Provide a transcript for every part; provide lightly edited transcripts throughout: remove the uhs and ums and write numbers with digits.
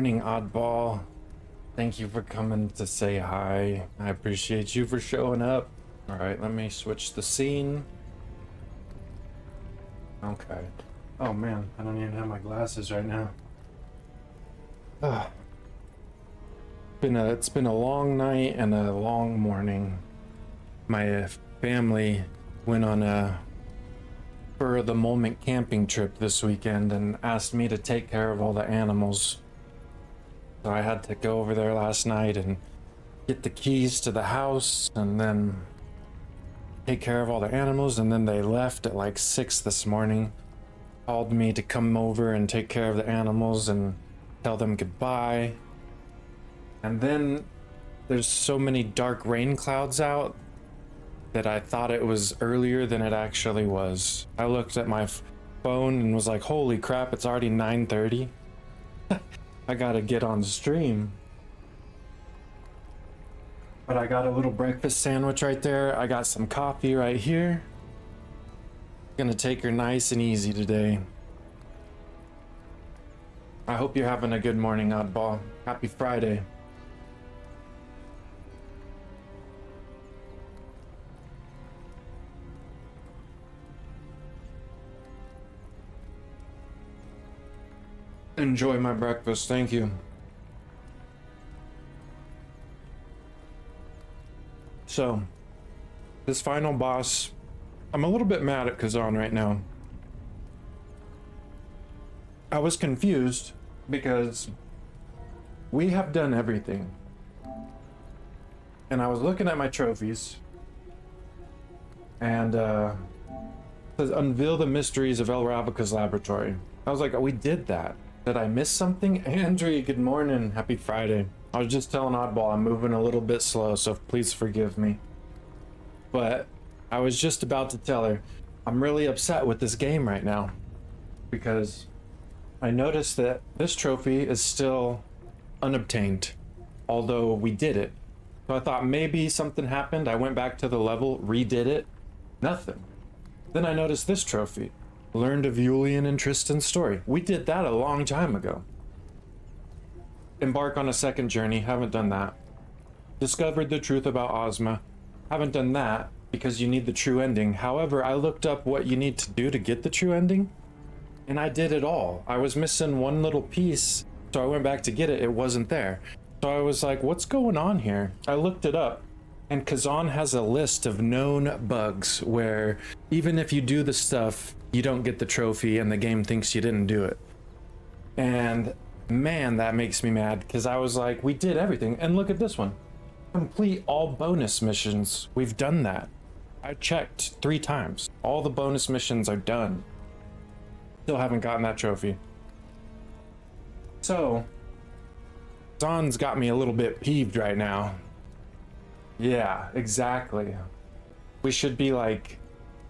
morning, oddball. Thank you for coming to say hi. I appreciate you for showing up. All right, let me switch the scene. Okay. Oh man, I don't even have my glasses right now. It's been a long night and a long morning. My family went on a spur of the moment camping trip this weekend and asked me to take care of all the animals. So I had to go over there last night and get the keys to the house and then take care of all the animals, and then they left at like 6 this morning. Called me to come over and take care of the animals and tell them goodbye. And then there's so many dark rain clouds out that I thought it was earlier than it actually was. I looked at my phone and was like, holy crap, it's already 9:30. I gotta get on stream. But I got a little breakfast sandwich right there. I got some coffee right here. Gonna take her nice and easy today. I hope you're having a good morning, oddball. Happy Friday. Enjoy my breakfast, thank you. So, this final boss, I'm a little bit mad at Khazan right now. I was confused because we have done everything. And I was looking at my trophies and it says unveil the mysteries of El Ravika's laboratory. I was like, oh, we did that. Did I miss something? Andrea, good morning. Happy Friday. I was just telling Oddball I'm moving a little bit slow, so please forgive me. But I was just about to tell her I'm really upset with this game right now because I noticed that this trophy is still unobtained, although we did it. So I thought maybe something happened. I went back to the level, redid it, nothing. Then I noticed this trophy. Learned of Yulian and Tristan's story. We did that a long time ago. Embark on a second journey. Haven't done that. Discovered the truth about Ozma. Haven't done that because you need the true ending. However, I looked up what you need to do to get the true ending, and I did it all. I was missing one little piece, so I went back to get it. It wasn't there. So I was like, what's going on here? I looked it up, and Khazan has a list of known bugs where even if you do the stuff, you don't get the trophy and the game thinks you didn't do it. And man, that makes me mad because I was like, we did everything. And look at this one. Complete all bonus missions. We've done that. I checked 3 times. All the bonus missions are done. Still haven't gotten that trophy. So, Zon's got me a little bit peeved right now. Yeah, exactly. We should be like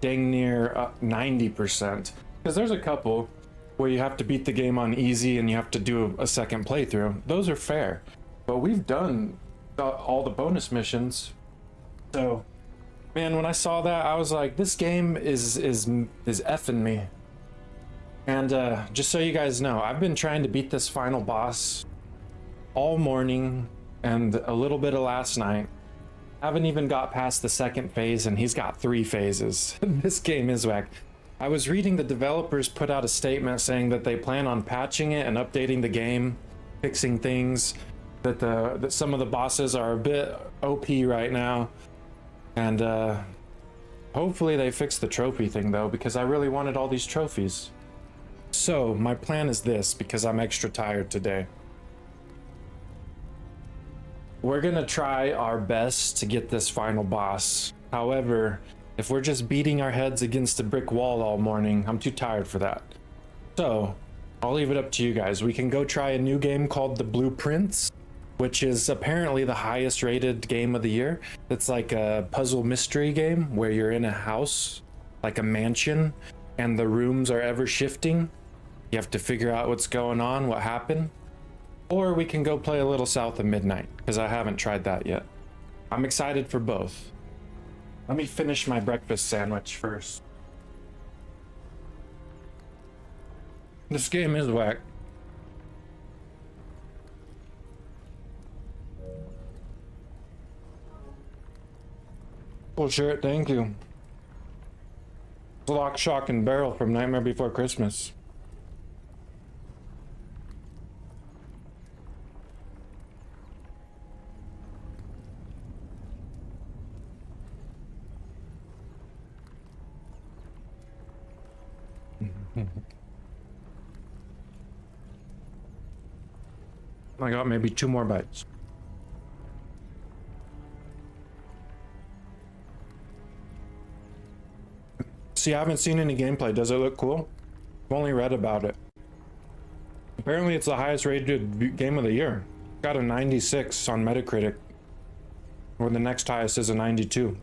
dang near 90%, because there's a couple where you have to beat the game on easy and you have to do a second playthrough. Those are fair, but we've done all the bonus missions. So man, when I saw that, I was like, this game is effing me. And just so you guys know, I've been trying to beat this final boss all morning and a little bit of last night. Haven't even got past the second phase and he's got 3 phases. This game is whack. I was reading the developers put out a statement saying that they plan on patching it and updating the game, fixing things, that some of the bosses are a bit OP right now. And hopefully they fix the trophy thing though, because I really wanted all these trophies. So my plan is this, because I'm extra tired today. We're gonna try our best to get this final boss. However, if we're just beating our heads against a brick wall all morning, I'm too tired for that. So, I'll leave it up to you guys. We can go try a new game called The Blueprints, which is apparently the highest rated game of the year. It's like a puzzle mystery game where you're in a house, like a mansion, and the rooms are ever shifting. You have to figure out what's going on, what happened. Or we can go play a little South of Midnight, because I haven't tried that yet. I'm excited for both. Let me finish my breakfast sandwich first. This game is whack. Well, shirt, thank you. Lock, Shock, and Barrel from Nightmare Before Christmas. I got maybe 2 more bites. See, I haven't seen any gameplay. Does it look cool? I've only read about it. Apparently it's the highest rated game of the year. Got a 96 on Metacritic. Or the next highest is a 92.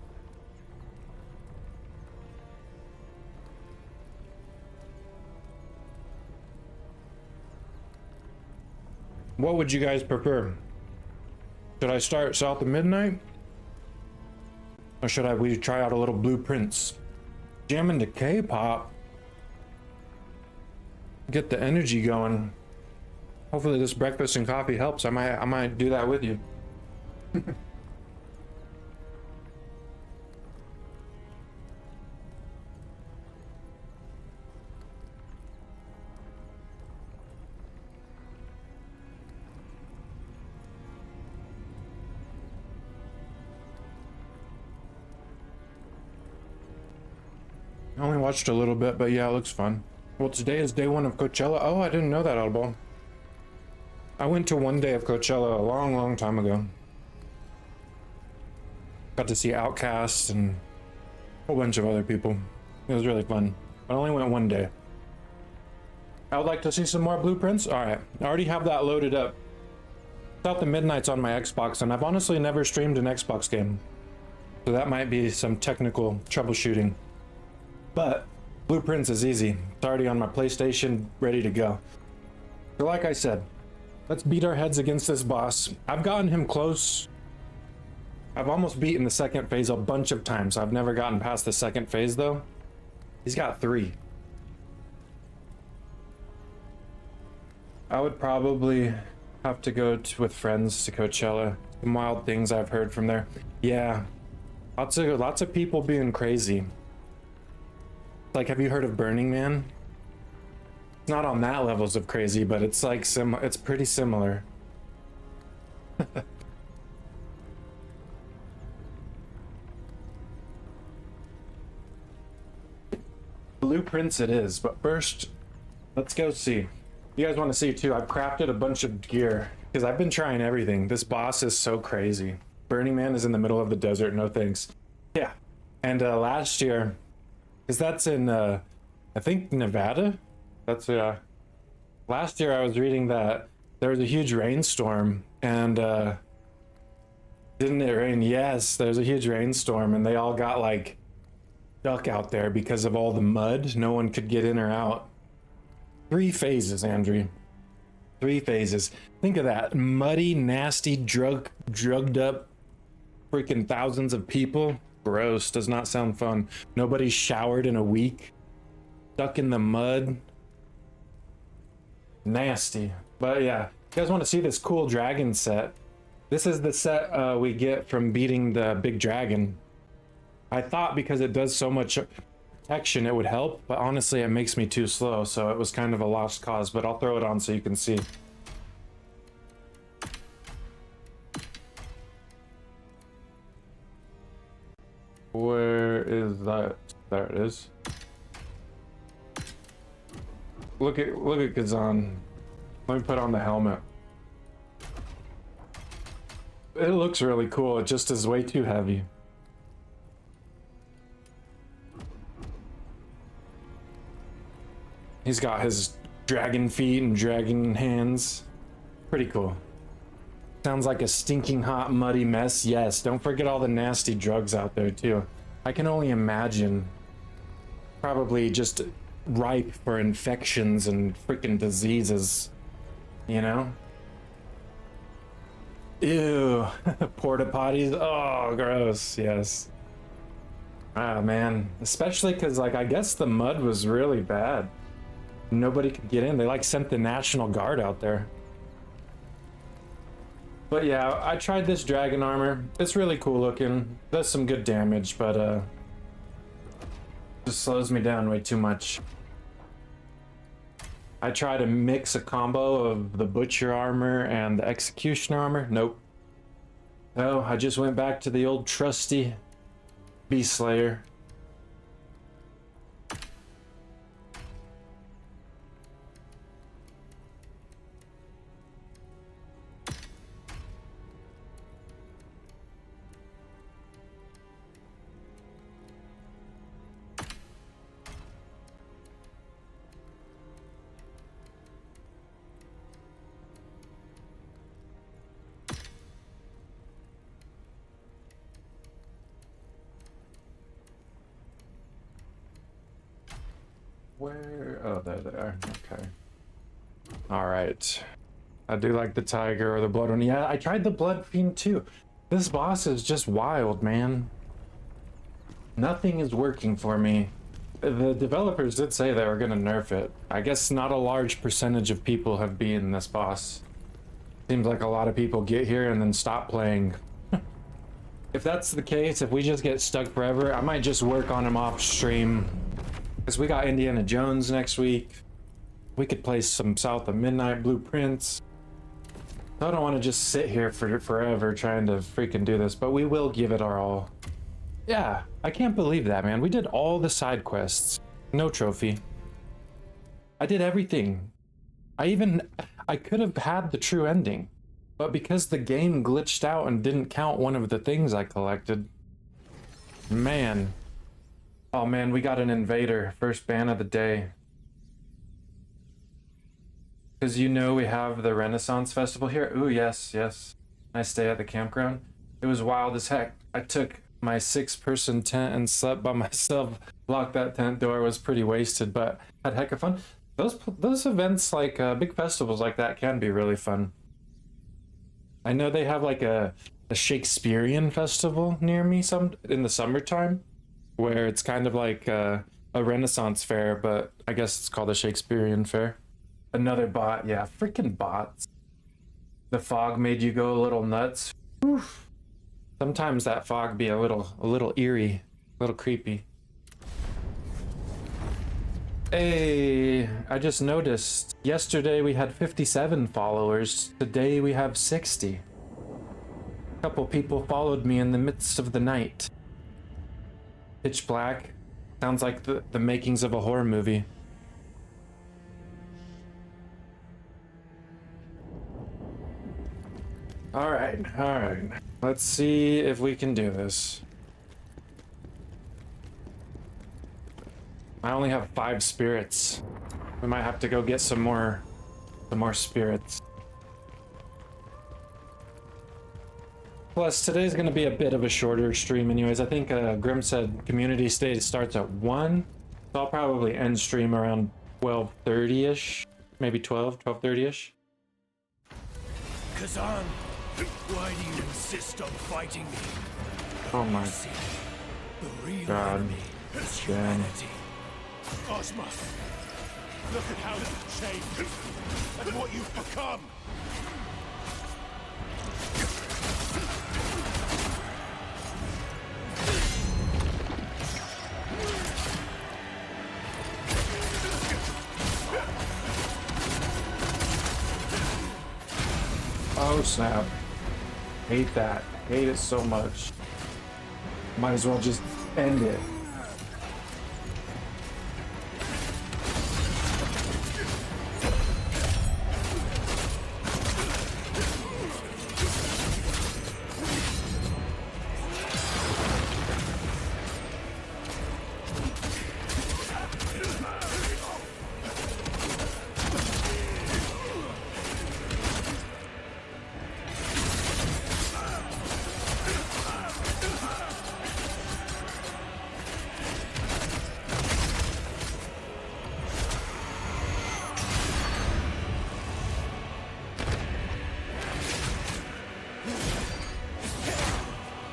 What would you guys prefer? Should I start South of Midnight? Or should we try out a little Blueprints? Jam into K-pop. Get the energy going. Hopefully this breakfast and coffee helps. I might do that with you. I only watched a little bit, but yeah, it looks fun. Well, today is day 1 of Coachella. Oh, I didn't know that, Audible. I went to 1 day of Coachella a long, long time ago. Got to see Outkast and a whole bunch of other people. It was really fun. But I only went 1 day. I would like to see some more Blueprints. All right, I already have that loaded up. South of Midnight's on my Xbox, and I've honestly never streamed an Xbox game. So that might be some technical troubleshooting. But Blueprints is easy. It's already on my PlayStation, ready to go. So like I said, let's beat our heads against this boss. I've gotten him close. I've almost beaten the second phase a bunch of times. I've never gotten past the second phase though. He's got 3. I would probably have to go with friends to Coachella. Some wild things I've heard from there. Yeah, lots of people being crazy. Like, have you heard of Burning Man? It's not on that levels of crazy, but it's like it's pretty similar. Blueprints it is, but first, let's go see. You guys want to see too? I've crafted a bunch of gear because I've been trying everything. This boss is so crazy. Burning Man is in the middle of the desert, no thanks. Yeah, and last year, because that's in, I think, Nevada? That's, last year I was reading that there was a huge rainstorm, and, didn't it rain? Yes, there's a huge rainstorm, and they all got, like, stuck out there because of all the mud. No one could get in or out. 3 phases, Andrew. 3 phases. Think of that. Muddy, nasty, drugged up, freaking thousands of people. Gross, does not sound fun. Nobody showered in a week. Stuck in the mud. Nasty. But yeah, you guys want to see this cool dragon set? This is the set we get from beating the big dragon. I thought because it does so much protection it would help, but honestly it makes me too slow, so it was kind of a lost cause, but I'll throw it on so you can see. Where is that? There it is. Look at Khazan. Let me put on the helmet. It looks really cool. It just is way too heavy. He's got his dragon feet and dragon hands. Pretty cool. Sounds like a stinking hot muddy mess. Yes, don't forget all the nasty drugs out there too. I can only imagine. Probably just ripe for infections and freaking diseases, you know? Ew. Porta potties. Oh, gross. Yes. Ah, man. Especially because, like, I guess the mud was really bad. Nobody could get in. They, like, sent the National Guard out there. But yeah, I tried this dragon armor. It's really cool looking. Does some good damage, but just slows me down way too much. I try to mix a combo of the butcher armor and the executioner armor. Nope. No, I just went back to the old trusty Beast Slayer. Where? Oh, there they are. Okay. All right. I do like the tiger or the blood one. Yeah, I tried the blood fiend too. This boss is just wild, man. Nothing is working for me. The developers did say they were gonna nerf it. I guess not a large percentage of people have beaten this boss. Seems like a lot of people get here and then stop playing. If that's the case, if we just get stuck forever, I might just work on him off stream. Because we got Indiana Jones next week. We could play some South of Midnight Blueprints. I don't want to just sit here for forever trying to freaking do this, but we will give it our all. Yeah, I can't believe that, man. We did all the side quests. No trophy. I did everything. I could have had the true ending, but because the game glitched out and didn't count one of the things I collected. Man. Oh man, we got an invader. First ban of the day. Because you know we have the Renaissance Festival here. Ooh, yes, yes. I stay at the campground. It was wild as heck. I took my 6-person tent and slept by myself. Locked that tent door. Was pretty wasted, but had heck of fun. Those events, like big festivals like that, can be really fun. I know they have like a Shakespearean festival near me in the summertime, where it's kind of like a Renaissance fair, but I guess it's called a Shakespearean fair. Another bot, yeah, freaking bots. The fog made you go a little nuts. Oof. Sometimes that fog be a little eerie, a little creepy. Hey, I just noticed. Yesterday we had 57 followers. Today we have 60. A couple people followed me in the midst of the night. Pitch black. Sounds like the makings of a horror movie. All right. Let's see if we can do this. I only have 5 spirits. We might have to go get some more spirits. Plus, today's gonna be a bit of a shorter stream anyways. I think Grim said community stage starts at 1. So I'll probably end stream around 12:30-ish. Maybe 12:30-ish. Khazan, why do you insist on fighting me? Oh my The real God. enemy is humanity. Ozma, look at how you've changed and what you've become. Oh snap. Hate that. Hate it so much. Might as well just end it.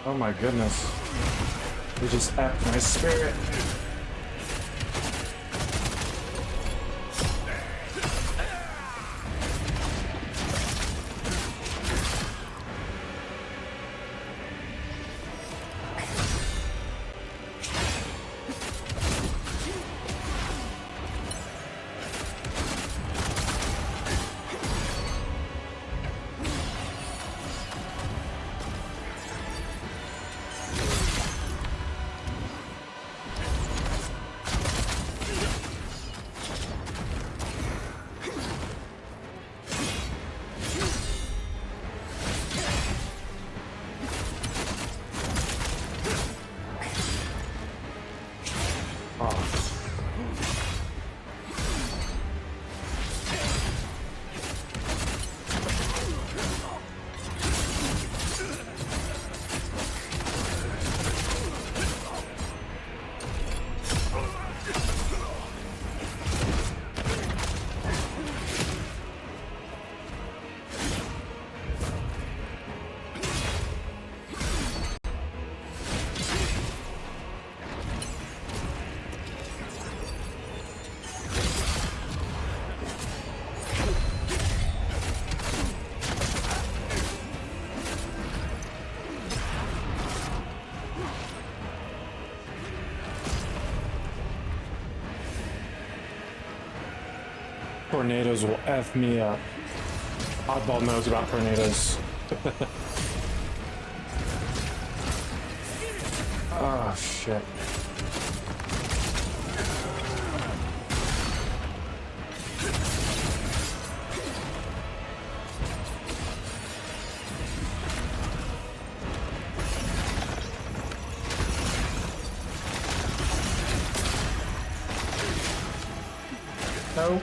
Oh my goodness. He just effed my spirit. Tornadoes will F me up. Oddball knows about tornadoes. Oh, shit. No.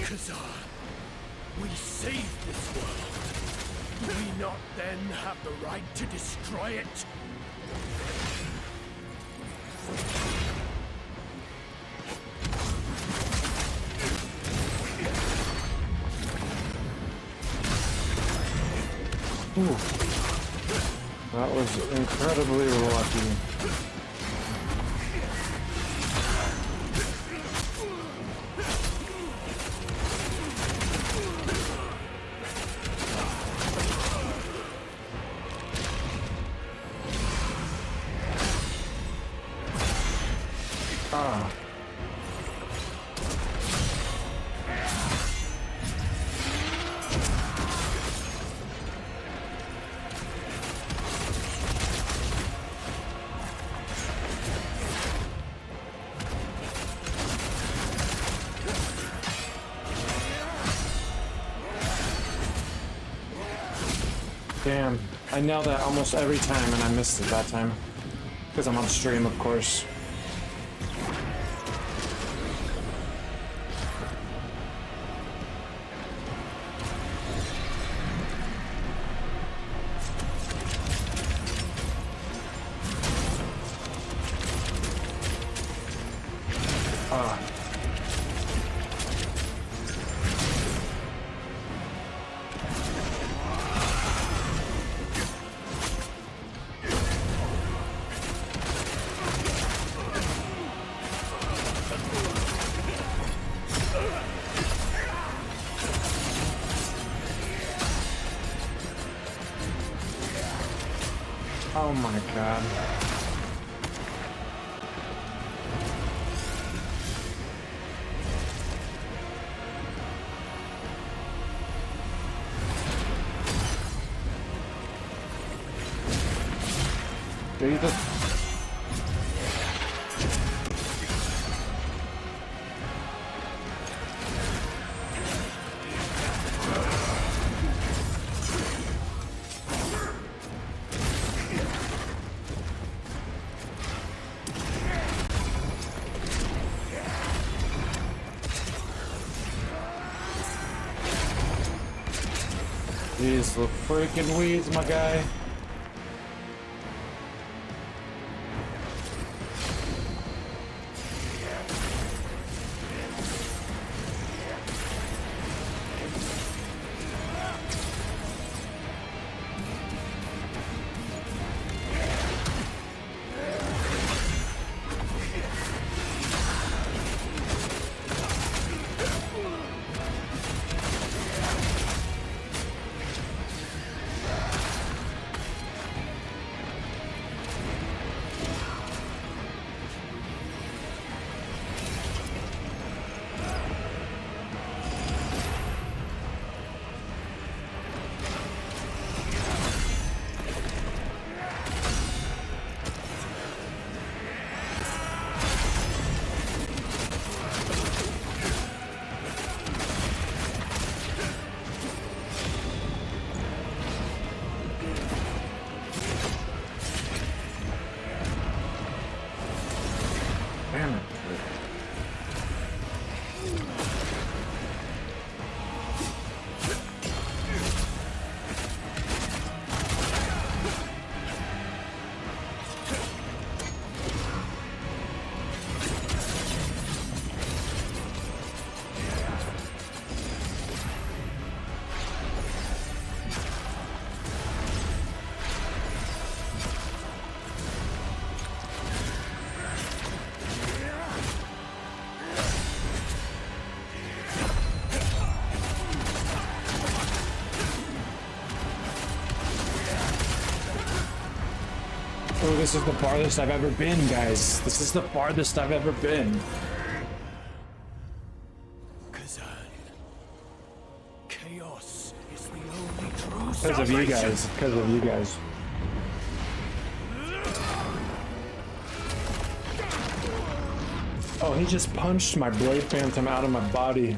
Khazan, we saved this world. Do we not then have the right to destroy it? Ooh. That was incredibly lucky. Ah. Damn, I nail that almost every time and I missed it that time. Because I'm on stream, of course. Oh my god. Jesus. These little freaking weeds, my guy. Oh, this is the farthest I've ever been, guys. This is the farthest I've ever been. Khazan. Chaos is the only true Because of you guys. Because of you guys. Oh, he just punched my Blade Phantom out of my body.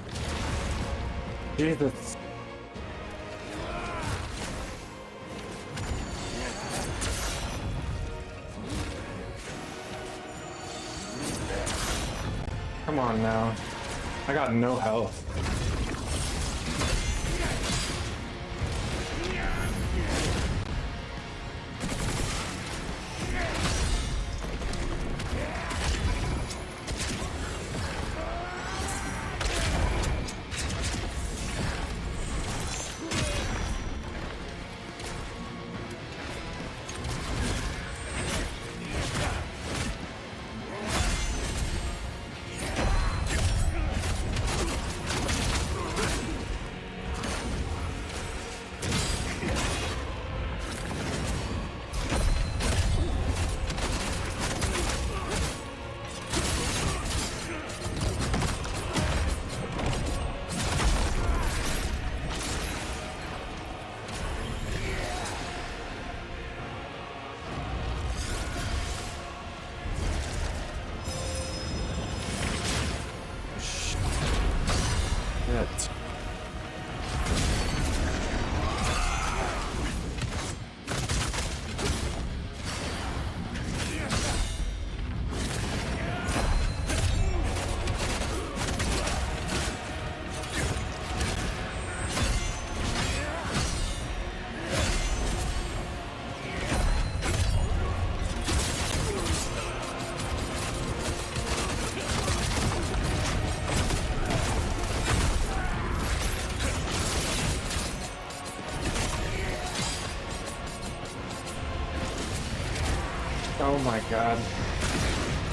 Jesus. Come on now. I got no health. Shit. Oh my god.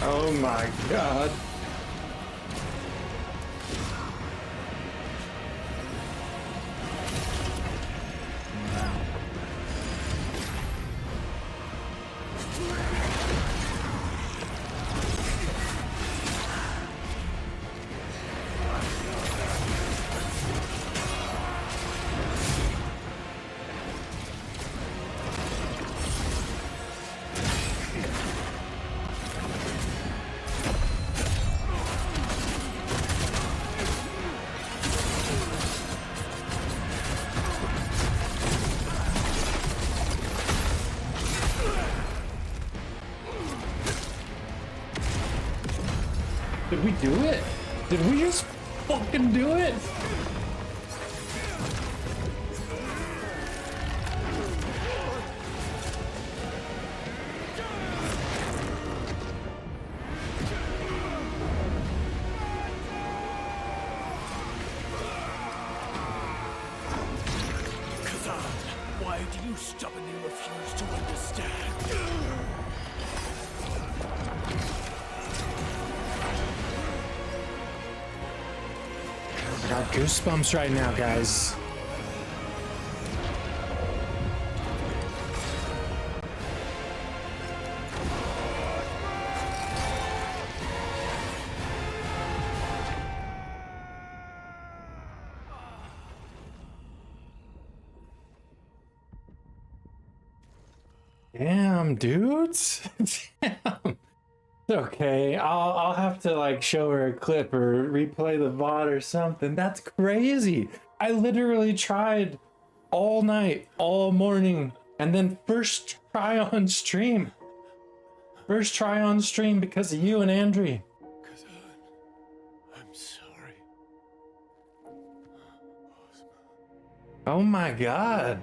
Oh my god. Did we do it? Did we just fucking do it? Khazan, why do you stubbornly refuse to understand? I got goosebumps right now, guys. Damn, dudes. Damn. Okay, I'll have to like show her a clip or replay the VOD or something. That's crazy. I literally tried all night, all morning, and then first try on stream. First try on stream because of you and Andre. Khazan, I'm sorry. Oh my god.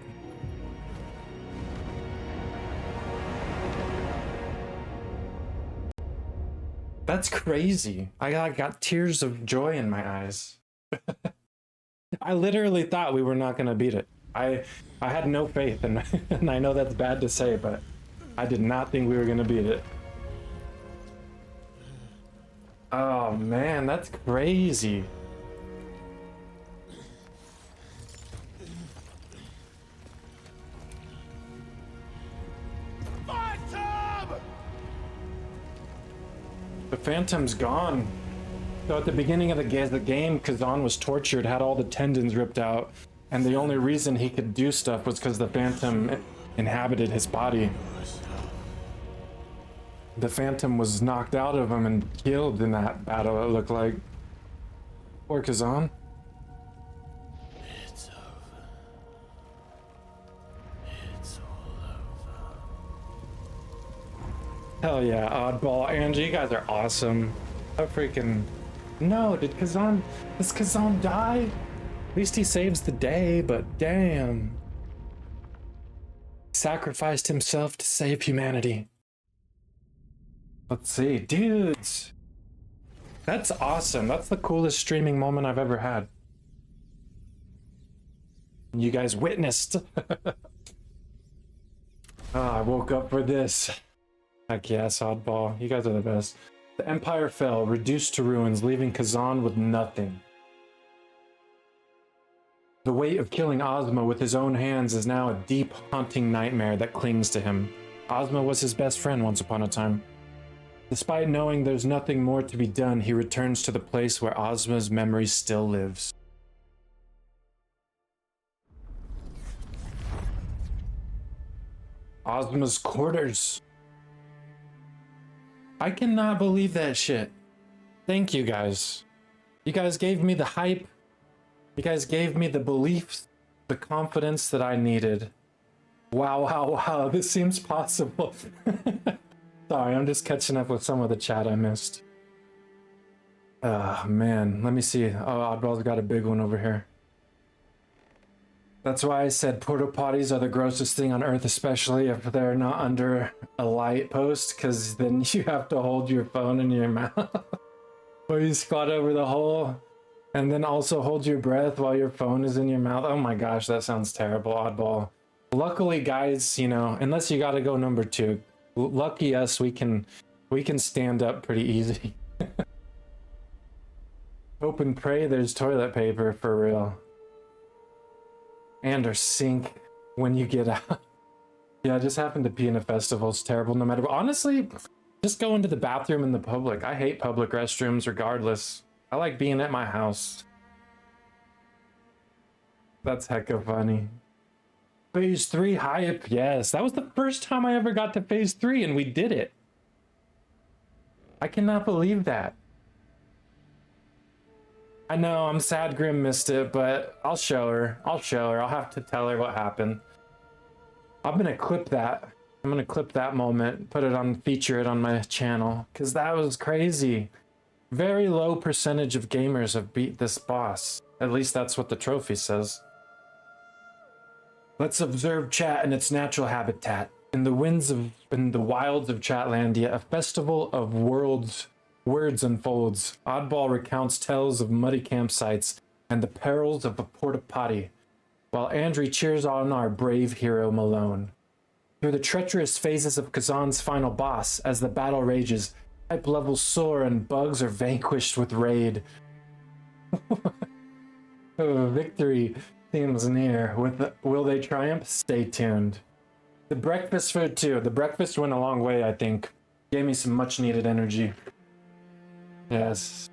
That's crazy. I got tears of joy in my eyes. I literally thought we were not gonna beat it. I had no faith, and, and I know that's bad to say, but I did not think we were gonna beat it. Oh man, that's crazy. Fight him! Phantom's gone. So at the beginning of the game, Khazan was tortured, had all the tendons ripped out, and the only reason he could do stuff was because the Phantom inhabited his body. The Phantom was knocked out of him and killed in that battle, it looked like. Poor Khazan. It's over. It's all over. Hell yeah, Oddball. Angie, you guys are awesome. I freaking... No, does Khazan die? At least he saves the day, but damn. Sacrificed himself to save humanity. Let's see, dudes. That's awesome. That's the coolest streaming moment I've ever had. You guys witnessed. I woke up for this. Heck yes, Oddball. You guys are the best. The Empire fell, reduced to ruins, leaving Khazan with nothing. The weight of killing Ozma with his own hands is now a deep, haunting nightmare that clings to him. Ozma was his best friend once upon a time. Despite knowing there's nothing more to be done, he returns to the place where Ozma's memory still lives. Ozma's quarters. I cannot believe that shit. Thank you guys. You guys gave me the hype. You guys gave me the belief, the confidence that I needed. Wow, wow, wow. This seems possible. Sorry, I'm just catching up with some of the chat I missed. Man, let me see. Oh, Oddball's got a big one over here. That's why I said porta potties are the grossest thing on earth, especially if they're not under a light post, because then you have to hold your phone in your mouth. Or you squat over the hole, and then also hold your breath while your phone is in your mouth. Oh my gosh, that sounds terrible, Oddball. Luckily, guys, you know, unless you gotta go number 2, lucky us, we can stand up pretty easy. Hope and pray there's toilet paper for real. And or sink when you get out. Yeah, I just happened to pee in a festival. It's terrible no matter what. Honestly, just go into the bathroom in the public. I hate public restrooms regardless. I like being at my house. That's hecka funny. Phase 3 hype, yes. That was the first time I ever got to phase 3 and we did it. I cannot believe that. I know, I'm sad Grim missed it, but I'll show her. I'll have to tell her what happened. I'm gonna clip that. I'm gonna clip that moment, put it on, feature it on my channel, because that was crazy. Very low percentage of gamers have beat this boss. At least that's what the trophy says. Let's observe chat in its natural habitat. In the wilds of Chatlandia, a festival of words unfolds. Oddball recounts tales of muddy campsites and the perils of a porta potty, while Andrew cheers on our brave hero Malone. Through the treacherous phases of Khazan's final boss, as the battle rages, hype levels soar and bugs are vanquished with raid. Victory seems near. Will they triumph? Stay tuned. The breakfast food too. The breakfast went a long way, I think. Gave me some much needed energy. Yes.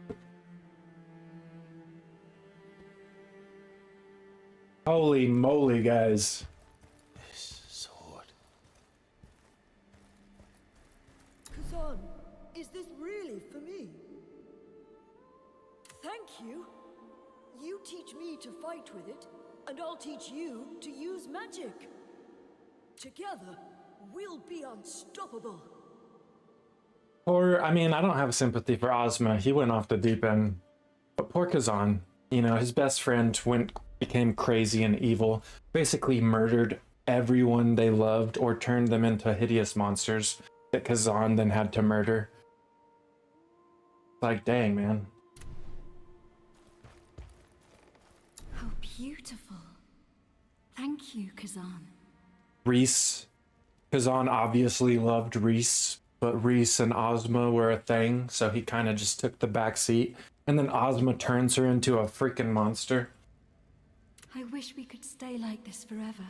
Holy moly, guys. This sword. Khazan, is this really for me? Thank you. You teach me to fight with it, and I'll teach you to use magic. Together, we'll be unstoppable. I mean, I don't have sympathy for Ozma. He went off the deep end. But poor Khazan, you know, his best friend became crazy and evil, basically murdered everyone they loved or turned them into hideous monsters that Khazan then had to murder. Like, dang, man. How beautiful. Thank you, Khazan. Reese. Khazan obviously loved Reese, but Reese and Ozma were a thing, so he kind of just took the back seat. And then Ozma turns her into a freaking monster. I wish we could stay like this forever.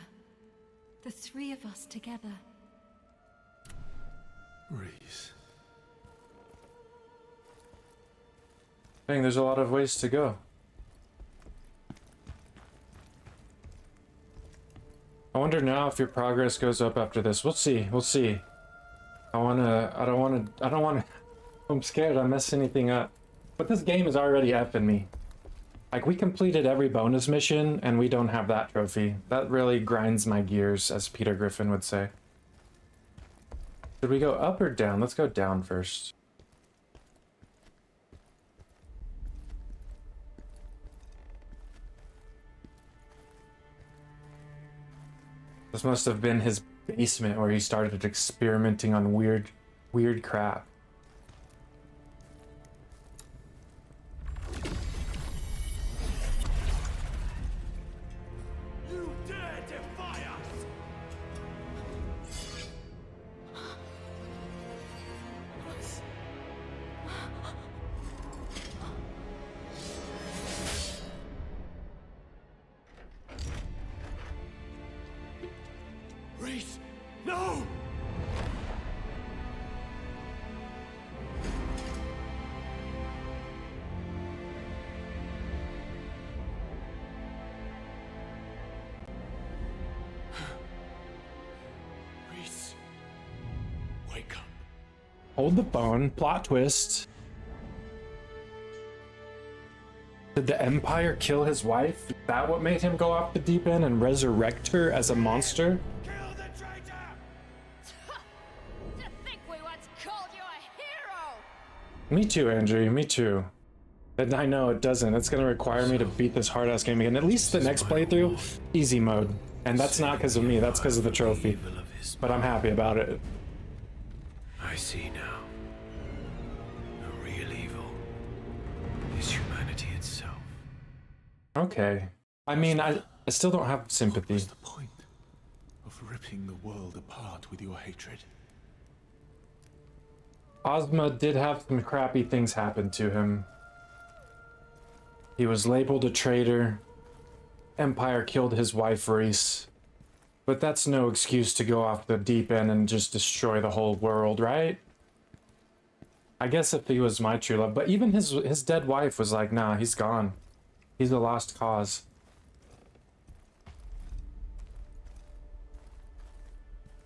The three of us together. Reese. Dang, there's a lot of ways to go. I wonder now if your progress goes up after this. We'll see. We'll see. I'm scared I mess anything up. But this game is already effing me. Like, we completed every bonus mission, and we don't have that trophy. That really grinds my gears, as Peter Griffin would say. Should we go up or down? Let's go down first. This must have been his basement where he started experimenting on weird crap. You dare defy us! Reese, no! Reese, wake up. Hold the phone. Plot twist. Did the Empire kill his wife? Is that what made him go off the deep end and resurrect her as a monster? Kill the traitor! To think we once called you a hero! Me too, Andrew. Me too. And I know it doesn't. It's gonna require me to beat this hard-ass game again. At least the next playthrough, easy mode. And that's not because of me. That's because of the trophy. But I'm happy about it. I see now. The real evil is humanity itself. Okay. I mean, I still don't have sympathy. What's the point of ripping the world apart with your hatred? Ozma did have some crappy things happen to him. He was labeled a traitor. Empire killed his wife, Reese. But that's no excuse to go off the deep end and just destroy the whole world, right? I guess if he was my true love, but even his dead wife was like, nah, he's gone. He's a lost cause.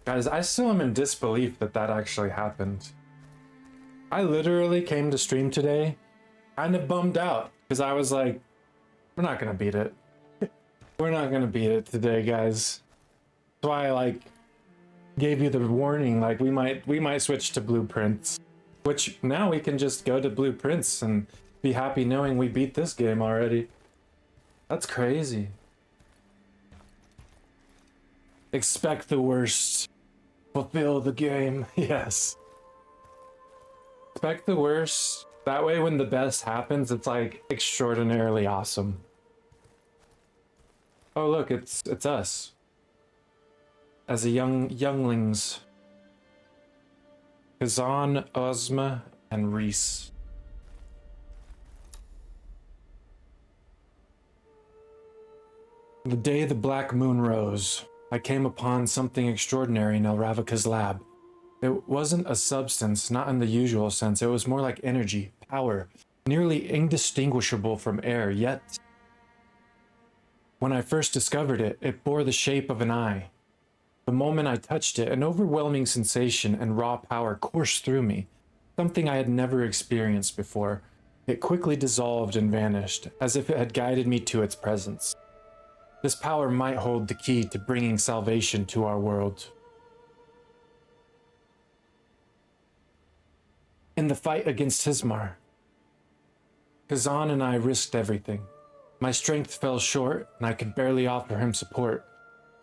Guys, I still am in disbelief that that actually happened. I literally came to stream today kind of bummed out because I was like, we're not gonna beat it. We're not gonna beat it today, guys. That's why I like gave you the warning, like we might switch to blueprints, which now we can just go to blueprints and be happy knowing we beat this game already. That's crazy. Expect the worst. Fulfill the game. Yes. Expect the worst. That way when the best happens, it's like extraordinarily awesome. Oh look, it's us. As a younglings. Khazan, Ozma, and Reese. The day the black moon rose, I came upon something extraordinary in Elravika's lab. It wasn't a substance, not in the usual sense. It was more like energy, power, nearly indistinguishable from air, yet when I first discovered it, it bore the shape of an eye. The moment I touched it, an overwhelming sensation and raw power coursed through me, something I had never experienced before. It quickly dissolved and vanished, as if it had guided me to its presence. This power might hold the key to bringing salvation to our world. In the fight against Hismar, Khazan and I risked everything. My strength fell short, and I could barely offer him support.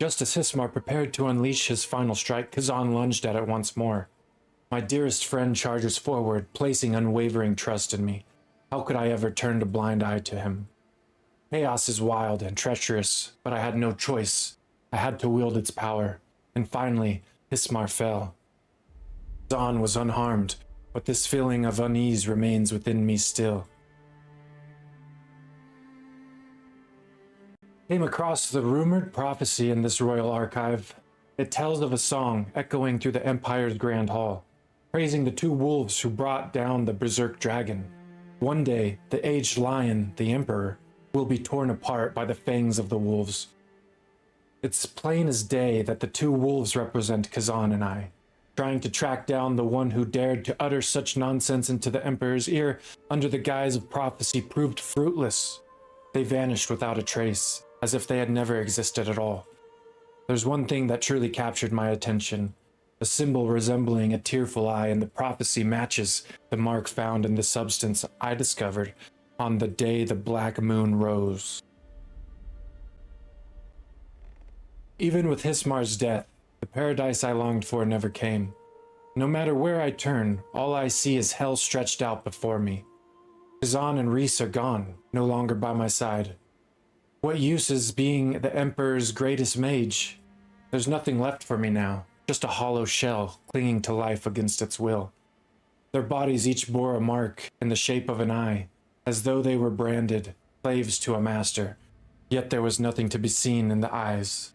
Just as Hismar prepared to unleash his final strike, Khazan lunged at it once more. My dearest friend charges forward, placing unwavering trust in me. How could I ever turn a blind eye to him? Chaos is wild and treacherous, but I had no choice. I had to wield its power. And finally, Hismar fell. Khazan was unharmed, but this feeling of unease remains within me still. Came across the rumored prophecy in this royal archive. It tells of a song echoing through the Empire's Grand Hall, praising the two wolves who brought down the Berserk Dragon. One day, the aged lion, the Emperor, will be torn apart by the fangs of the wolves. It's plain as day that the two wolves represent Khazan and I, trying to track down the one who dared to utter such nonsense into the Emperor's ear under the guise of prophecy proved fruitless. They vanished without a trace, as if they had never existed at all. There's one thing that truly captured my attention. A symbol resembling a tearful eye in the prophecy matches the mark found in the substance I discovered on the day the black moon rose. Even with Hismar's death, the paradise I longed for never came. No matter where I turn, all I see is hell stretched out before me. Khazan and Rhys are gone, no longer by my side. What use is being the Emperor's greatest mage? There's nothing left for me now, just a hollow shell clinging to life against its will. Their bodies each bore a mark in the shape of an eye, as though they were branded, slaves to a master, yet there was nothing to be seen in the eyes.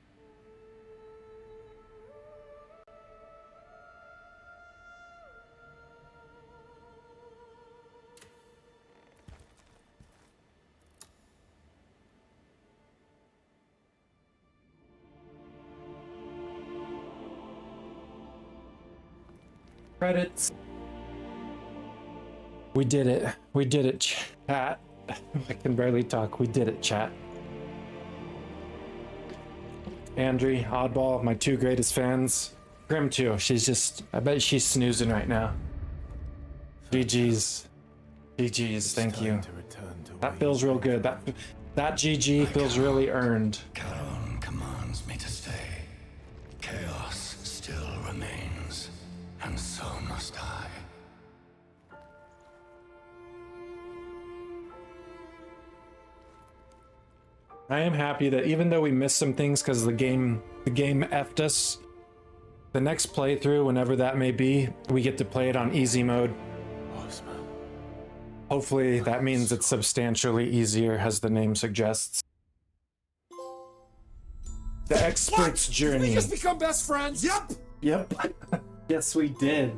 Credits. We did it. We did it, chat. I can barely talk. We did it, chat. Andri, Oddball, my two greatest fans. Grim too. She's just, I bet she's snoozing right now. GG's. GG's, thank you. That feels real good. That GG feels really earned. Charon commands me to stay. Chaos still remains, and so must I. I am happy that even though we missed some things because the game effed us, the next playthrough, whenever that may be, we get to play it on easy mode. Hopefully that means it's substantially easier, as the name suggests. The expert's journey. Did we just become best friends? Yep. Yep. Yes, we did.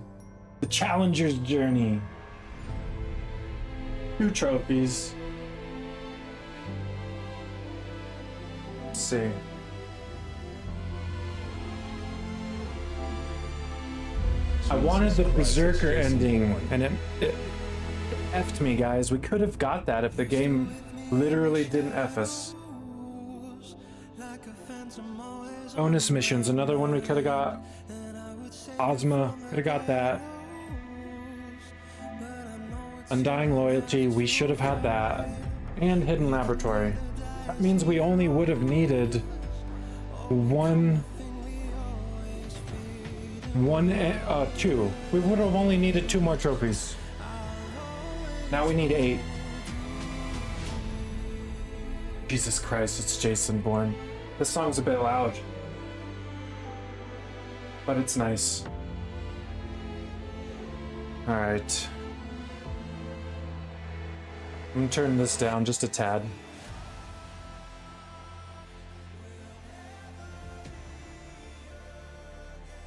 The challenger's journey. 2 trophies. Let's see. I wanted the Berserker ending, and it effed me, guys. We could have got that if the game literally didn't F us. Bonus missions, another one we could have got. Ozma, could have got that. Undying Loyalty, we should have had that. And Hidden Laboratory. That means we only would have needed two. We would have only needed 2 more trophies. Now we need 8. Jesus Christ, it's Jason Bourne. This song's a bit loud, but it's nice. All right. I'm gonna turn this down just a tad.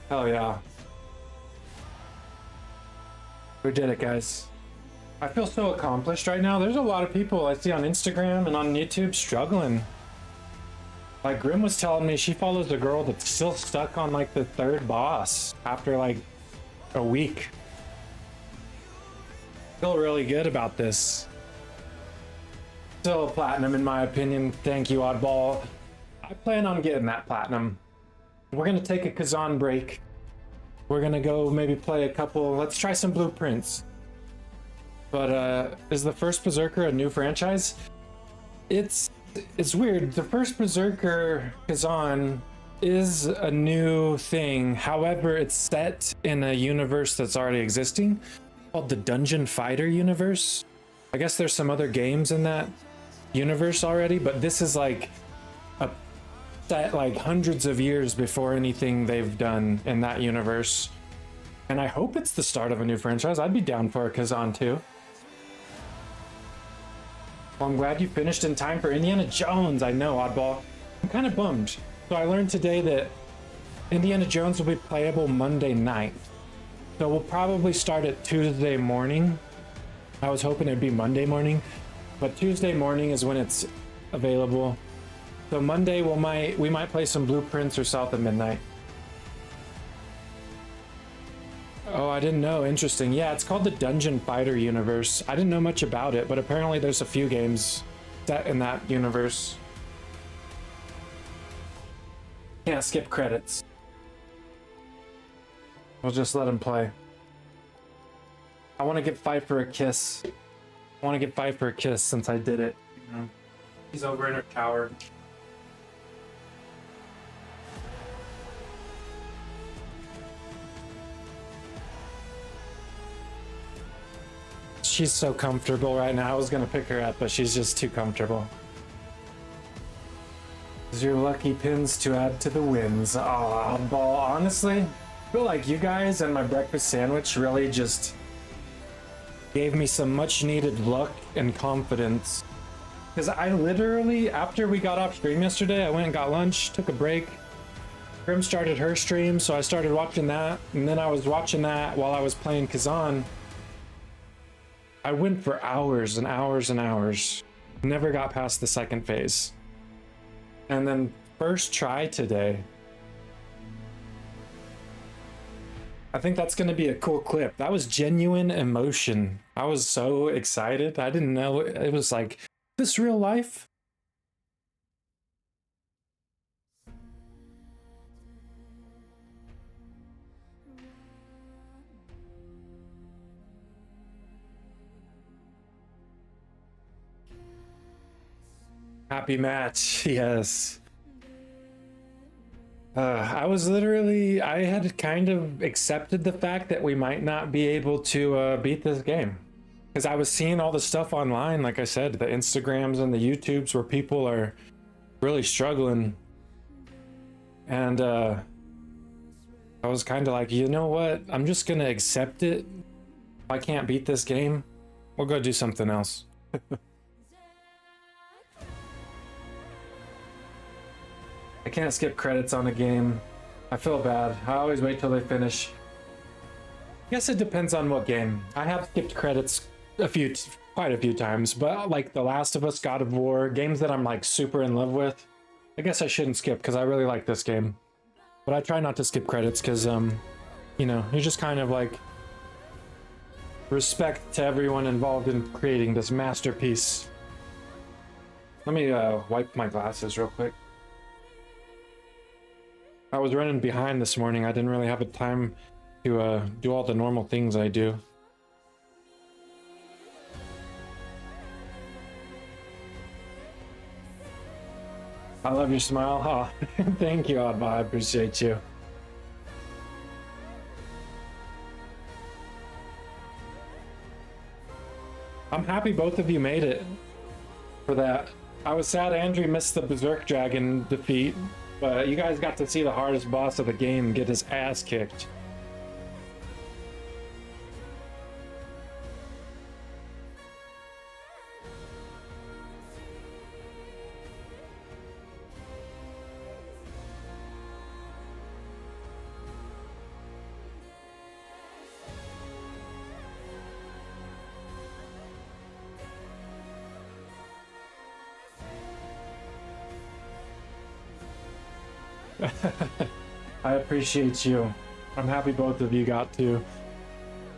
Hell yeah. We did it, guys. I feel so accomplished right now. There's a lot of people I see on Instagram and on YouTube struggling. Like Grim was telling me she follows a girl that's still stuck on like the 3rd boss after like a week. Feel really good about this. Still a platinum in my opinion. Thank you, Oddball. I plan on getting that platinum. We're gonna take a Khazan break. We're gonna go maybe play a couple. Let's try some blueprints. But is the first Berserker a new franchise? It's weird. The first Berserker Khazan is a new thing. However, it's set in a universe that's already existing called the Dungeon Fighter universe. I guess there's some other games in that universe already, but this is like a set like hundreds of years before anything they've done in that universe. And I hope it's the start of a new franchise. I'd be down for a Khazan too. Well, I'm glad you finished in time for Indiana Jones. I know, Oddball. I'm kind of bummed. So I learned today that Indiana Jones will be playable Monday night. So we'll probably start at Tuesday morning. I was hoping it'd be Monday morning, but Tuesday morning is when it's available. So Monday we might play some Blueprints or South of Midnight. Oh, I didn't know. Interesting. Yeah, it's called the Dungeon Fighter universe. I didn't know much about it, but apparently there's a few games set in that universe. Can't skip credits. We'll just let him play. I want to give Pfeiffer a kiss. I want to give Pfeiffer a kiss since I did it. You know? He's over in her tower. She's so comfortable right now. I was gonna pick her up, but she's just too comfortable. These are your lucky pins to add to the wins. Aw, ball. Honestly, I feel like you guys and my breakfast sandwich really just gave me some much needed luck and confidence. Because I literally, after we got off stream yesterday, I went and got lunch, took a break. Grim started her stream, so I started watching that. And then I was watching that while I was playing Khazan. I went for hours and hours and hours. Never got past the second phase. And then first try today. I think that's going to be a cool clip. That was genuine emotion. I was so excited. I didn't know it was like, this real life? Happy match, yes. I was literally, I had kind of accepted the fact that we might not be able to beat this game. Because I was seeing all the stuff online, like I said, the Instagrams and the YouTubes where people are really struggling. And I was kind of like, you know what? I'm just going to accept it. If I can't beat this game, we'll go do something else. I can't skip credits on a game. I feel bad. I always wait till they finish. I guess it depends on what game. I have skipped credits quite a few times, but like The Last of Us, God of War, games that I'm like super in love with, I guess I shouldn't skip because I really like this game. But I try not to skip credits because, you know, you're just kind of like respect to everyone involved in creating this masterpiece. Let me wipe my glasses real quick. I was running behind this morning. I didn't really have a time to do all the normal things I do. I love your smile. Oh, thank you, Oddball. I appreciate you. I'm happy both of you made it for that. I was sad Andrew missed the Berserk Dragon defeat, but you guys got to see the hardest boss of the game get his ass kicked. I appreciate you. I'm happy both of you got to.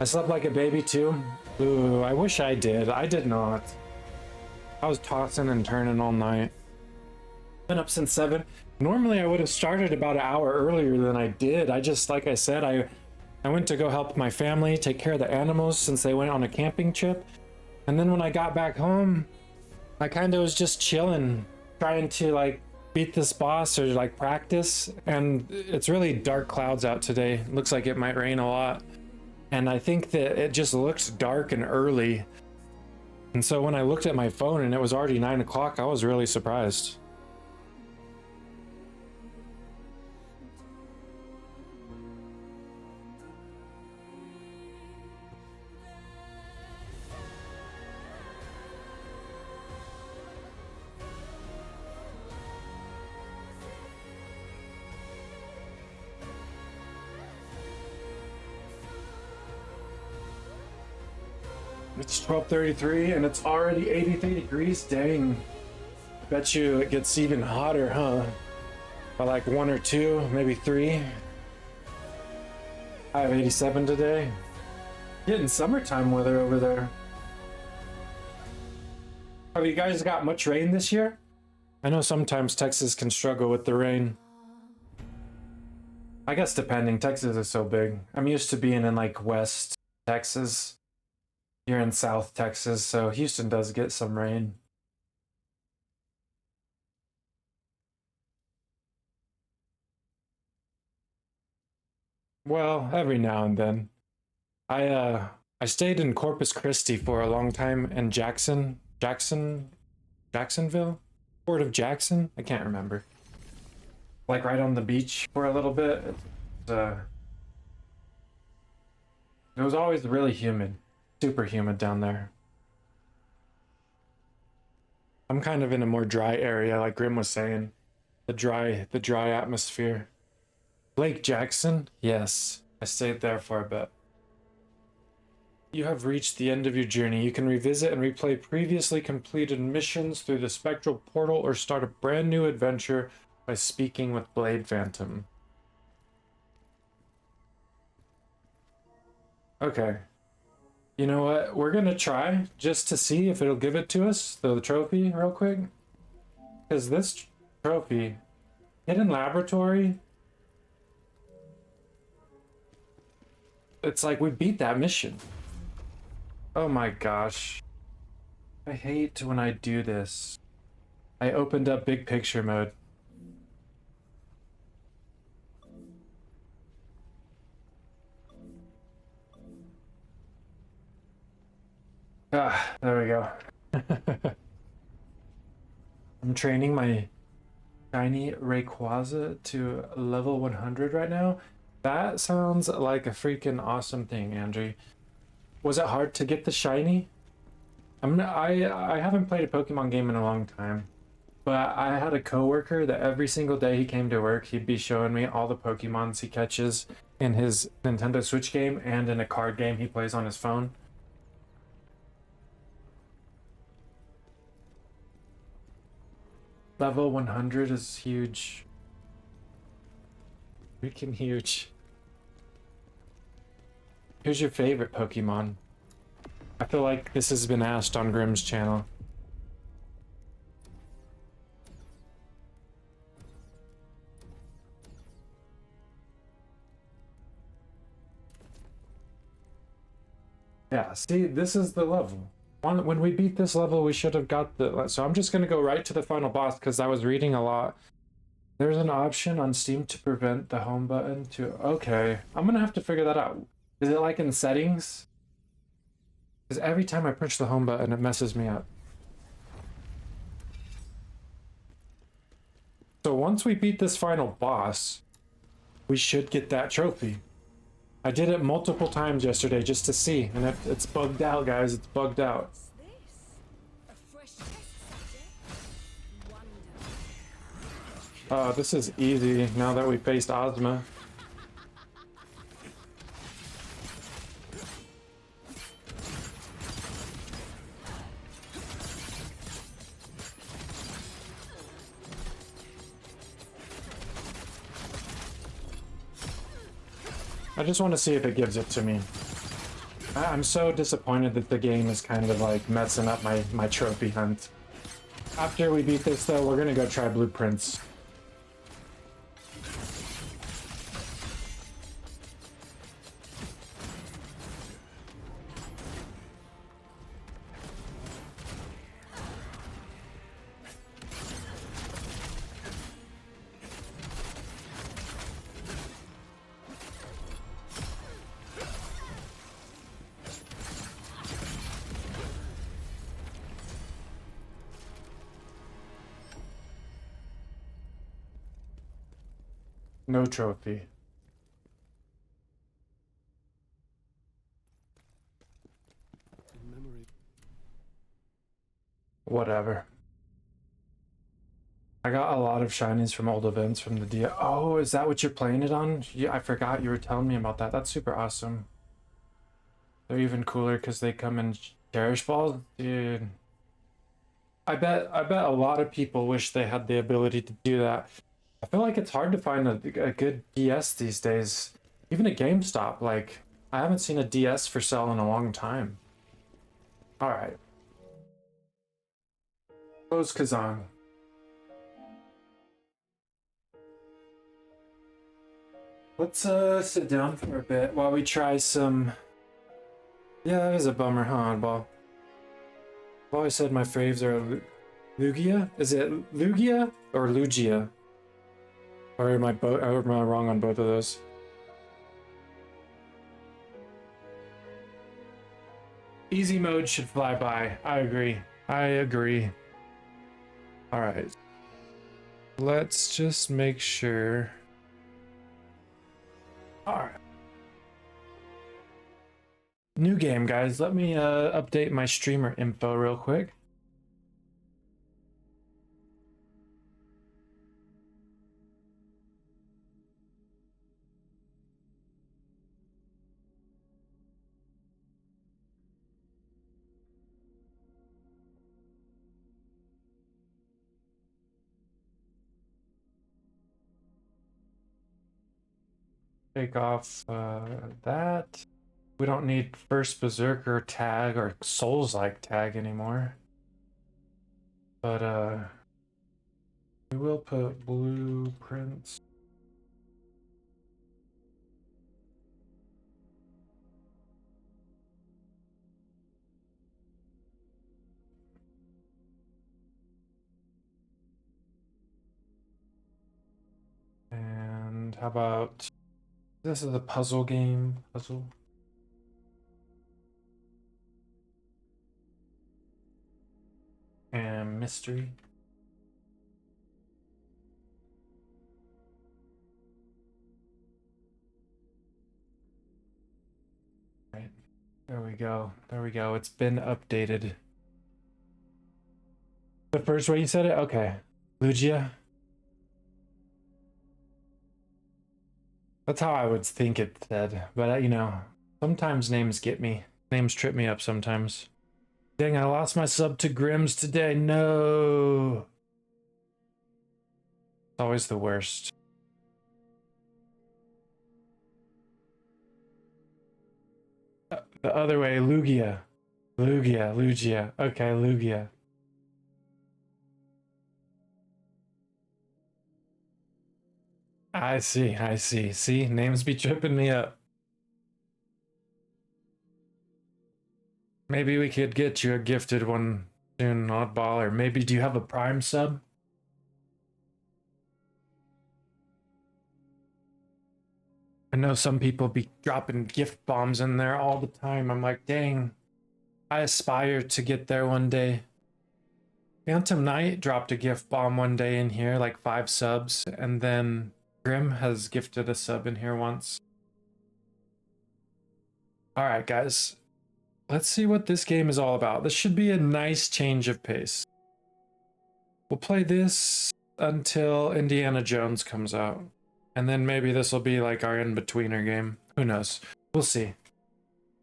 I slept like a baby too. Ooh, I wish I did. I did not. I was tossing and turning all night. Been up since 7. Normally I would have started about an hour earlier than I did. I just, like I said, I went to go help my family take care of the animals since they went on a camping trip. And then when I got back home, I kind of was just chilling, trying to like beat this boss or like practice. And it's really dark clouds out today. Looks like it might rain a lot. And I think that it just looks dark and early. And so when I looked at my phone and it was already 9 o'clock, I was really surprised. It's 12:33 and it's already 83 degrees. Dang. Bet you it gets even hotter, huh? By like 1 or 2, maybe 3. I have 87 today. Getting summertime weather over there. Have you guys got much rain this year? I know sometimes Texas can struggle with the rain. I guess depending, Texas is so big. I'm used to being in like West Texas. You're in South Texas, so Houston does get some rain. Well, every now and then. I stayed in Corpus Christi for a long time and Jacksonville? Port of Jackson? I can't remember. Like right on the beach for a little bit. It was always really humid. Super humid down there. I'm kind of in a more dry area, like Grim was saying. The dry atmosphere. Lake Jackson? Yes. I stayed there for a bit. You have reached the end of your journey. You can revisit and replay previously completed missions through the Spectral Portal or start a brand new adventure by speaking with Blade Phantom. Okay. You know what? We're gonna try just to see if it'll give it to us, the trophy, real quick. Because this trophy, hidden laboratory, it's like we beat that mission. Oh my gosh. I hate when I do this. I opened up big picture mode. Ah, there we go. I'm training my shiny Rayquaza to level 100 right now. That sounds like a freaking awesome thing, Andrew. Was it hard to get the shiny? I haven't played a Pokemon game in a long time, but I had a coworker that every single day he came to work, he'd be showing me all the Pokemons he catches in his Nintendo Switch game and in a card game he plays on his phone. Level 100 is huge. Freaking huge. Who's your favorite Pokemon? I feel like this has been asked on Grimm's channel. Yeah, see, this is the level. When we beat this level, we should have got the... So I'm just going to go right to the final boss because I was reading a lot. There's an option on Steam to prevent the home button to... Okay, I'm going to have to figure that out. Is it like in settings? Because every time I push the home button, it messes me up. So once we beat this final boss, we should get that trophy. I did it multiple times yesterday just to see, and it's bugged out, guys. It's bugged out. What's this? A fresh test subject? Wonderful. Oh, this is easy now that we faced Ozma. I just want to see if it gives it to me. I'm so disappointed that the game is kind of like messing up my trophy hunt. After we beat this though, we're gonna go try blueprints. No trophy. Whatever. I got a lot of shinies from old events from the dia. Oh, is that what you're playing it on? Yeah, I forgot you were telling me about that. That's super awesome. They're even cooler because they come in Cherish balls, dude. I bet a lot of people wish they had the ability to do that. I feel like it's hard to find a good DS these days. Even at GameStop, like I haven't seen a DS for sale in a long time. All right. Close Khazan. Let's sit down for a bit while we try some. Yeah, that is a bummer, huh, Oddball? I've always said my faves are Lugia? Is it Lugia or Lugia? Or am I wrong on both of those? Easy mode should fly by. I agree. I agree. All right. Let's just make sure. All right. New game, guys. Let me update my streamer info real quick. Take off that. We don't need first berserker tag or souls-like tag anymore. But we will put blueprints. And how about this is a puzzle game. Puzzle. And mystery. Right. There we go. There we go. It's been updated. The first way you said it? Okay. Lugia. That's how I would think it said. But, you know, sometimes names get me. Names trip me up sometimes. Dang, I lost my sub to Grimm's today. No. It's always the worst. The other way, Lugia. Lugia. Okay, Lugia. I see. See, names be tripping me up. Maybe we could get you a gifted one soon, Oddball, or maybe do you have a Prime sub? I know some people be dropping gift bombs in there all the time. I'm like, dang, I aspire to get there one day. Phantom Knight dropped a gift bomb one day in here, like 5 subs, and then Grim has gifted a sub in here once. All right, guys. Let's see what this game is all about. This should be a nice change of pace. We'll play this until Indiana Jones comes out. And then maybe this will be like our in-betweener game. Who knows? We'll see.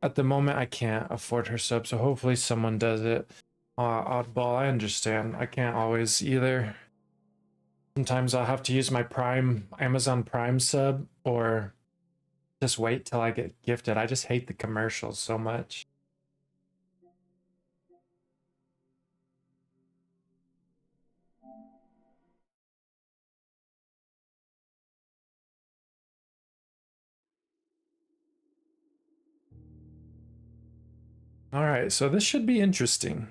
At the moment, I can't afford her sub, so hopefully someone does it. Oddball, I understand. I can't always either. Sometimes I'll have to use my Prime, Amazon Prime sub, or just wait till I get gifted. I just hate the commercials so much. All right, so this should be interesting.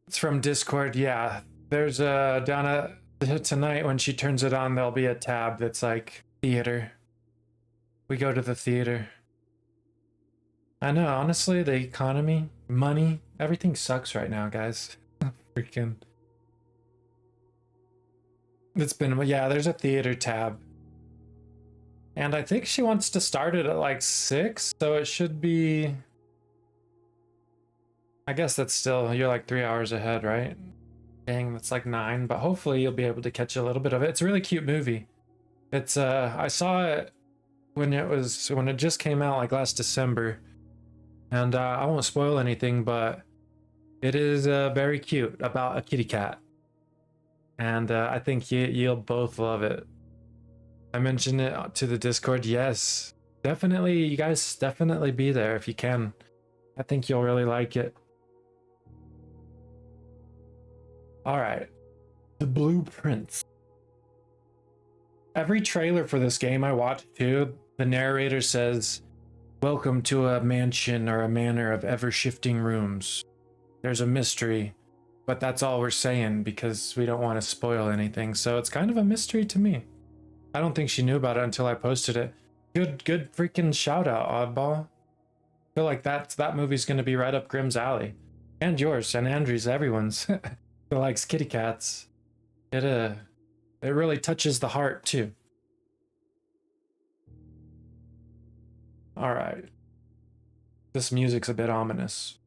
It's from Discord. Yeah, there's down at tonight when she turns it on, there'll be a tab that's like theater. We go to the theater. I know, honestly, the economy, money, everything sucks right now, guys. Freaking. It's been, yeah, there's a theater tab. And I think she wants to start it at like 6, so it should be. I guess that's still, you're like 3 hours ahead, right? Dang, that's like 9, but hopefully you'll be able to catch a little bit of it. It's a really cute movie. It's I saw it when it just came out like last December, and I won't spoil anything, but it is very cute about a kitty cat, and I think you'll both love it. I mentioned it to the Discord. Yes, definitely, you guys definitely be there if you can. I think you'll really like it. All right, the blueprints. Every trailer for this game I watch too, the narrator says, "Welcome to a mansion or a manor of ever-shifting rooms. There's a mystery," but that's all we're saying because we don't want to spoil anything. So it's kind of a mystery to me. I don't think she knew about it until I posted it. Good freaking shout out, Oddball. I feel like that movie's gonna be right up Grimm's alley, and yours, and Andrew's, everyone's. Who likes kitty cats. It really touches the heart too. All right. This music's a bit ominous.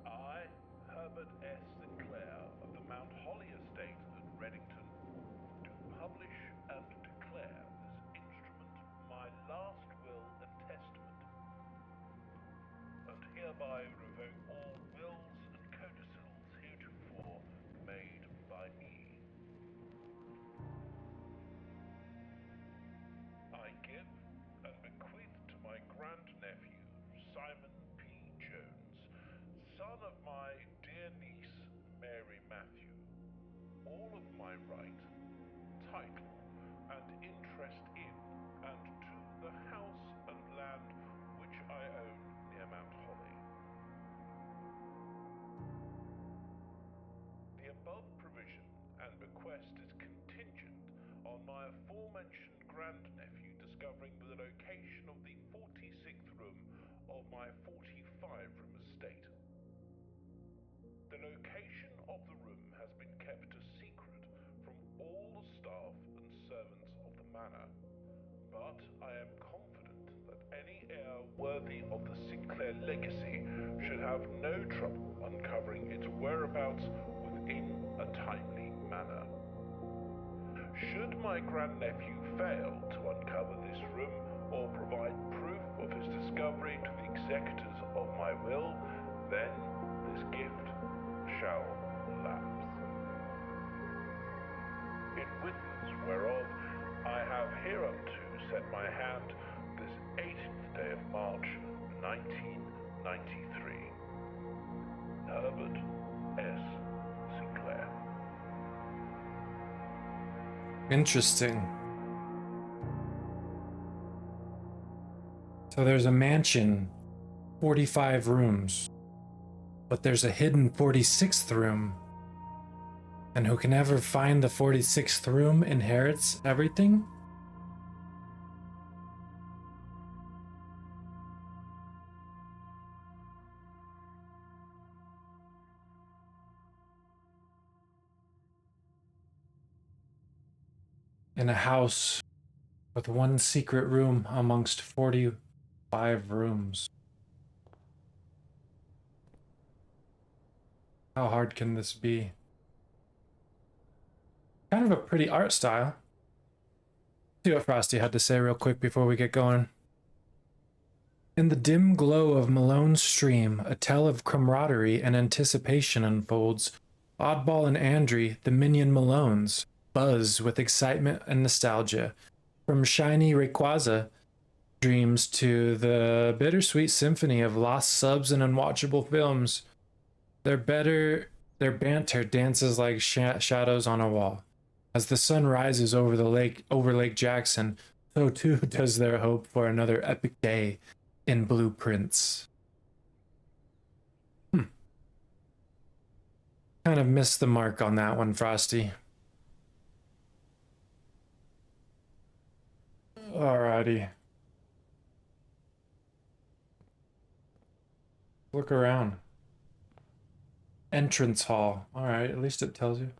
I, Herbert S. Sinclair of the Mount Holly Estate at Reddington, do publish and declare this instrument my last will and testament, and hereby revoke all wills and codicils heretofore made by me. I give and bequeath to my grandnephew, Simon P. Jones, son of my dear niece, Mary Matthew, all of my right, title, and interest in, and to the house and land which I own near Mount Holly. The above provision and bequest is contingent on my aforementioned grandnephew discovering the location of the 46th room of my 45-room estate. The location of the room has been kept a secret from all the staff and servants of the manor, but I am confident that any heir worthy of the Sinclair legacy should have no trouble uncovering its whereabouts within a timely manner. Should my grandnephew fail to uncover this room or provide proof of his discovery to the executors of my will, then this gift shall lapse. In witness whereof I have hereunto set my hand this 18th day of March, 1993. Herbert S. Sinclair. Interesting. So there's a mansion, 45 rooms, but there's a hidden 46th room. And who can ever find the 46th room inherits everything? In a house with one secret room amongst 45 rooms. How hard can this be? Kind of a pretty art style. See what Frosty had to say real quick before we get going. In the dim glow of Malone's stream, a tale of camaraderie and anticipation unfolds. Oddball and Andry, the minion Malones, buzz with excitement and nostalgia. From shiny Rayquaza dreams to the bittersweet symphony of lost subs and unwatchable films, their banter dances like shadows on a wall. As the sun rises over Lake Jackson, so too does their hope for another epic day in Blueprints. Kind of missed the mark on that one, Frosty. Alrighty. Look around. Entrance hall. Alright, at least it tells you.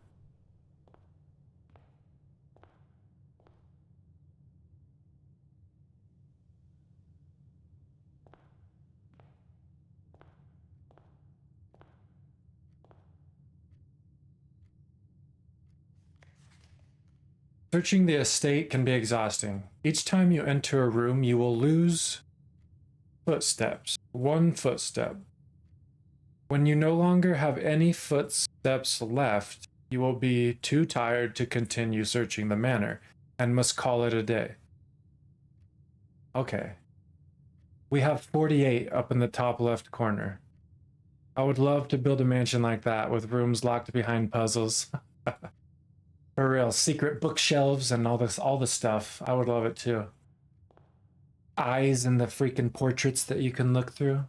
Searching the estate can be exhausting. Each time you enter a room, you will lose footsteps. One footstep. When you no longer have any footsteps left, you will be too tired to continue searching the manor and must call it a day. Okay. We have 48 up in the top left corner. I would love to build a mansion like that with rooms locked behind puzzles. For real, secret bookshelves and all the stuff. I would love it too. Eyes in the freaking portraits that you can look through.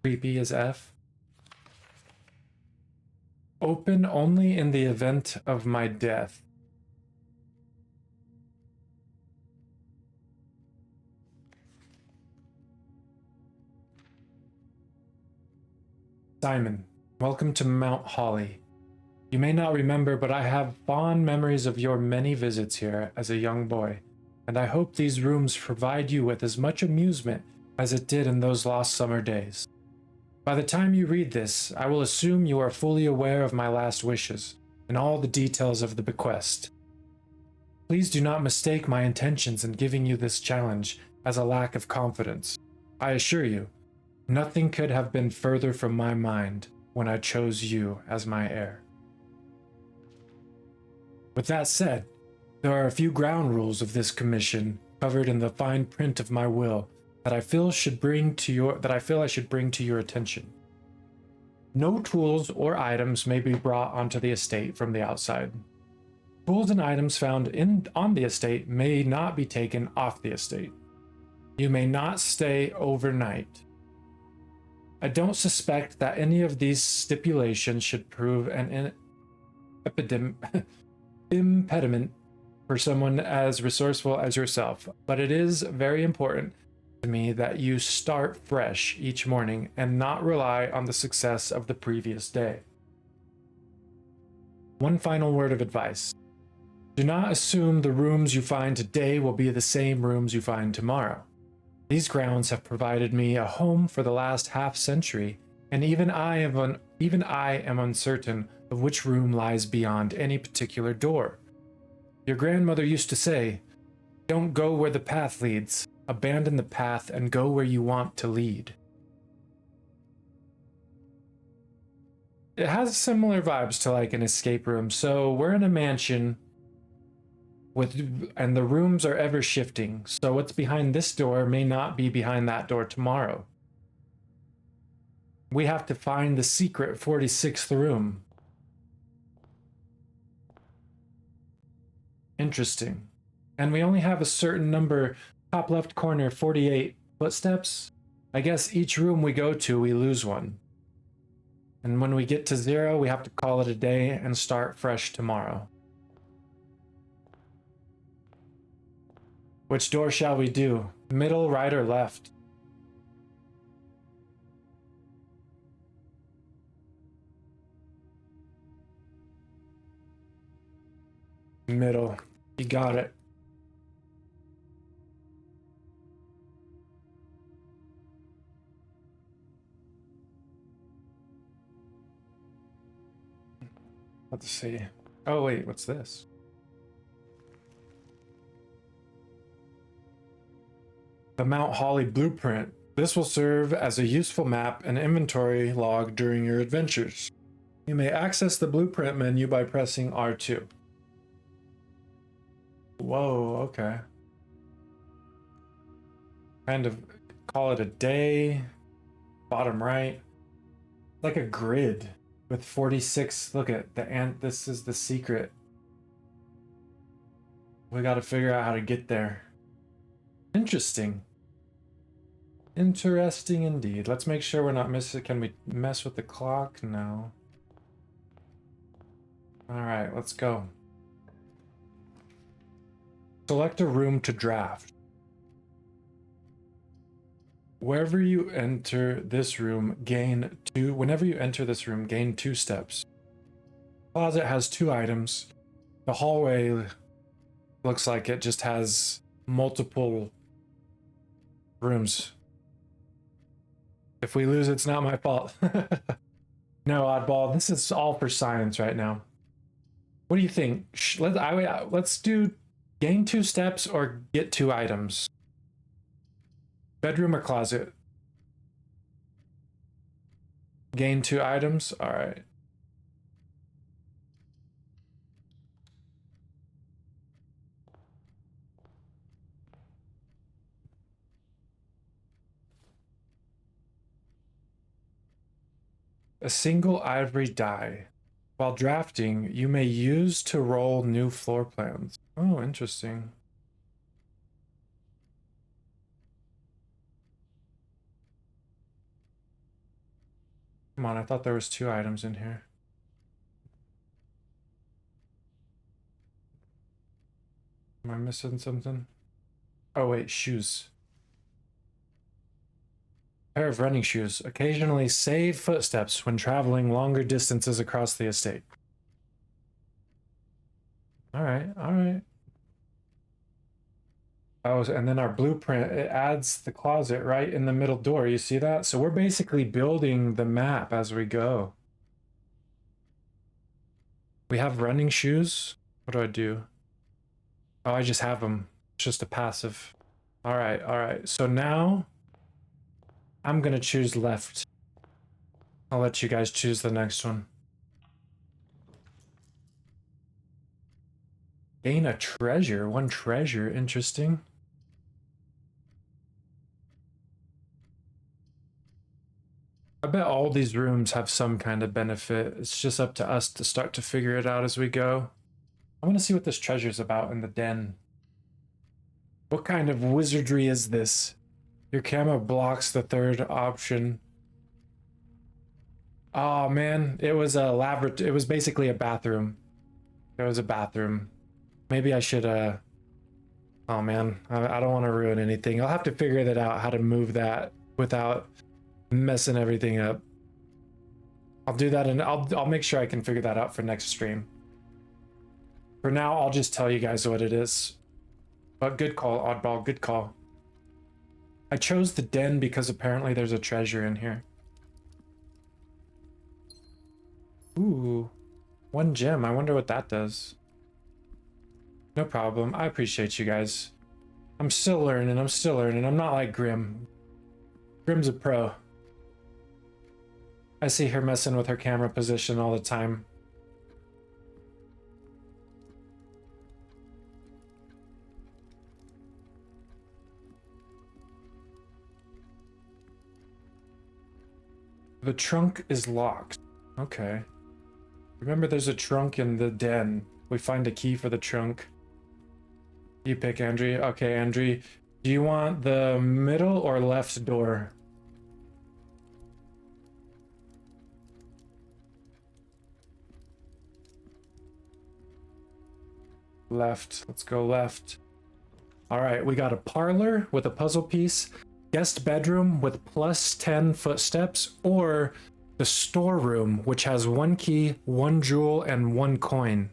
Creepy as F. Open only in the event of my death. Simon, welcome to Mount Holly. You may not remember, but I have fond memories of your many visits here as a young boy, and I hope these rooms provide you with as much amusement as it did in those lost summer days. By the time you read this, I will assume you are fully aware of my last wishes and all the details of the bequest. Please do not mistake my intentions in giving you this challenge as a lack of confidence. I assure you, nothing could have been further from my mind when I chose you as my heir. With that said, there are a few ground rules of this commission covered in the fine print of my will that I feel I should bring to your attention. No tools or items may be brought onto the estate from the outside. Tools and items found on the estate may not be taken off the estate. You may not stay overnight. I don't suspect that any of these stipulations should prove an impediment for someone as resourceful as yourself, but it is very important to me that you start fresh each morning and not rely on the success of the previous day. One final word of advice. Do not assume the rooms you find today will be the same rooms you find tomorrow. These grounds have provided me a home for the last half century, and even I am uncertain of which room lies beyond any particular door. Your grandmother used to say, "Don't go where the path leads. Abandon the path and go where you want to lead." It has similar vibes to like an escape room. So we're in a mansion and the rooms are ever shifting. So what's behind this door may not be behind that door tomorrow. We have to find the secret 46th room. Interesting. And we only have a certain number, top left corner, 48 footsteps. I guess each room we go to, we lose one. And when we get to 0, we have to call it a day and start fresh tomorrow. Which door shall we do? Middle, right, or left? Middle. You got it. Let's see. Oh, wait, what's this? The Mount Holly Blueprint. This will serve as a useful map and inventory log during your adventures. You may access the blueprint menu by pressing R2. Whoa, okay. kind of call it a day. Bottom right. Like a grid with 46. Look at the ant. This is the secret. We got to figure out how to get there. Interesting. Interesting indeed. Let's make sure we're not missing. Can we mess with the clock? No. All right, let's go. Select a room to draft. Whenever you enter this room, gain 2 steps. Closet has 2 items. The hallway looks like it just has multiple rooms. If we lose, it's not my fault. No, oddball. This is all for science right now. What do you think? Let's do gain 2 steps or get 2 items. Bedroom or closet? Gain 2 items? All right. A single ivory die. While drafting, you may use to roll new floor plans. Oh, interesting. Come on, I thought there was 2 items in here. Am I missing something? Oh wait, shoes. Pair of running shoes. Occasionally save footsteps when traveling longer distances across the estate. All right, all right. Oh, and then our blueprint, it adds the closet right in the middle door. You see that? So we're basically building the map as we go. We have running shoes. What do I do? Oh, I just have them. It's just a passive. All right, all right. So now I'm gonna choose left. I'll let you guys choose the next one. Gain a treasure. 1 treasure. Interesting. I bet all these rooms have some kind of benefit. It's just up to us to start to figure it out as we go. I want to see what this treasure's about in the den. What kind of wizardry is this? Your camera blocks the 3rd option. Oh man, it was a laboratory. It was basically a bathroom. There was a bathroom. Maybe I should, oh man, I don't want to ruin anything. I'll have to figure that out, how to move that without messing everything up. I'll do that and I'll make sure I can figure that out for next stream. For now, I'll just tell you guys what it is. But good call, oddball, good call. I chose the den because apparently there's a treasure in here. Ooh, 1 gem. I wonder what that does. No problem. I appreciate you guys. I'm still learning. I'm not like Grim. Grim's a pro. I see her messing with her camera position all the time. The trunk is locked. Okay. Remember, there's a trunk in the den. We find a key for the trunk. You pick, Andrew. Okay, Andrew. Do you want the middle or left door? Left. Let's go left. All right, we got a parlor with a puzzle piece, guest bedroom with plus 10 footsteps, or the storeroom, which has 1 key, 1 jewel, and 1 coin.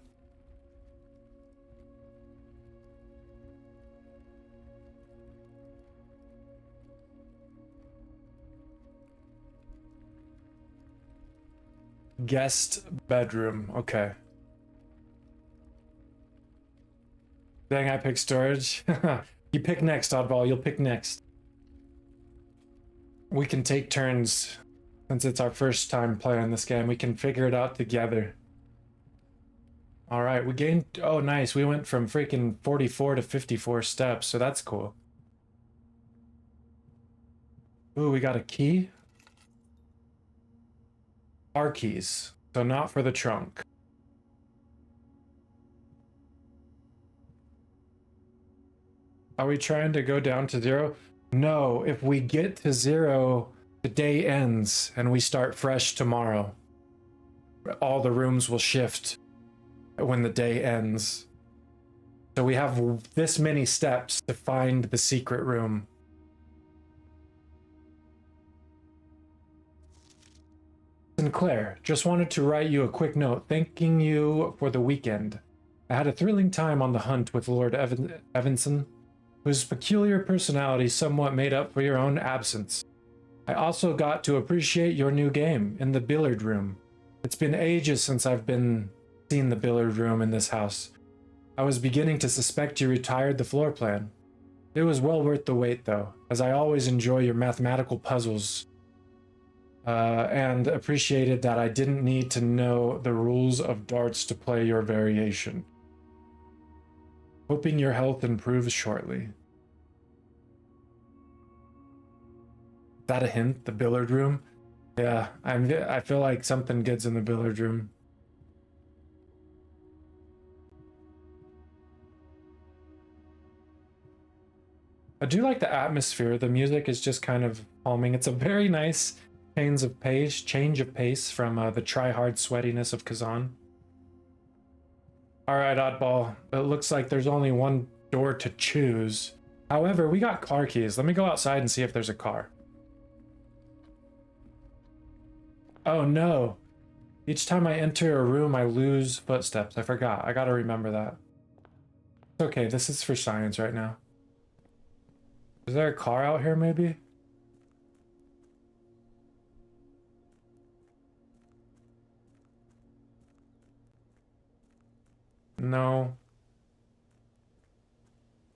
Guest bedroom. Okay. Dang, I picked storage. You pick next, oddball. You'll pick next. We can take turns. Since it's our first time playing this game, we can figure it out together. All right, we gained... Oh, nice. We went from freaking 44 to 54 steps, so that's cool. Ooh, we got a key. Our keys, so not for the trunk. Are we trying to go down to 0? No, if we get to 0, the day ends and we start fresh tomorrow. All the rooms will shift when the day ends. So we have this many steps to find the secret room. Sinclair, just wanted to write you a quick note thanking you for the weekend. I had a thrilling time on the hunt with Lord Evanson, whose peculiar personality somewhat made up for your own absence. I also got to appreciate your new game in the billiard room. It's been ages since I've seen the billiard room in this house. I was beginning to suspect you retired the floor plan. It was well worth the wait though, as I always enjoy your mathematical puzzles. And appreciated that I didn't need to know the rules of darts to play your variation. Hoping your health improves shortly. Is that a hint? The billiard room? Yeah, I feel like something good's in the billiard room. I do like the atmosphere. The music is just kind of calming. It's a very nice change of pace from the try-hard sweatiness of Khazan. Alright, Oddball. It looks like there's only one door to choose. However, we got car keys. Let me go outside and see if there's a car. Oh no. Each time I enter a room, I lose footsteps. I forgot. I gotta remember that. It's okay. This is for science right now. Is there a car out here, maybe? No.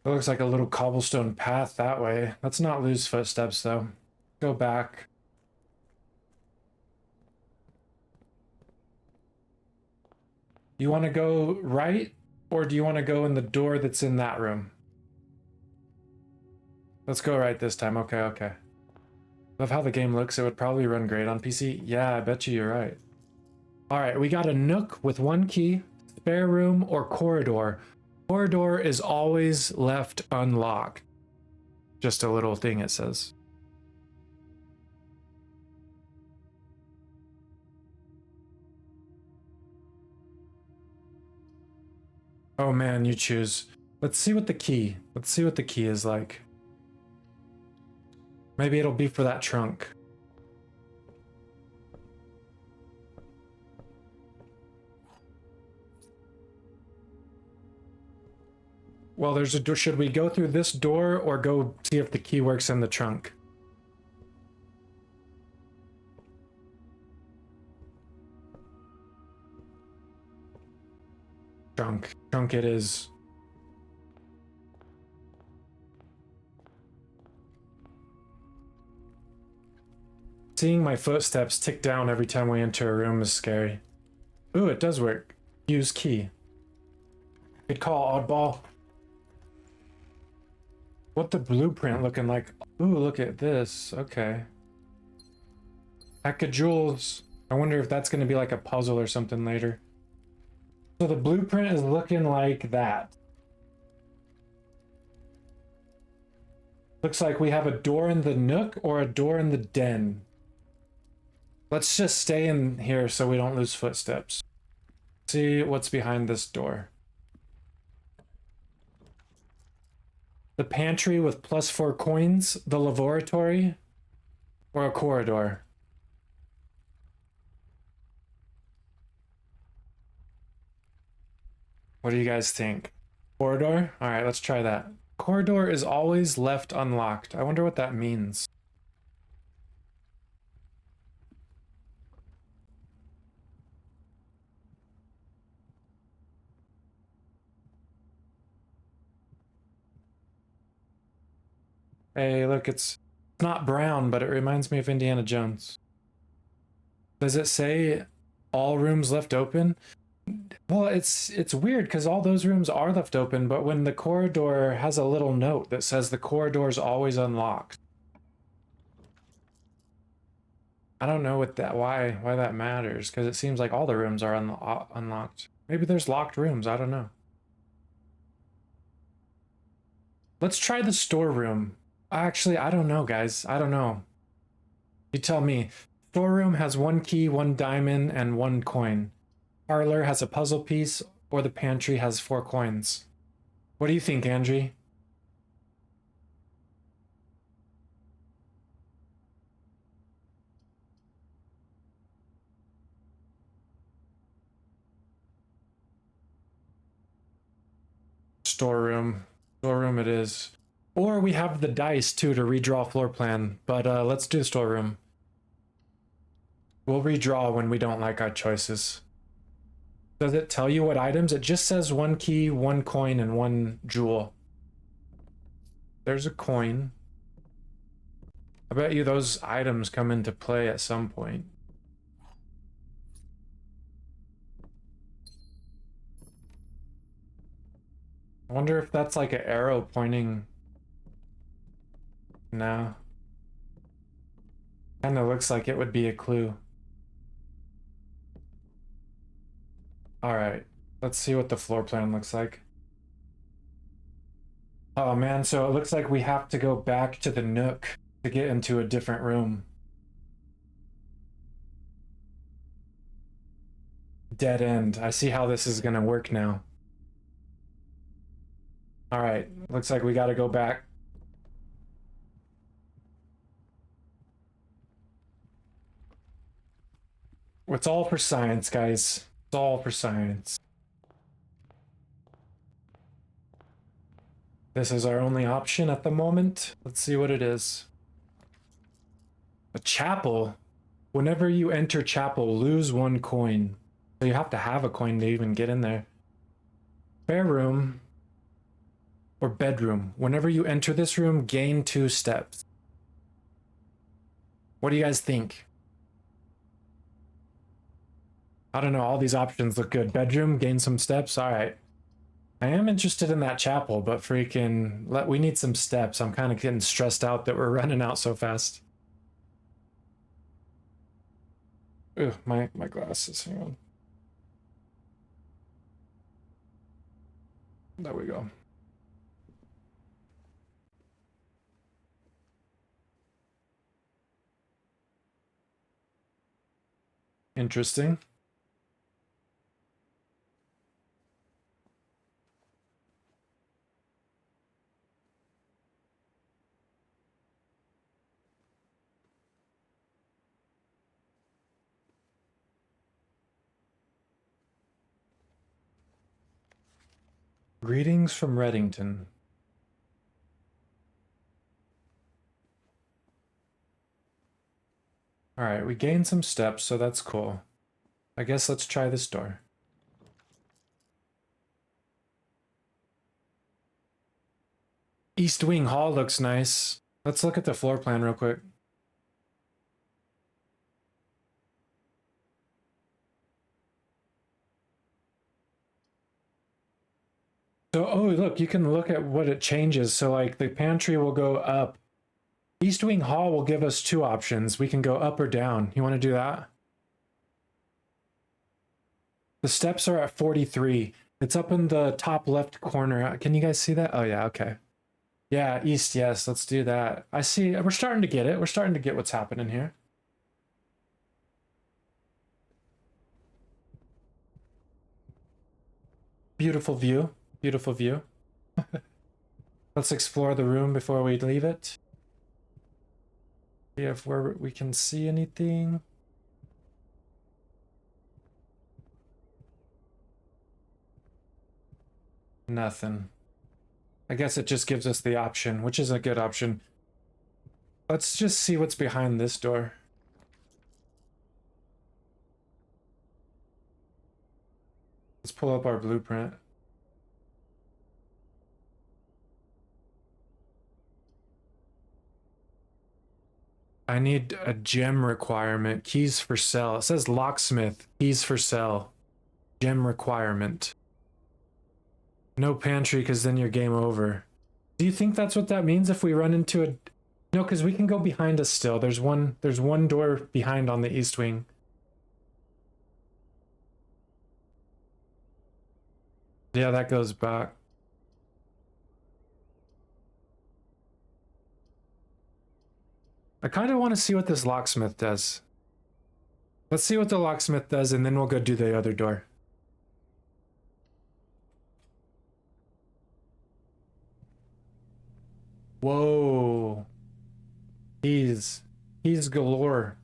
It looks like a little cobblestone path that way. Let's not lose footsteps, though. Go back. You want to go right, or do you want to go in the door that's in that room? Let's go right this time. Okay, okay. Love how the game looks. It would probably run great on PC. Yeah, I bet you're right. All right, we got a nook with one key, spare room, or corridor. Corridor is always left unlocked. Just a little thing it says. Oh man, you choose. Let's see what the key is like. Maybe it'll be for that trunk. Well, there's a door. Should we go through this door or go see if the key works in the trunk? Trunk it is. Seeing my footsteps tick down every time we enter a room is scary. Ooh, it does work. Use key. Good call, oddball. What the blueprint looking like? Ooh, look at this. Okay. Pack of jewels. I wonder if that's going to be like a puzzle or something later. So the blueprint is looking like that. Looks like we have a door in the nook or a door in the den. Let's just stay in here so we don't lose footsteps. See what's behind this door. The pantry with +4 coins, the laboratory, or a corridor. What do you guys think? Corridor? All right, let's try that. Corridor is always left unlocked. I wonder what that means. Hey, look, it's not brown, but it reminds me of Indiana Jones. Does it say all rooms left open? Well, it's weird because all those rooms are left open, but when the corridor has a little note that says the corridor is always unlocked. I don't know what that why that matters, because it seems like all the rooms are unlocked. Maybe there's locked rooms, I don't know. Let's try the storeroom. Actually, I don't know, guys. I don't know. You tell me. Storeroom has 1 key, 1 diamond, and 1 coin. Parlor has a puzzle piece, or the pantry has 4 coins. What do you think, Andrew? Storeroom. Storeroom it is. Or we have the dice too to redraw floor plan, but let's do the storeroom. We'll redraw when we don't like our choices. Does it tell you what items? It just says 1 key, 1 coin, and 1 jewel. There's a coin. I bet you those items come into play at some point. I wonder if that's like an arrow pointing. No. Kind of looks like it would be a clue. Alright, let's see what the floor plan looks like. Oh man, so it looks like we have to go back to the Nook to get into a different room. Dead end. I see how this is gonna work now. Alright, looks like we gotta go back. It's all for science, guys. It's all for science. This is our only option at the moment. Let's see what it is. A chapel. Whenever you enter chapel, lose 1 coin. So you have to have a coin to even get in there. Spare room or bedroom. Whenever you enter this room, gain 2 steps. What do you guys think? I don't know, all these options look good. Bedroom, gain some steps, all right. I am interested in that chapel, but freaking, we need some steps. I'm kind of getting stressed out that we're running out so fast. Ugh, my glasses, hang on. There we go. Interesting. Greetings from Reddington. All right, we gained some steps, so that's cool. I guess let's try this door. East Wing Hall looks nice. Let's look at the floor plan real quick. So, oh, look, you can look at what it changes. So, like, the pantry will go up. East Wing Hall will give us 2 options. We can go up or down. You want to do that? The steps are at 43. It's up in the top left corner. Can you guys see that? Oh, yeah, okay. Yeah, east, yes, let's do that. I see, we're starting to get it. We're starting to get what's happening here. Beautiful view. Beautiful view. Let's explore the room before we leave it. See if we can see anything. Nothing. I guess it just gives us the option, which is a good option. Let's just see what's behind this door. Let's pull up our blueprint. I need a gem requirement. Keys for sale. It says locksmith. Keys for sale. Gem requirement. No pantry, because then you're game over. Do you think that's what that means if we run into No, because we can go behind us still. There's one door behind on the east wing. Yeah, that goes back. I kind of want to see what this locksmith does. Let's see what the locksmith does, and then we'll go do the other door. Whoa. He's galore.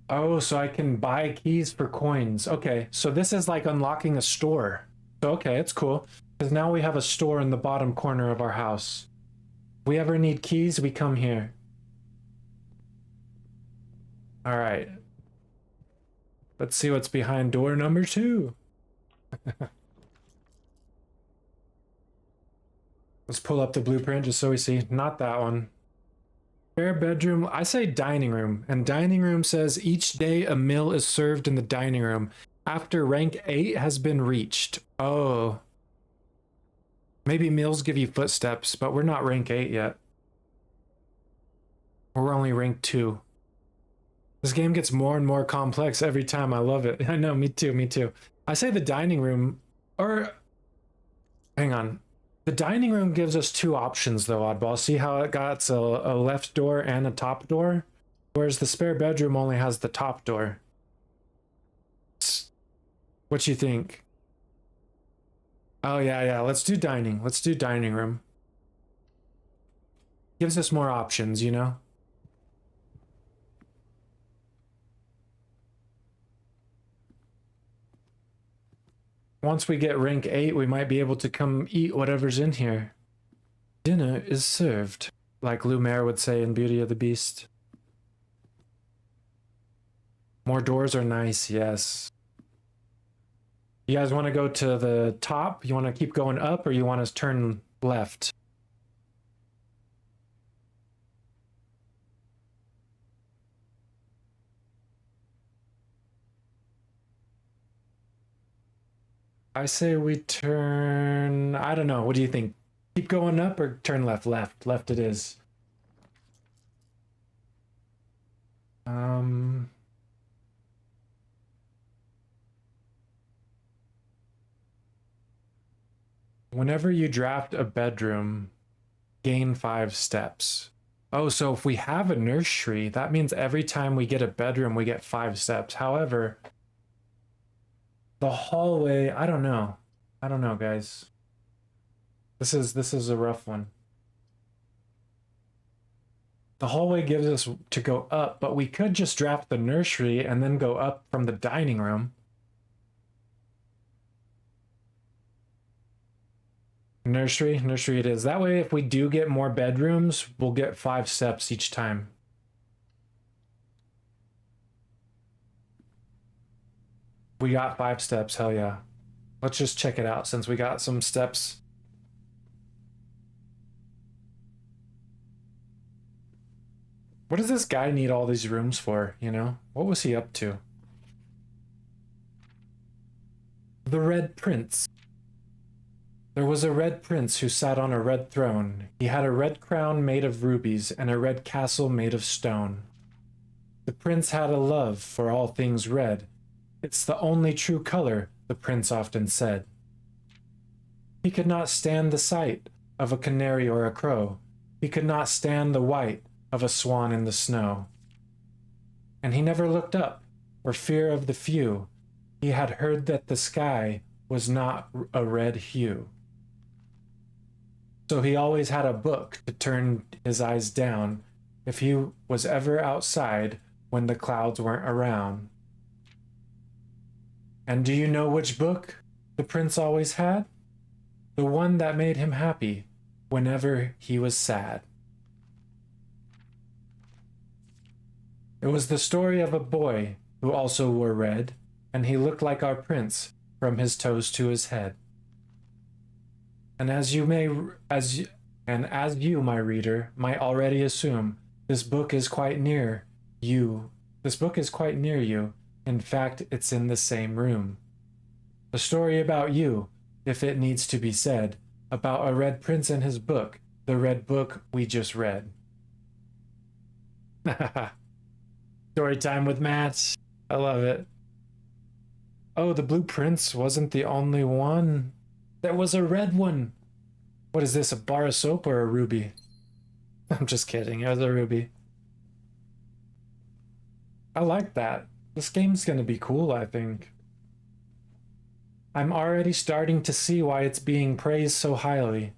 Oh, so I can buy keys for coins. Okay, so this is like unlocking a store. So, okay, it's cool. Because now we have a store in the bottom corner of our house. If we ever need keys, we come here. All right. Let's see what's behind door number 2. Let's pull up the blueprint just so we see. Not that one. Spare bedroom. I say dining room. And dining room says each day a meal is served in the dining room after rank 8 has been reached. Oh. Maybe meals give you footsteps, but we're not rank 8 yet. We're only rank 2. This game gets more and more complex every time. I love it. I know, me too, me too. I say the dining room, or... Hang on. The dining room gives us 2 options though, Oddball. See how it got a left door and a top door? Whereas the spare bedroom only has the top door. What you think? Oh yeah, let's do dining. Let's do dining room. Gives us more options, you know? Once we get rank 8, we might be able to come eat whatever's in here. Dinner is served, like Lumiere would say in Beauty of the Beast. More doors are nice, yes. You guys want to go to the top? You want to keep going up, or you want to turn left? I say we turn... I don't know. What do you think? Keep going up or turn left? Left. Left it is. Whenever you draft a bedroom, gain 5 steps. Oh, so if we have a nursery, that means every time we get a bedroom, we get 5 steps. However... the hallway, I don't know. I don't know, guys. This is a rough one. The hallway gives us to go up, but we could just draft the nursery and then go up from the dining room. Nursery it is. That way, if we do get more bedrooms, we'll get 5 steps each time. We got 5 steps, hell yeah. Let's just check it out since we got some steps. What does this guy need all these rooms for, you know? What was he up to? The Red Prince. There was a red prince who sat on a red throne. He had a red crown made of rubies and a red castle made of stone. The prince had a love for all things red. It's the only true color, the prince often said. He could not stand the sight of a canary or a crow. He could not stand the white of a swan in the snow. And he never looked up, for fear of the few. He had heard that the sky was not a red hue. So he always had a book to turn his eyes down if he was ever outside when the clouds weren't around. And do you know which book the prince always had? The one that made him happy whenever he was sad. It was the story of a boy who also wore red, and he looked like our prince from his toes to his head. And as you, my reader, might already assume, this book is quite near you. This book is quite near you. In fact, it's in the same room. The story about you if it needs to be said, about a red prince and his book, the red book we just read. Story time with Matt. I love it. Oh, the blue prince wasn't the only one. There was a red one. What is this, a bar of soap or a ruby? I'm just kidding, it was a ruby. I like that. This game's gonna be cool, I think. I'm already starting to see why it's being praised so highly.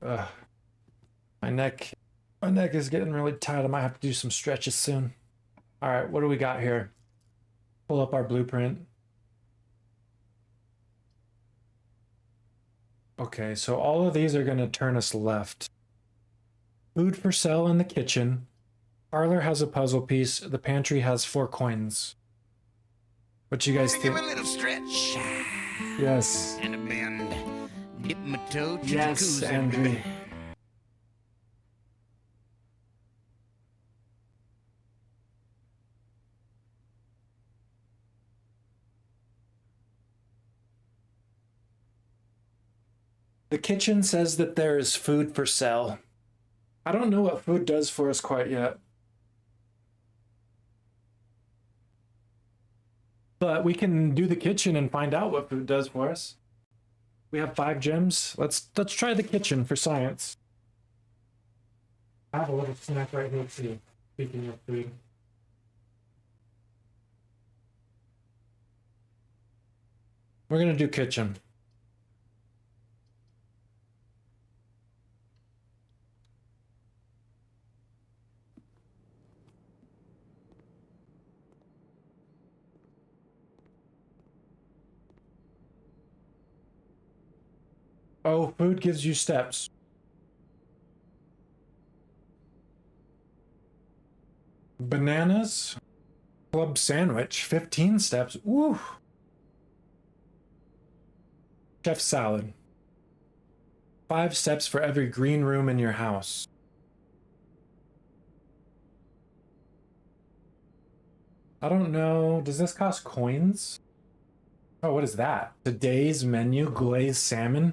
Ugh. My neck is getting really tight. I might have to do some stretches soon. All right, what do we got here? Pull up our blueprint. Okay, so all of these are going to turn us left. Food for sale in the kitchen. Parlor has a puzzle piece. The pantry has 4 coins. What you guys think? Give a little stretch. Yes. And a bend. Dip my toe to Yes, jacuzzi. Andrew. The kitchen says that there is food for sale. I don't know what food does for us quite yet. But we can do the kitchen and find out what food does for us. We have 5 gems. Let's try the kitchen for science. I have a little snack right here too. Speaking of food. We're gonna do kitchen. Oh, food gives you steps. Bananas. Club sandwich. 15 steps. Ooh. Chef salad. 5 steps for every green room in your house. I don't know. Does this cost coins? Oh, what is that? Today's menu: glazed salmon,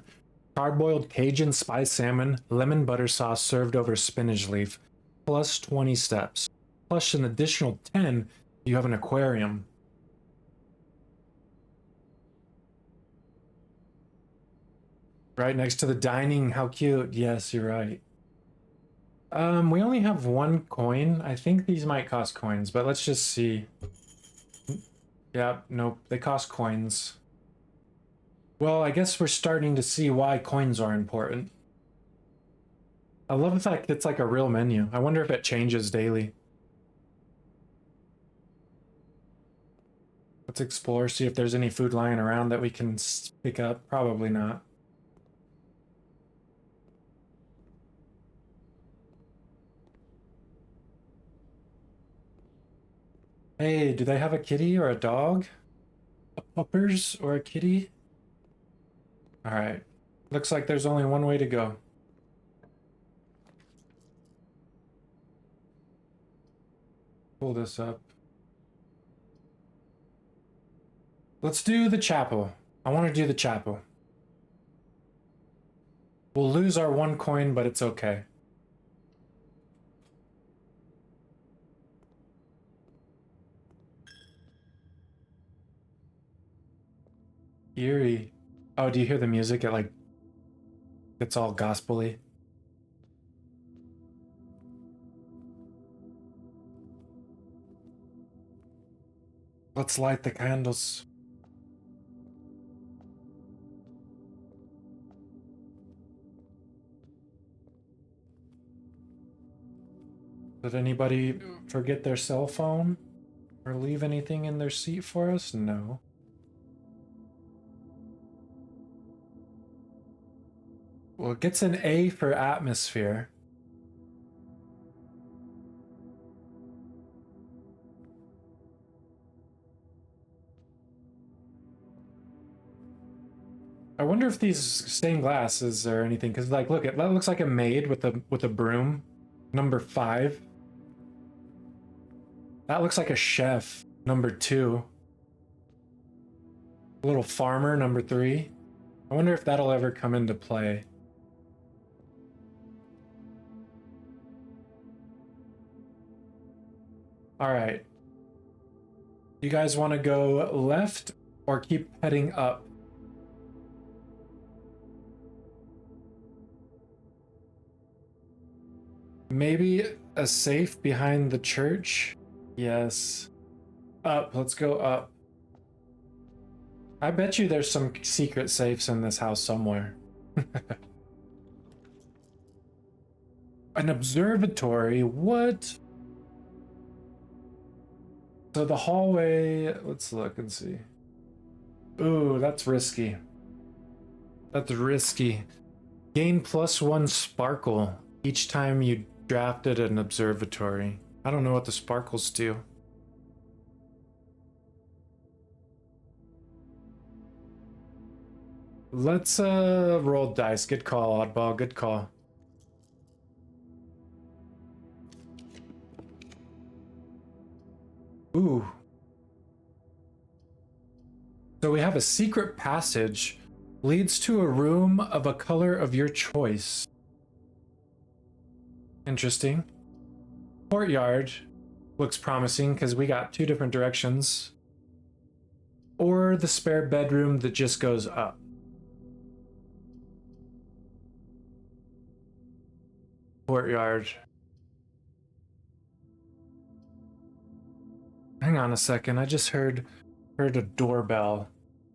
hard-boiled Cajun spice salmon, lemon butter sauce served over spinach leaf, plus 20 steps. Plus an additional 10 if you have an aquarium. Right next to the dining. How cute. Yes, you're right. We only have 1 coin. I think these might cost coins, but let's just see. Yeah, nope, they cost coins. Well, I guess we're starting to see why coins are important. I love the fact it's like a real menu. I wonder if it changes daily. Let's explore, see if there's any food lying around that we can pick up. Probably not. Hey, do they have a kitty or a dog? A puppers or a kitty? Alright. Looks like there's only one way to go. Pull this up. Let's do the chapel. I want to do the chapel. We'll lose our 1 coin, but it's okay. Eerie. Oh, do you hear the music? It like it's all gospel-y. Let's light the candles. Did anybody forget their cell phone? Or leave anything in their seat for us? No. Well, it gets an A for atmosphere. I wonder if these stained glasses or anything, because like, look, that looks like a maid with a broom. Number 5. That looks like a chef. Number 2. Little farmer number 3. I wonder if that'll ever come into play. All right. You guys want to go left or keep heading up? Maybe a safe behind the church? Yes. Up, let's go up. I bet you there's some secret safes in this house somewhere. An observatory? What? So the hallway, let's look and see. Ooh, that's risky. That's risky. Gain +1 sparkle each time you drafted an observatory. I don't know what the sparkles do. Let's roll dice. Good call, oddball. Good call. Ooh. So we have a secret passage. Leads to a room of a color of your choice. Interesting. Courtyard looks promising because we got 2 different directions. Or the spare bedroom that just goes up. Courtyard. Hang on a second, I just heard a doorbell.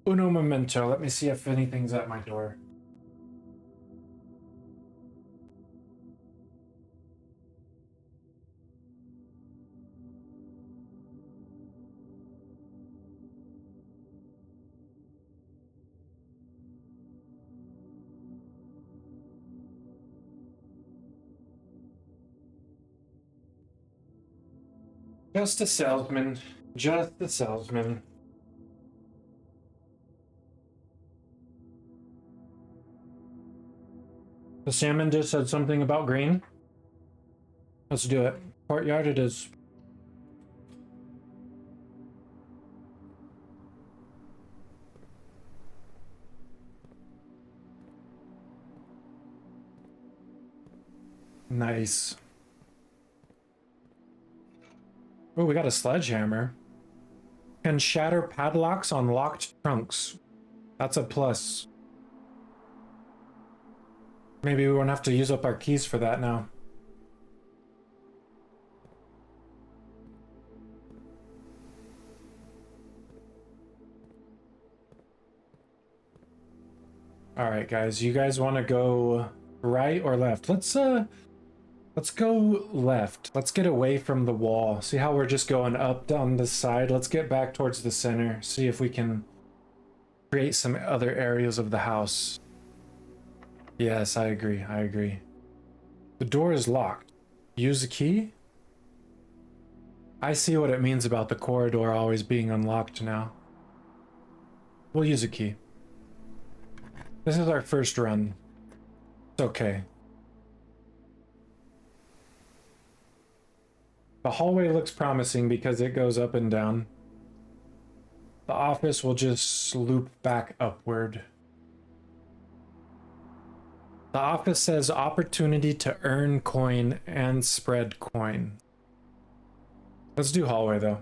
Uno momento, let me see if anything's at my door. Just a salesman. Just a salesman. The salmon just said something about green. Let's do it. Courtyard it is. Nice. Oh, we got a sledgehammer. Can shatter padlocks on locked trunks. That's a plus. Maybe we won't have to use up our keys for that now. All right, guys. You guys want to go right or left? Let's go left. Let's get away from the wall. See how we're just going up down this side? Let's get back towards the center. See if we can create some other areas of the house. Yes, I agree. I agree. The door is locked. Use a key? I see what it means about the corridor always being unlocked now. We'll use a key. This is our first run. It's okay. The hallway looks promising because it goes up and down. The office will just loop back upward. The office says opportunity to earn coin and spread coin. Let's do hallway though.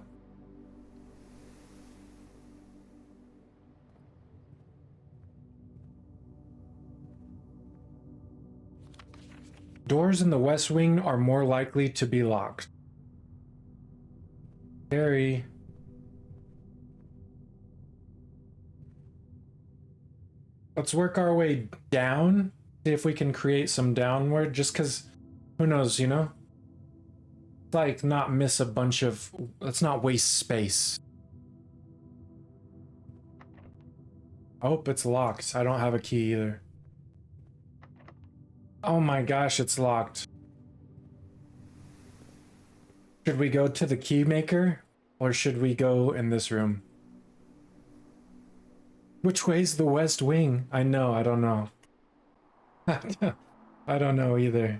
Doors in the west wing are more likely to be locked. Scary. Let's work our way down. See if we can create some downward, just because, who knows, you know? Like, not miss a bunch of, let's not waste space. Oh, it's locked. I don't have a key either. Oh my gosh, it's locked. Should we go to the key maker or should we go in this room? Which way's the west wing? I know, I don't know. I don't know either.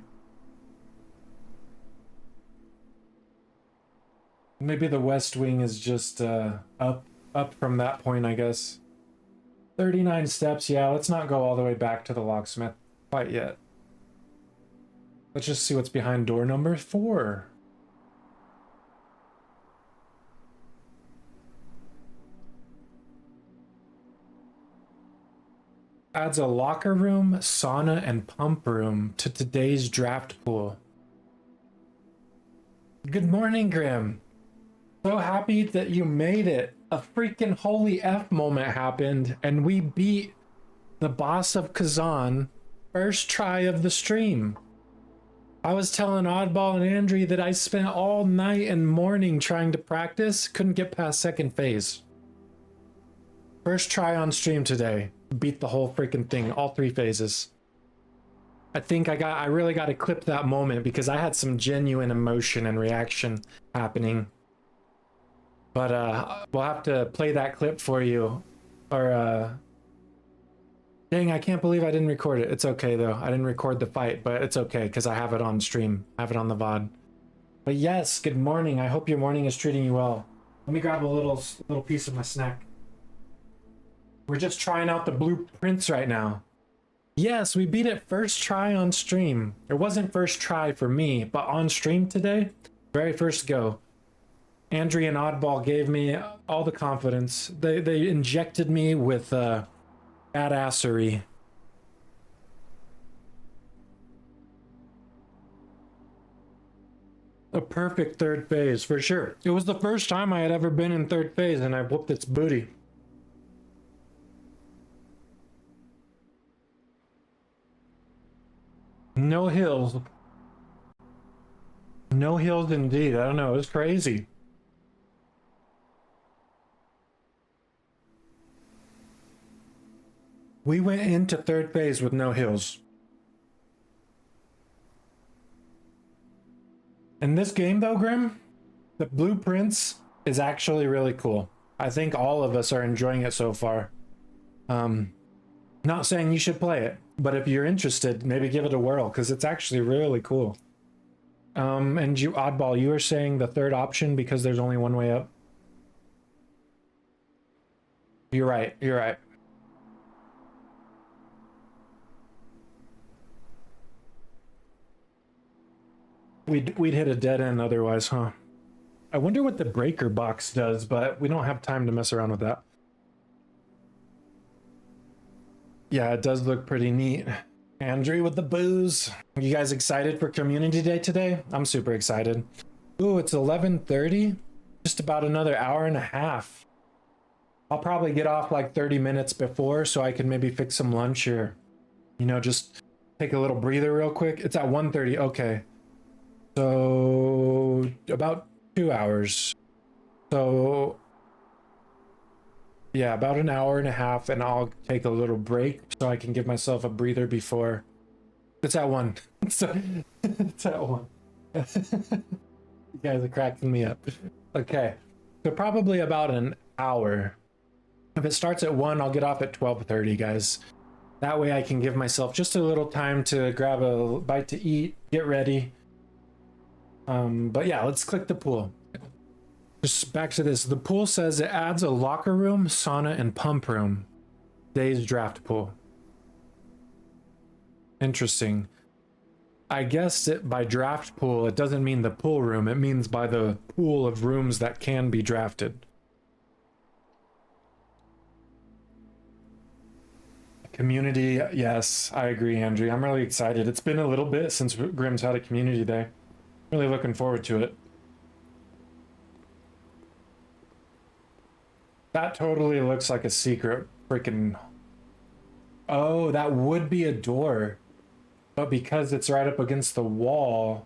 Maybe the west wing is just up from that point, I guess. 39 steps. Yeah, let's not go all the way back to the locksmith quite yet. Let's just see what's behind door number 4. Adds a locker room, sauna, and pump room to today's draft pool. Good morning, Grim. So happy that you made it. A freaking holy F moment happened, and we beat the boss of Khazan first try of the stream. I was telling Oddball and Andrew that I spent all night and morning trying to practice, couldn't get past second phase. First try on stream today. Beat the whole freaking thing, all 3 phases. I think I really got to clip that moment because I had some genuine emotion and reaction happening. But we'll have to play that clip for you. Or dang, I can't believe I didn't record it. It's okay though. I didn't record the fight, but it's okay because I have it on stream. I have it on the VOD. But yes, good morning. I hope your morning is treating you well. Let me grab a little piece of my snack. We're just trying out the blueprints right now. Yes, we beat it first try on stream. It wasn't first try for me, but on stream today, very first go. Andrea and Oddball gave me all the confidence. They injected me with badassery. A perfect third phase, for sure. It was the first time I had ever been in third phase, and I whooped its booty. No hills. No hills indeed. I don't know. It was crazy. We went into third phase with no hills. In this game though, Grim, the blueprints is actually really cool. I think all of us are enjoying it so far. Not saying you should play it, but if you're interested, maybe give it a whirl because it's actually really cool. And you, Oddball, you were saying the third option because there's only one way up. You're right. You're right. We'd hit a dead end otherwise, huh? I wonder what the breaker box does, but we don't have time to mess around with that. Yeah, it does look pretty neat. Andrew with the booze. You guys excited for Community Day today? I'm super excited. Ooh, it's 11:30. Just about another hour and a half. I'll probably get off like 30 minutes before so I can maybe fix some lunch or, you know, just take a little breather real quick. It's at 1:30. Okay. So about 2 hours. So yeah, about an hour and a half, and I'll take a little break so I can give myself a breather before. It's at 1. It's at 1. You guys are cracking me up. Okay, so probably about an hour. If it starts at 1, I'll get off at 12:30, guys. That way I can give myself just a little time to grab a bite to eat, get ready. But yeah, let's click the pool. Just back to this. The pool says it adds a locker room, sauna, and pump room. Today's draft pool. Interesting. I guess by draft pool, it doesn't mean the pool room. It means by the pool of rooms that can be drafted. Community, yes, I agree, Andrew. I'm really excited. It's been a little bit since Grimm's had a community day. Really looking forward to it. That totally looks like a secret freaking... Oh, that would be a door. But because it's right up against the wall...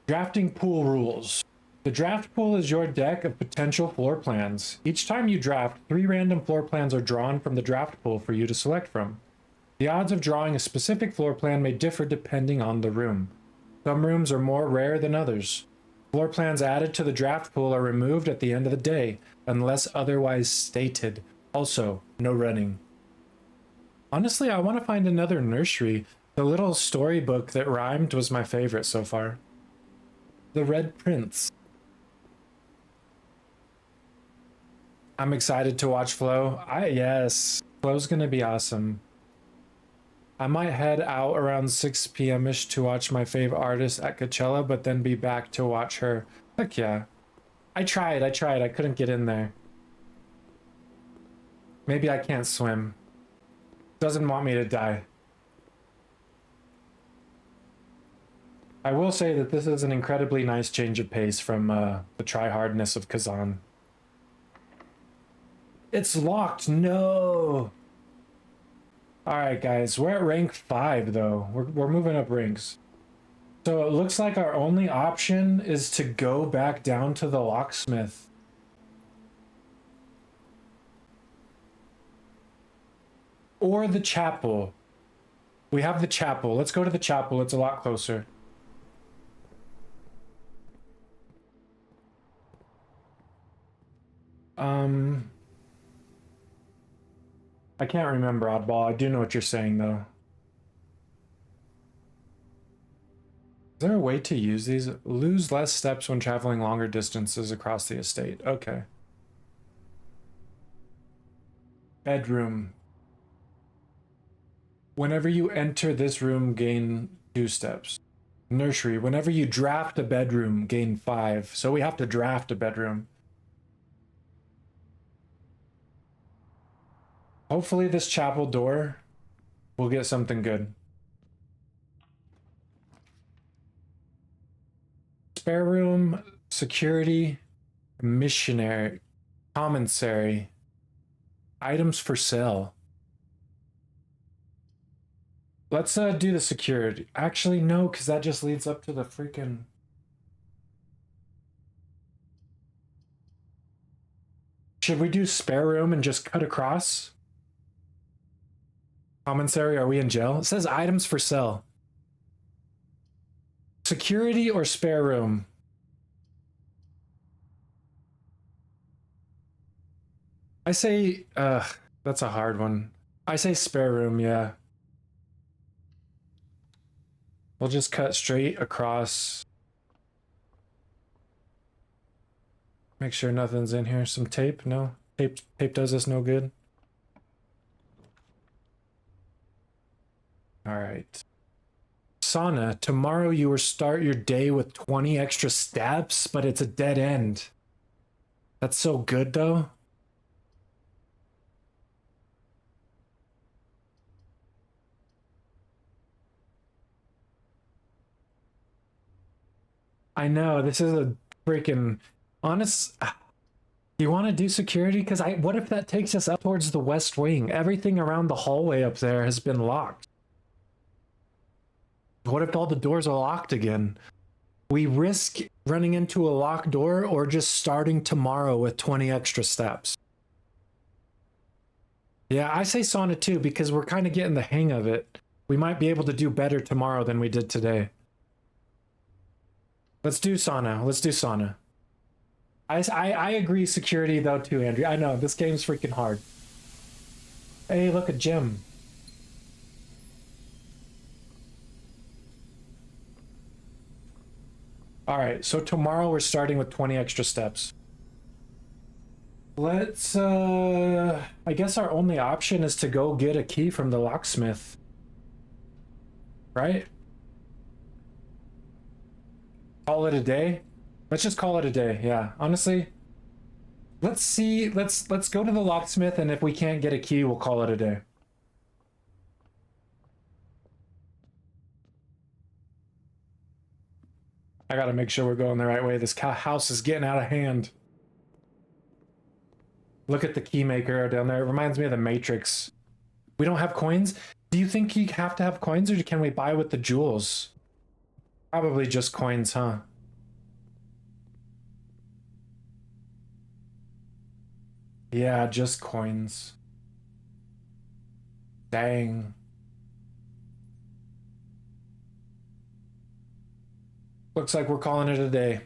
Drafting pool rules. The draft pool is your deck of potential floor plans. Each time you draft, 3 random floor plans are drawn from the draft pool for you to select from. The odds of drawing a specific floor plan may differ depending on the room. Some rooms are more rare than others. Floor plans added to the draft pool are removed at the end of the day, unless otherwise stated. Also, no running. Honestly, I want to find another nursery. The little storybook that rhymed was my favorite so far. The Red Prince. I'm excited to watch Flo. Yes, Flo's gonna be awesome. I might head out around 6 p.m. ish to watch my fave artist at Coachella, but then be back to watch her. Heck yeah. I tried. I couldn't get in there. Maybe I can't swim. Doesn't want me to die. I will say that this is an incredibly nice change of pace from the try-hardness of Khazan. It's locked. No. All right, guys. We're at rank 5, though. We're moving up ranks. So it looks like our only option is to go back down to the locksmith. Or the chapel. We have the chapel. Let's go to the chapel. It's a lot closer. I can't remember, Oddball. I do know what you're saying, though. Is there a way to use these? Lose less steps when traveling longer distances across the estate. Okay. Bedroom. Whenever you enter this room, gain 2 steps. Nursery. Whenever you draft a bedroom, gain 5. So we have to draft a bedroom. Hopefully this chapel door will get something good. Spare room, security, missionary, commissary, items for sale. Let's do the security. Actually, no, because that just leads up to the freaking... Should we do spare room and just cut across? Commissary, are we in jail? It says items for sale. Security or spare room? I say, that's a hard one. I say spare room, yeah. We'll just cut straight across. Make sure nothing's in here. Some tape? No? Tape does us no good. All right. Sauna, tomorrow you will start your day with 20 extra steps, but it's a dead end. That's so good, though. I know, this is a freaking honest. You want to do security? Because what if that takes us up towards the west wing? Everything around the hallway up there has been locked. What if all the doors are locked again? We risk running into a locked door or just starting tomorrow with 20 extra steps. Yeah, I say sauna too because we're kind of getting the hang of it. We might be able to do better tomorrow than we did today. Let's do sauna. Let's do sauna. I agree security though too, Andrew. I know, this game's freaking hard. Hey, look, a gym. All right, so tomorrow we're starting with 20 extra steps. Let's, I guess our only option is to go get a key from the locksmith. Right? Call it a day? Let's just call it a day, yeah. Honestly, let's see, let's go to the locksmith, and if we can't get a key, we'll call it a day. I gotta make sure we're going the right way. This house is getting out of hand. Look at the key maker down there. It reminds me of the Matrix. We don't have coins? Do you think you have to have coins, or can we buy with the jewels? Probably just coins, huh? Yeah, just coins. Dang. Looks like we're calling it a day.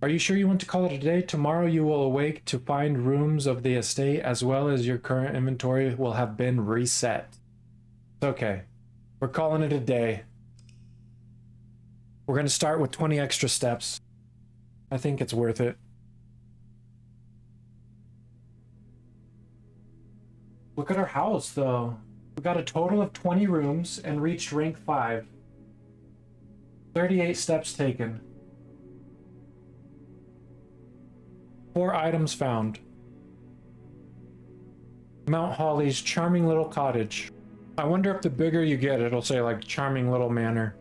Are you sure you want to call it a day? Tomorrow you will awake to find rooms of the estate as well as your current inventory will have been reset. It's okay. We're calling it a day. We're going to start with 20 extra steps. I think it's worth it. Look at our house, though. We got a total of 20 rooms and reached rank 5. 38 steps taken. 4 items found. Mount Holly's charming little cottage. I wonder if the bigger you get, it'll say like charming little manor.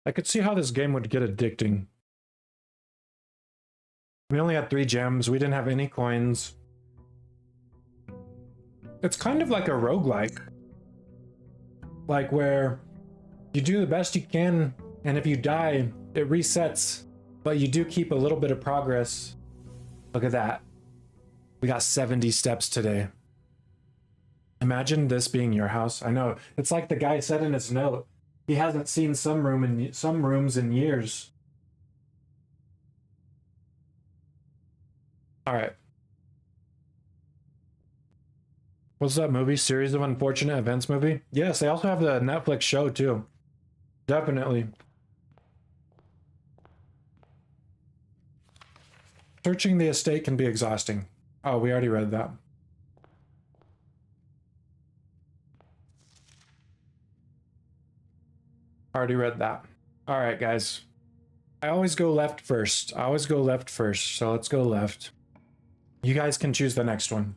I could see how this game would get addicting. We only had 3 gems. We didn't have any coins. It's kind of like a roguelike. Like where you do the best you can, and if you die, it resets. But you do keep a little bit of progress. Look at that. We got 70 steps today. Imagine this being your house. I know. It's like the guy said in his note. He hasn't seen some rooms in years. All right. What's that movie? Series of Unfortunate Events movie? Yes, they also have the Netflix show too. Definitely. Searching the estate can be exhausting. Oh, we already read that. Already read that. All right, guys. I always go left first. So let's go left. You guys can choose the next one.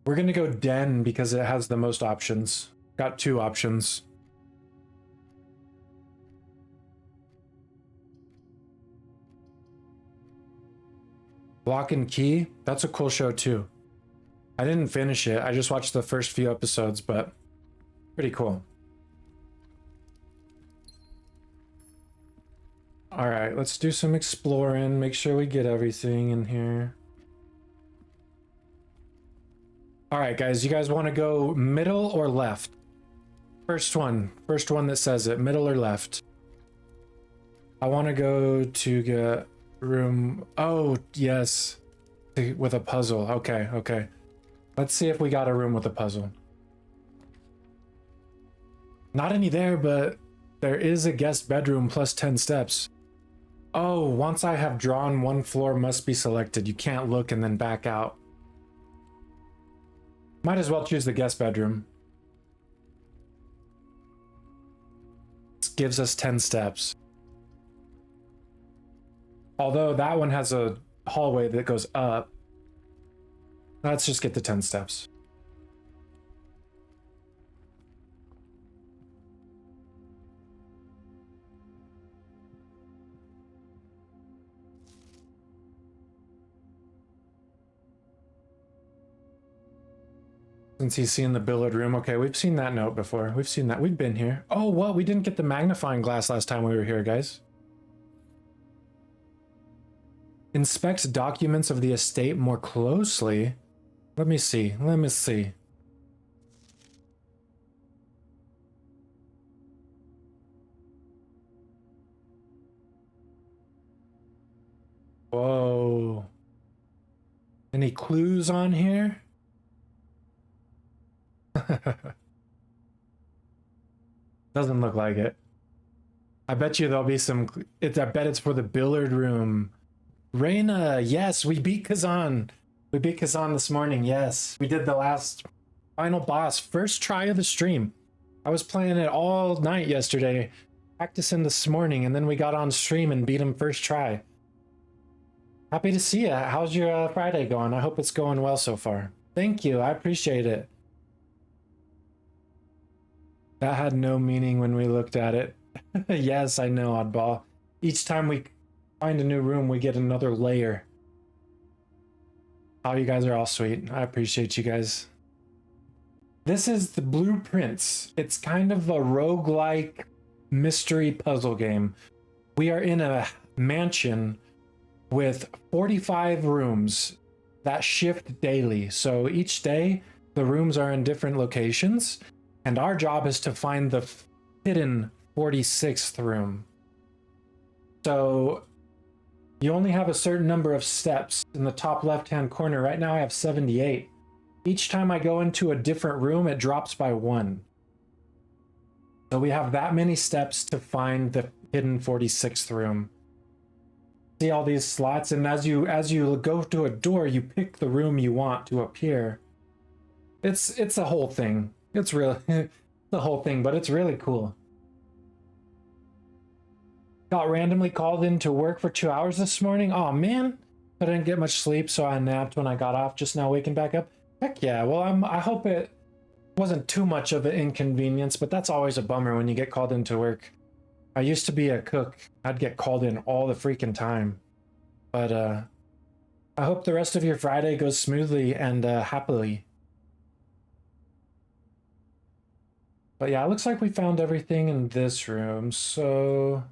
We're going to go den because it has the most options. Got 2 options. Lock and Key. That's a cool show too. I didn't finish it. I just watched the first few episodes, but pretty cool. All right, let's do some exploring. Make sure we get everything in here. All right, guys, you guys want to go middle or left? First one that says it, middle or left? I want to go to get room. Oh, yes. With a puzzle. Okay. Let's see if we got a room with a puzzle. Not any there, but there is a guest bedroom plus 10 steps. Oh, once I have drawn, one floor must be selected. You can't look and then back out. Might as well choose the guest bedroom. This gives us 10 steps. Although that one has a hallway that goes up. Let's just get the 10 steps. Since he's seen the billiard room. Okay, we've seen that note before. We've seen that. We've been here. Oh, well, we didn't get the magnifying glass last time we were here, guys. Inspect documents of the estate more closely. Let me see. Whoa. Any clues on here? Doesn't look like it. I bet you there'll be some. I bet it's for the billiard room. Reina, yes, we beat Khazan. We beat Khazan this morning, yes. We did the last final boss, first try of the stream. I was playing it all night yesterday, practicing this morning, and then we got on stream and beat him first try. Happy to see you. How's your Friday going? I hope it's going well so far. Thank you, I appreciate it. That had no meaning when we looked at it. Yes, I know, Oddball. Each time we find a new room, we get another layer. Oh, you guys are all sweet. I appreciate you guys. This is the Blueprints. It's kind of a roguelike mystery puzzle game. We are in a mansion with 45 rooms that shift daily. So each day, the rooms are in different locations. And our job is to find the hidden 46th room. So you only have a certain number of steps in the top left-hand corner. Right now I have 78. Each time I go into a different room, it drops by 1. So we have that many steps to find the hidden 46th room. See all these slots, and as you go to a door, you pick the room you want to appear. It's a whole thing. It's really the whole thing, but it's really cool. Got randomly called in to work for 2 hours this morning. Oh man, I didn't get much sleep, so I napped when I got off. Just now waking back up. Heck yeah. Well, I hope it wasn't too much of an inconvenience, but that's always a bummer when you get called into work. I used to be a cook. I'd get called in all the freaking time. But I hope the rest of your Friday goes smoothly and happily. But yeah, it looks like we found everything in this room, so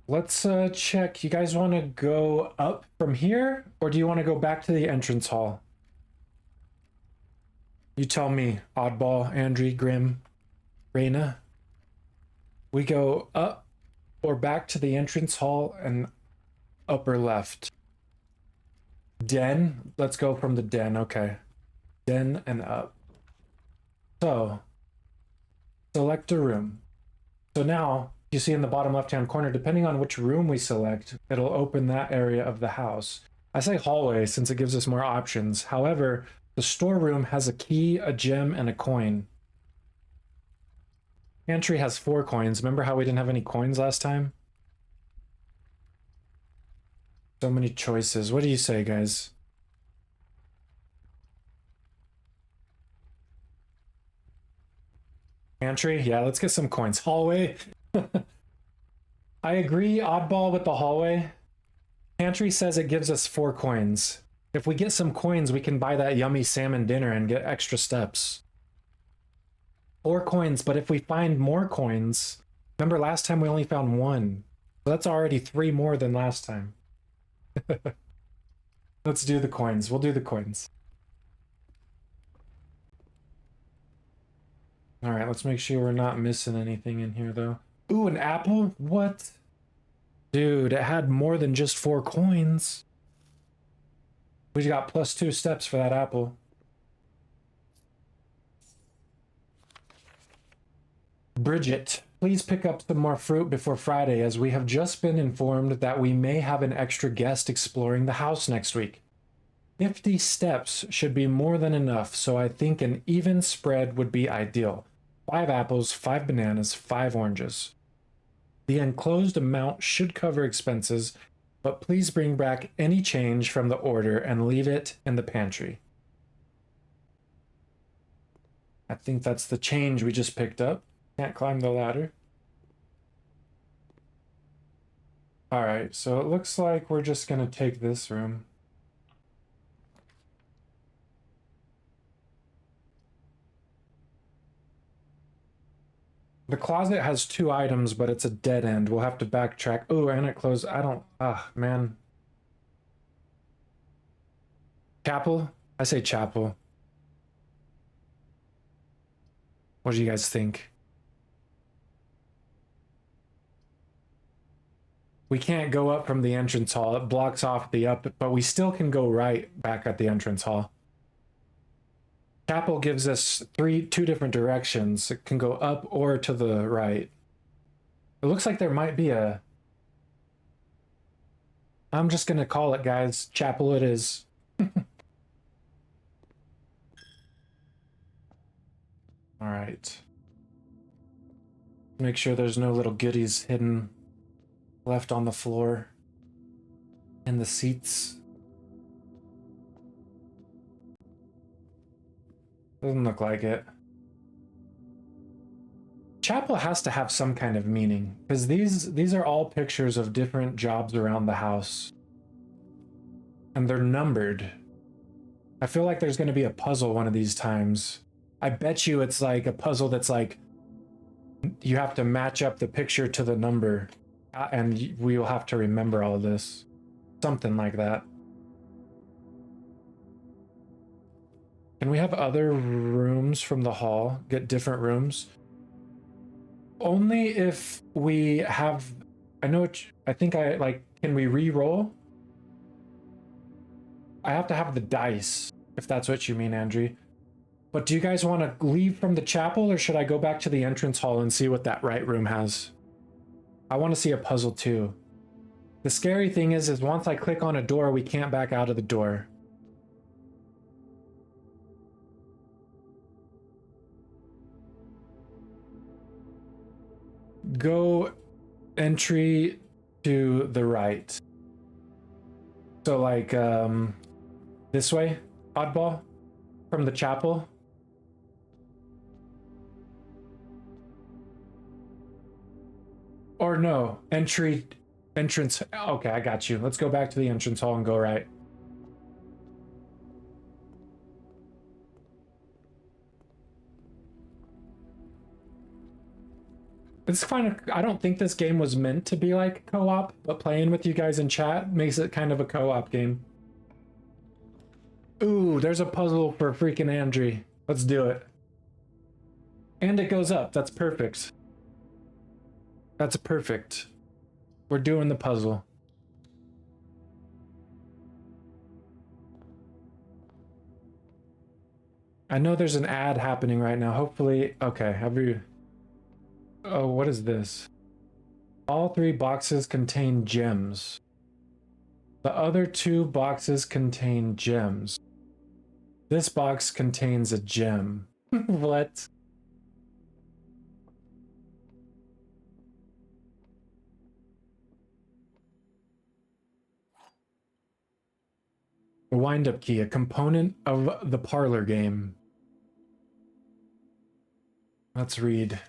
let's check. You guys want to go up from here, or do you want to go back to the entrance hall? You tell me, Oddball, Andri, Grim, Reyna. We go up or back to the entrance hall and upper left. Den? Let's go from the den, okay. Den and up. So, select a room. So now, you see in the bottom left-hand corner, depending on which room we select, it'll open that area of the house. I say hallway since it gives us more options. However, the storeroom has a key, a gem, and a coin. Pantry has 4 coins. Remember how we didn't have any coins last time? So many choices. What do you say, guys? Pantry? Yeah, let's get some coins. Hallway? I agree, Oddball, with the hallway. Pantry says it gives us 4 coins. If we get some coins, we can buy that yummy salmon dinner and get extra steps. 4 coins, but if we find more coins... Remember last time we only found 1. So that's already 3 more than last time. Let's do the coins. We'll do the coins. Alright, let's make sure we're not missing anything in here, though. Ooh, an apple? What? Dude, it had more than just 4 coins. We got +2 steps for that apple. Bridget, please pick up some more fruit before Friday, as we have just been informed that we may have an extra guest exploring the house next week. 50 steps should be more than enough, so I think an even spread would be ideal. 5 apples, 5 bananas, 5 oranges. The enclosed amount should cover expenses, but please bring back any change from the order and leave it in the pantry. I think that's the change we just picked up. Can't climb the ladder. Alright, so it looks like we're just gonna take this room. The closet has 2 items, but it's a dead end. We'll have to backtrack. Oh, and it closed. I don't... Ah, man. Chapel? I say chapel. What do you guys think? We can't go up from the entrance hall. It blocks off the up, but we still can go right back at the entrance hall. Chapel gives us 2 different directions. It can go up or to the right. It looks like there might be a... I'm just gonna call it, guys. Chapel it is. Alright. Make sure there's no little goodies hidden left on the floor in the seats. Doesn't look like it. Chapel has to have some kind of meaning, because these are all pictures of different jobs around the house. And they're numbered. I feel like there's going to be a puzzle one of these times. I bet you it's like a puzzle that's like, you have to match up the picture to the number, and we will have to remember all of this. Something like that. Can we have other rooms from the hall? Get different rooms? Only if we have, I know, I think I like, can we re-roll? I have to have the dice, if that's what you mean, Andrew. But do you guys want to leave from the chapel, or should I go back to the entrance hall and see what that right room has? I want to see a puzzle too. The scary thing is once I click on a door, we can't back out of the door. Go entry to the right. So like this way, oddball, from the chapel. Or no, entrance. Okay, I got you. Let's go back to the entrance hall and go right. It's kind of, I don't think this game was meant to be like co-op, but playing with you guys in chat makes it kind of a co-op game. Ooh, there's a puzzle for freaking Andrew. Let's do it. And it goes up. That's perfect. That's perfect. We're doing the puzzle. I know there's an ad happening right now. Hopefully, okay, have you... Oh, what is this? All 3 boxes contain gems. The other 2 boxes contain gems. This box contains a gem. What? The wind-up key, a component of the parlor game. Let's read.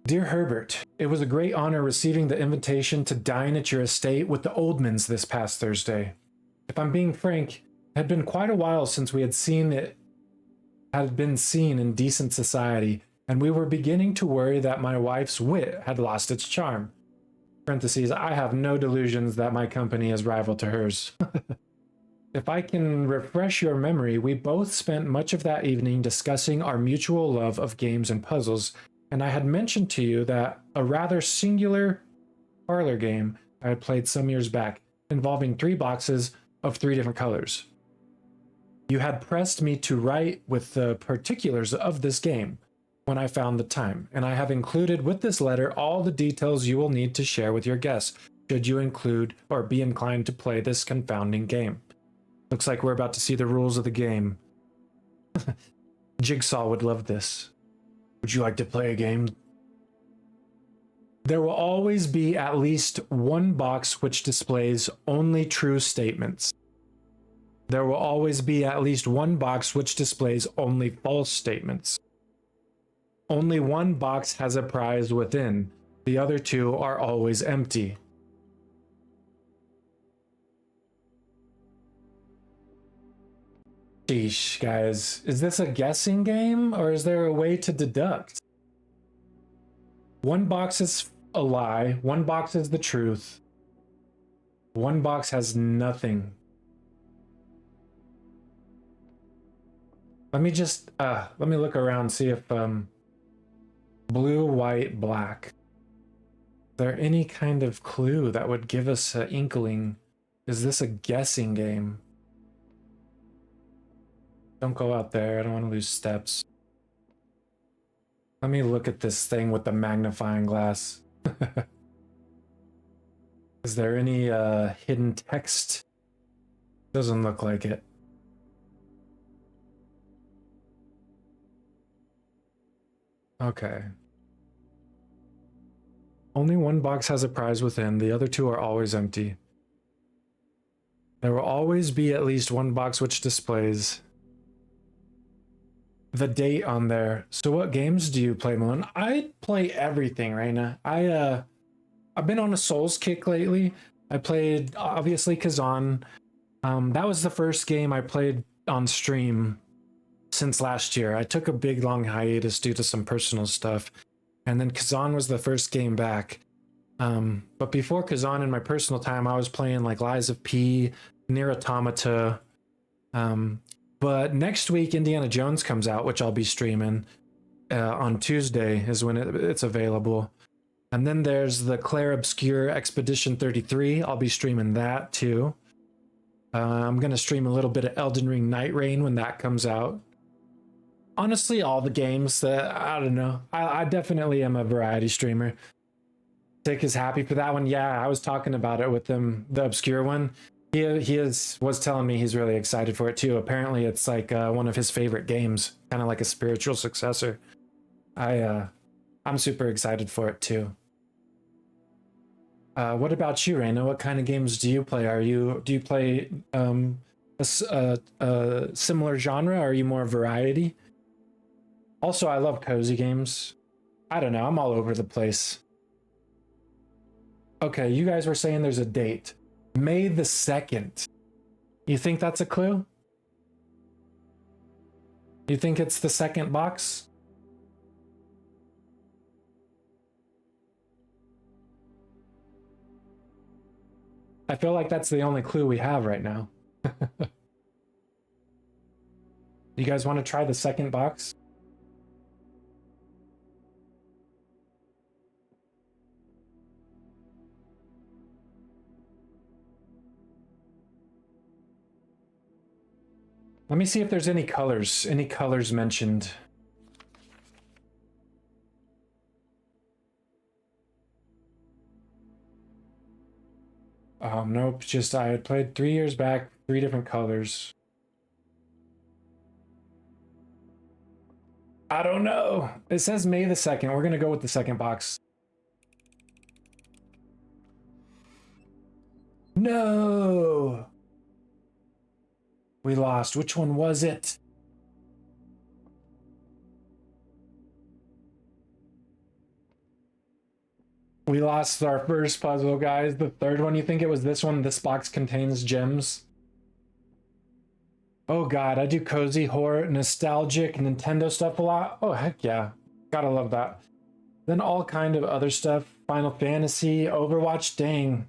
Dear Herbert, it was a great honor receiving the invitation to dine at your estate with the Oldmans this past Thursday. If I'm being frank, it had been quite a while since we had been seen in decent society, and we were beginning to worry that my wife's wit had lost its charm. Parentheses, I have no delusions that my company is rival to hers. If I can refresh your memory, we both spent much of that evening discussing our mutual love of games and puzzles, and I had mentioned to you that a rather singular parlor game I had played some years back, involving 3 boxes of 3 different colors. You had pressed me to write with the particulars of this game when I found the time, and I have included with this letter all the details you will need to share with your guests, should you include or be inclined to play this confounding game. Looks like we're about to see the rules of the game. Jigsaw would love this. Would you like to play a game? There will always be at least 1 box which displays only true statements. There will always be at least 1 box which displays only false statements. Only 1 box has a prize within. The other 2 are always empty. Sheesh, guys. Is this a guessing game, or is there a way to deduct? 1 box is a lie, 1 box is the truth. 1 box has nothing. Let me just, let me look around, see if, blue, white, black. Is there any kind of clue that would give us an inkling? Is this a guessing game? Don't go out there. I don't want to lose steps. Let me look at this thing with the magnifying glass. Is there any hidden text? Doesn't look like it. Okay. Only 1 box has a prize within. The other 2 are always empty. There will always be at least 1 box which displays the date on there. So what games do you play, Malone? I play everything, Raina. I've been on a Souls kick lately. I played, obviously, Khazan. That was the first game I played on stream since last year. I took a big, long hiatus due to some personal stuff. And then Khazan was the first game back. But before Khazan, in my personal time, I was playing like Lies of P, Nier Automata. But next week, Indiana Jones comes out, which I'll be streaming. on Tuesday is when it's available. And then there's the Claire Obscure Expedition 33. I'll be streaming that too. I'm going to stream a little bit of Elden Ring Night Rain when that comes out. Honestly, all the games that, I don't know. I definitely am a variety streamer. Dick is happy for that one. Yeah, I was talking about it with him, the Obscure one. Was telling me he's really excited for it too. Apparently it's like one of his favorite games, kind of like a spiritual successor. I'm super excited for it too. What about you, Reina? What kind of games do you play? Do you play a similar genre? Or are you more variety? Also, I love cozy games. I don't know, I'm all over the place. Okay, you guys were saying there's a date. May the 2nd. You think that's a clue? You think it's the second box? I feel like that's the only clue we have right now. You guys want to try the second box? Let me see if there's any colors mentioned. Nope, just I had played 3 years back, 3 different colors. I don't know. It says May the 2nd. We're gonna go with the second box. No! We lost. Which one was it? We lost our first puzzle, guys. The third one, you think it was this one? This box contains gems. Oh god, I do cozy, horror, nostalgic, Nintendo stuff a lot. Oh heck yeah. Gotta love that. Then all kind of other stuff. Final Fantasy, Overwatch, dang.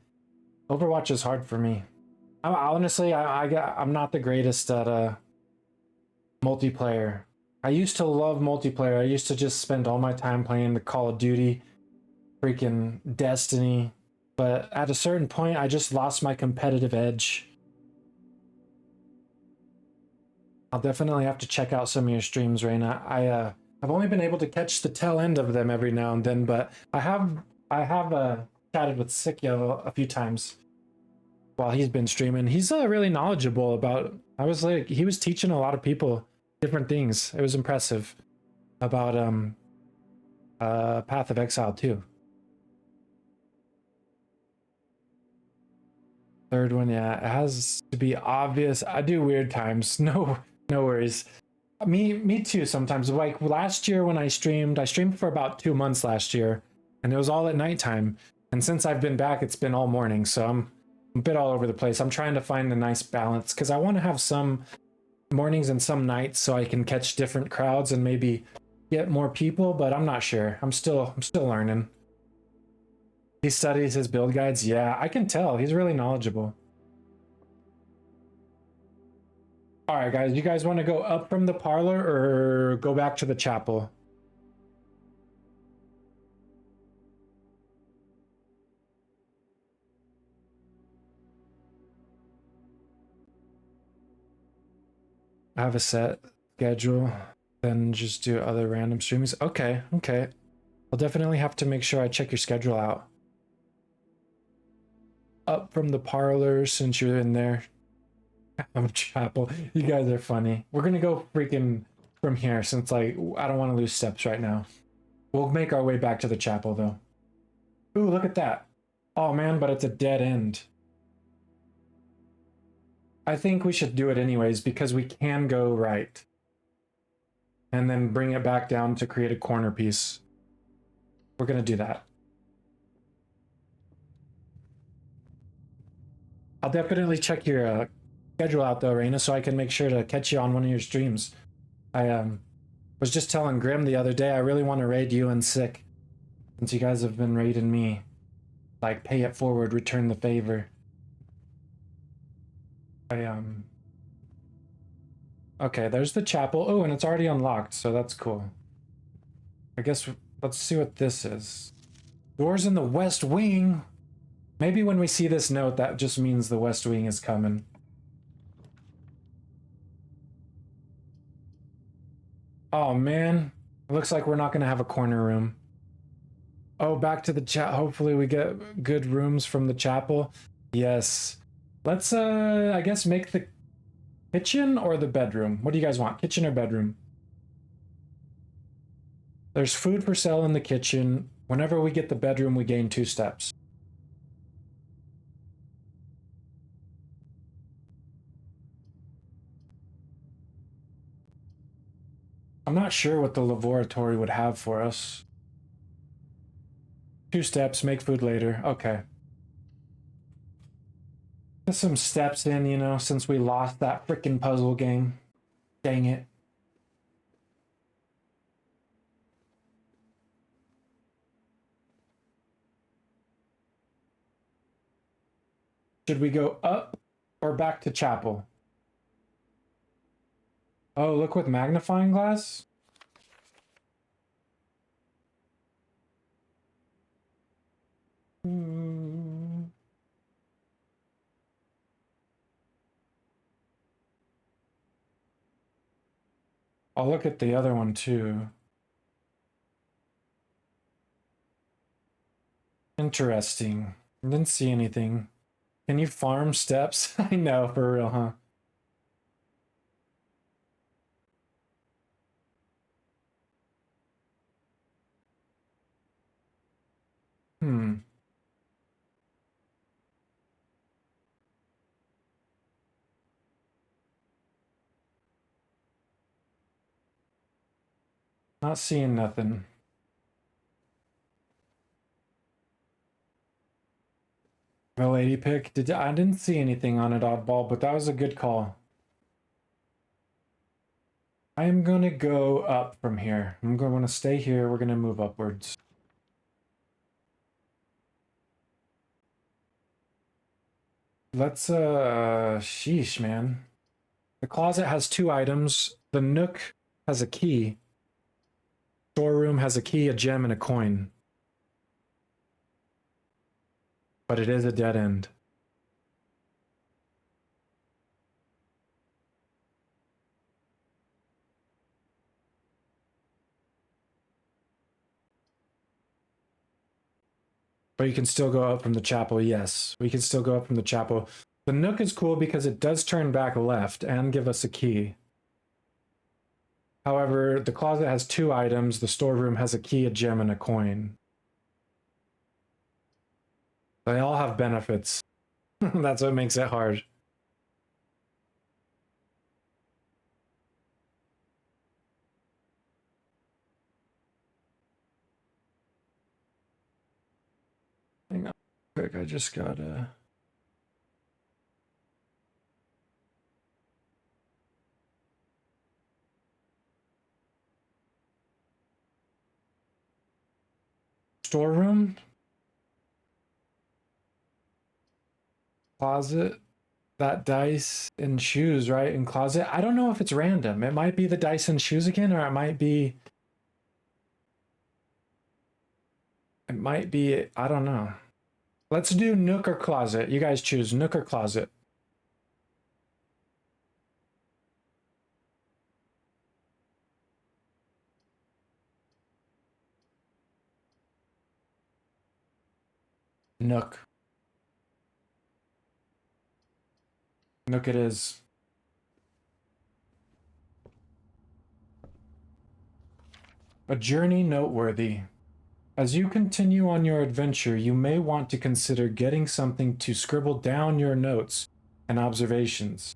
Overwatch is hard for me. Honestly, I'm not the greatest at multiplayer. I used to love multiplayer. I used to just spend all my time playing the Call of Duty, freaking Destiny. But at a certain point, I just lost my competitive edge. I'll definitely have to check out some of your streams, Reina. I've only been able to catch the tail end of them every now and then, but I have chatted with Sikyo a few times while he's been streaming. He's really knowledgeable about. He was teaching a lot of people different things. It was impressive about Path of Exile too. Third one, yeah, it has to be obvious. I do weird times. No worries. Me too sometimes. Like last year when I streamed for about 2 months last year, and it was all at nighttime. And since I've been back, it's been all morning, so I'm a bit all over the place. I'm trying to find a nice balance because I want to have some mornings and some nights so I can catch different crowds and maybe get more people, but I'm not sure. I'm still learning. He studies his build guides. Yeah, I can tell. He's really knowledgeable. All right, guys, you guys want to go up from the parlor or go back to the chapel? I have a set schedule, then just do other random streams. Okay. I'll definitely have to make sure I check your schedule out. Up from the parlor since you're in there. I'm a chapel. You guys are funny. We're gonna go freaking from here since like I don't want to lose steps right now. We'll make our way back to the chapel though. Ooh, look at that. Oh man, but it's a dead end. I think we should do it anyways because we can go right. And then bring it back down to create a corner piece. We're gonna do that. I'll definitely check your schedule out though, Reina, so I can make sure to catch you on one of your streams. I was just telling Grim the other day I really want to raid you and Sick, since you guys have been raiding me. Like, pay it forward, return the favor. Okay, there's the chapel. Oh, and it's already unlocked, so that's cool. I guess let's see what this is. Doors in the West Wing. Maybe when we see this note, that just means the West Wing is coming. Oh man, it looks like we're not gonna have a corner room. Oh, back to the chat. Hopefully we get good rooms from the chapel. Yes. Let's, I guess make the kitchen or the bedroom. What do you guys want? Kitchen or bedroom? There's food for sale in the kitchen. Whenever we get the bedroom, we gain 2 steps. I'm not sure what the laboratory would have for us. 2 steps, make food later. Okay. Get some steps in, you know, since we lost that freaking puzzle game. Dang it. Should we go up or back to chapel? Oh, look with magnifying glass. I'll look at the other one too. Interesting. Didn't see anything. Can you farm steps? I know, for real, huh? Not seeing nothing. The lady pick. I didn't see anything on it, oddball, but that was a good call. I am gonna go up from here. I'm going to stay here. We're gonna move upwards. Let's sheesh, man. The closet has 2 items. The nook has a key. Storeroom has a key, a gem, and a coin. But it is a dead end. But you can still go up from the chapel, yes. We can still go up from the chapel. The nook is cool because it does turn back left and give us a key. However, the closet has 2 items. The storeroom has a key, a gem, and a coin. They all have benefits. That's what makes it hard. Hang on quick, I just gotta... Storeroom? Closet? That dice and shoes, right? In closet? I don't know if it's random. It might be the dice and shoes again, or it might be... I don't know. Let's do nook or closet. You guys choose nook or closet. Nook. Nook it is. A journey noteworthy. As you continue on your adventure, you may want to consider getting something to scribble down your notes and observations.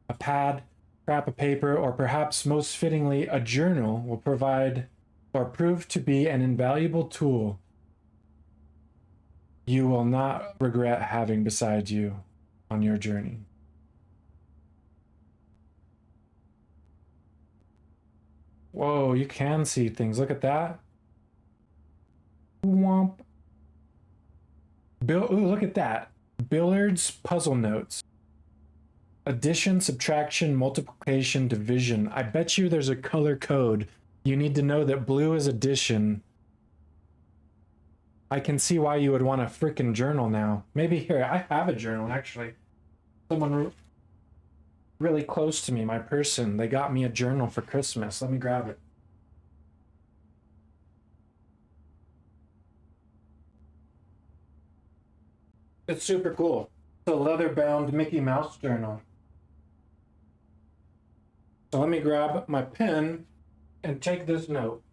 A pad, scrap of paper, or perhaps most fittingly, a journal will provide or prove to be an invaluable tool you will not regret having beside you on your journey. Whoa, you can see things. Look at that. Womp. Ooh, look at that. Billiards puzzle notes. Addition, subtraction, multiplication, division. I bet you there's a color code You need to know that blue is addition. I can see why you would want a freaking journal now. Maybe here, I have a journal actually. Someone really close to me, my person, they got me a journal for Christmas. Let me grab it. It's super cool. It's a leather-bound Mickey Mouse journal. So let me grab my pen and take this note.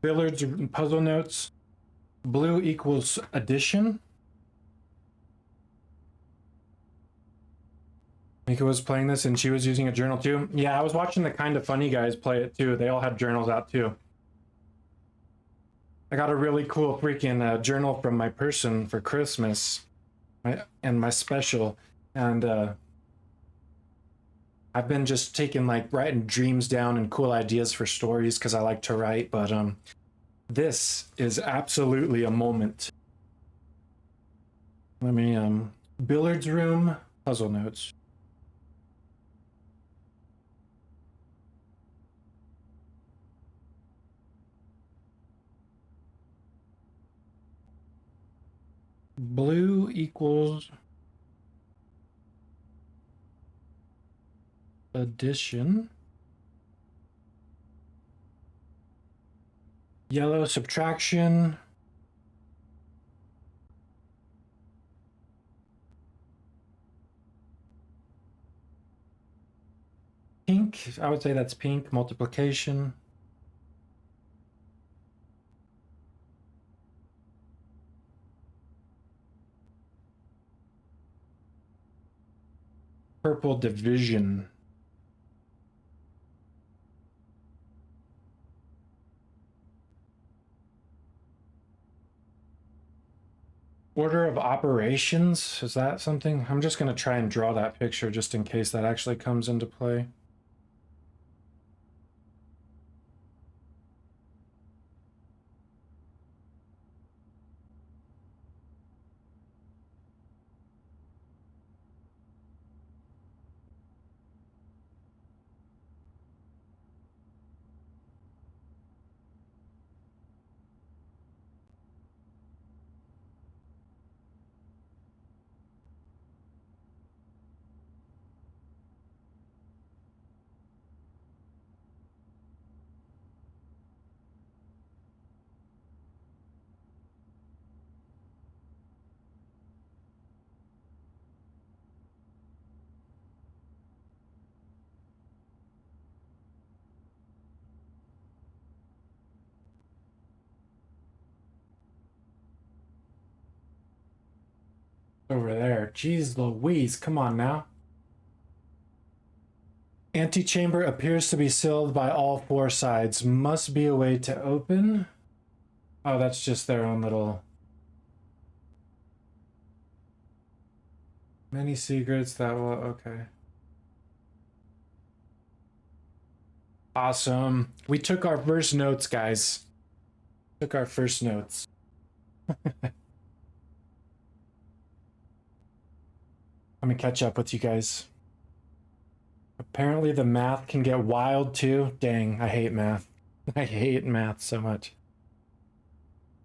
Billiards puzzle notes. Blue equals addition. Mika was playing this and she was using a journal too. Yeah, I was watching the Kind of Funny guys play it too. They all had journals out too. I got a really cool freaking journal from my person for Christmas, and my special, and I've been just taking like writing dreams down and cool ideas for stories because I like to write, but this is absolutely a moment. Let me billiards room puzzle notes. Blue equals addition. Yellow subtraction. Pink, I would say that's pink, multiplication. Purple division. Order of operations, is that something? I'm just going to try and draw that picture just in case that actually comes into play. Over there. Jeez Louise, come on now. Antechamber appears to be sealed by all four sides. Must be a way to open. Oh, that's just their own little... Many secrets that will... Okay. Awesome. We took our first notes, guys. Took our first notes. Let me catch up with you guys. Apparently the math can get wild too. Dang, I hate math. I hate math so much.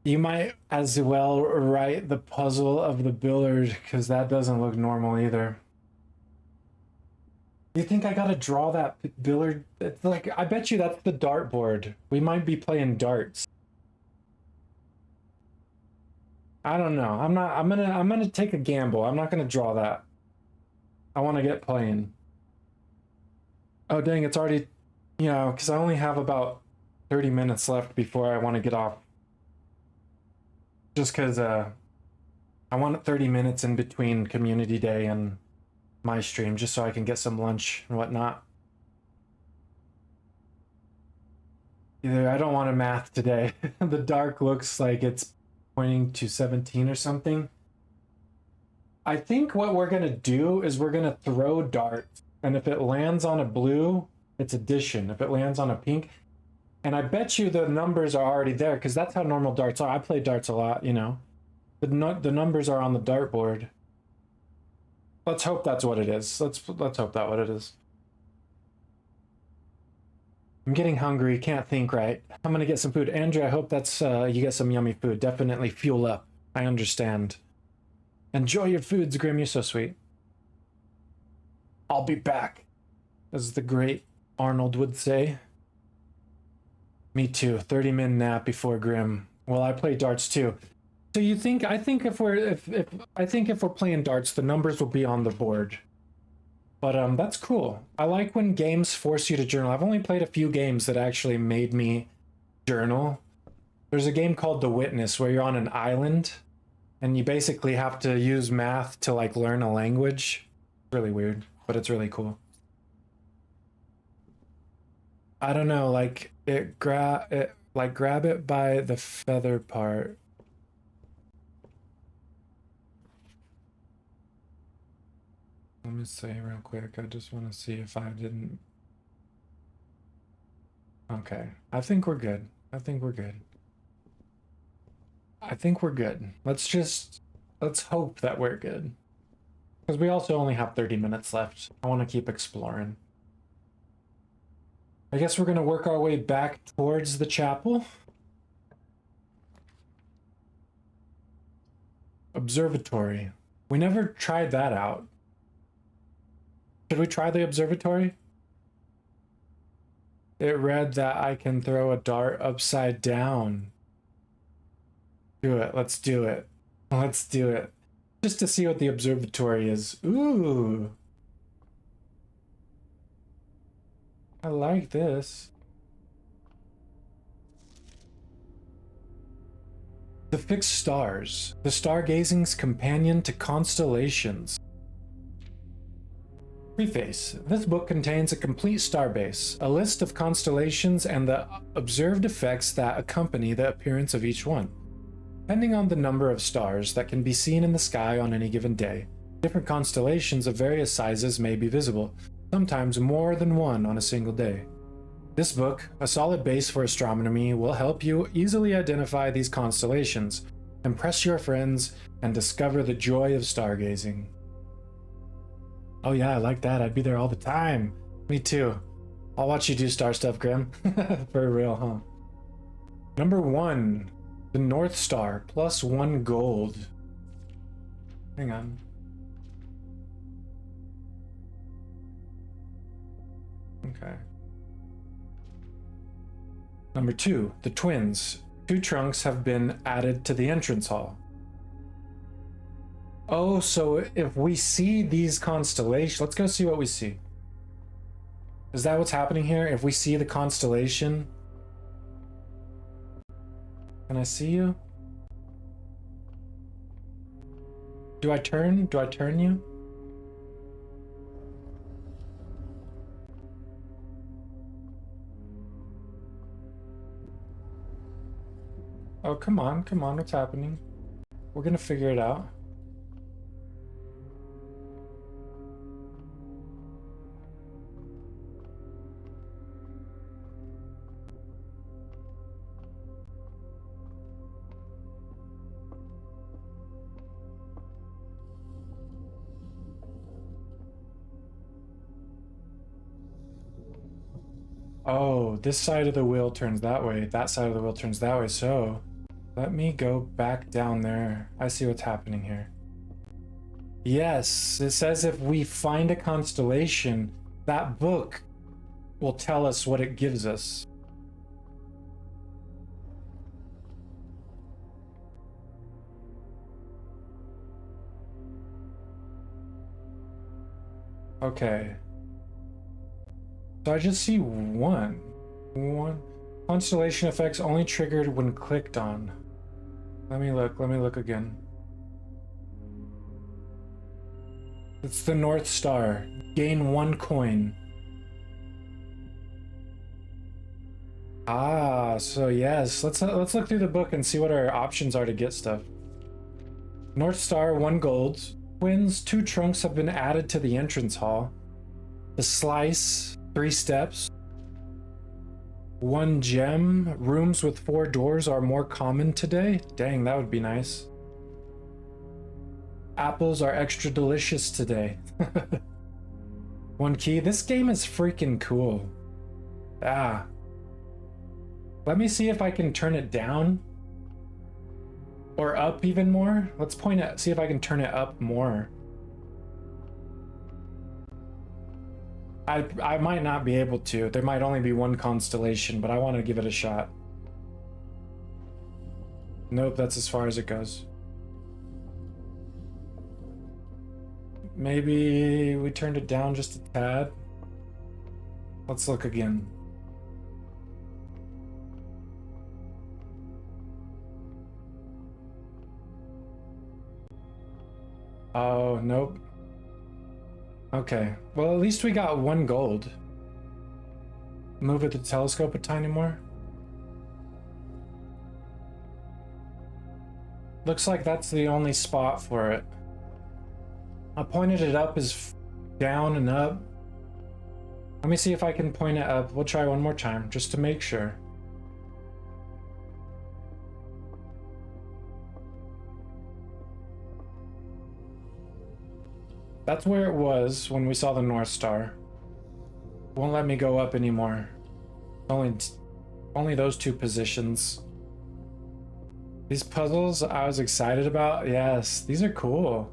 You might as well write the puzzle of the billiard because that doesn't look normal either. You think I gotta draw that billiard? It's like, I bet you that's the dartboard. We might be playing darts. I don't know. I'm gonna take a gamble. I'm not gonna draw that. I want to get playing. Oh dang, it's already, you know, because I only have about 30 minutes left before I want to get off. Just because I want 30 minutes in between community day and my stream, just so I can get some lunch and whatnot. Either I don't want to math today. The dark looks like it's pointing to 17 or something. I think what we're going to do is we're going to throw darts. And if it lands on a blue, it's addition. If it lands on a pink, and I bet you the numbers are already there because that's how normal darts are. I play darts a lot, you know. The numbers are on the dartboard. Let's hope that's what it is. Let's hope that's what it is. I'm getting hungry, can't think right. I'm gonna get some food. Andrew, I hope that's you get some yummy food. Definitely fuel up. I understand. Enjoy your foods, Grim, you're so sweet. I'll be back, as the great Arnold would say. Me too. 30-minute nap before Grim. Well, I play darts too. So you think? I think if we're playing darts, the numbers will be on the board. But that's cool. I like when games force you to journal. I've only played a few games that actually made me journal. There's a game called The Witness where you're on an island and you basically have to use math to like learn a language. It's really weird, but it's really cool. I don't know, like grab it by the feather part. Let me see real quick. I just want to see if I didn't. Okay. I think we're good. I think we're good. I think we're good. Let's hope that we're good. Because we also only have 30 minutes left. I want to keep exploring. I guess we're going to work our way back towards the chapel. Observatory. We never tried that out. Should we try the observatory? It read that I can throw a dart upside down. Do it. Let's do it. Let's do it. Just to see what the observatory is. Ooh. I like this. The fixed stars. The stargazing's companion to constellations. Preface. This book contains a complete starbase, a list of constellations, and the observed effects that accompany the appearance of each one. Depending on the number of stars that can be seen in the sky on any given day, different constellations of various sizes may be visible, sometimes more than one on a single day. This book, a solid base for astronomy, will help you easily identify these constellations, impress your friends, and discover the joy of stargazing. Oh yeah, I like that. I'd be there all the time. Me too. I'll watch you do star stuff, Grim. For real, huh? Number 1. The North Star, +1 gold. Hang on. Okay. Number 2. The Twins. 2 trunks have been added to the entrance hall. Oh, so if we see these constellations, let's go see what we see. Is that what's happening here? If we see the constellation, can I see you? Do I turn? Do I turn you? Oh, come on, what's happening? We're gonna figure it out. Oh, this side of the wheel turns that way, that side of the wheel turns that way, so let me go back down there. I see what's happening here. Yes, it says if we find a constellation, that book will tell us what it gives us. Okay. So I just see one. Constellation effects only triggered when clicked on. Let me look again. It's the North Star. Gain 1 coin. Ah, so yes. Let's look through the book and see what our options are to get stuff. North Star, 1 gold. Twins, 2 trunks have been added to the entrance hall. The Slice, 3 steps. 1 gem. Rooms with 4 doors are more common today. Dang, that would be nice. apples are extra delicious today. One key. This game is freaking cool. Ah. Let me see if I can turn it down. Or up even more. Let's point it, see if I can turn it up more. I might not be able to. There might only be one constellation, but I want to give it a shot. Nope, that's as far as it goes. Maybe we turned it down just a tad. Let's look again. Oh, nope. Okay, well, at least we got 1 gold. Move the telescope a tiny more. Looks like that's the only spot for it. I pointed it up as down and up. Let me see if I can point it up. We'll try one more time, just to make sure. That's where it was when we saw the North Star. Won't let me go up anymore. Only those 2 positions. These puzzles I was excited about. Yes, these are cool.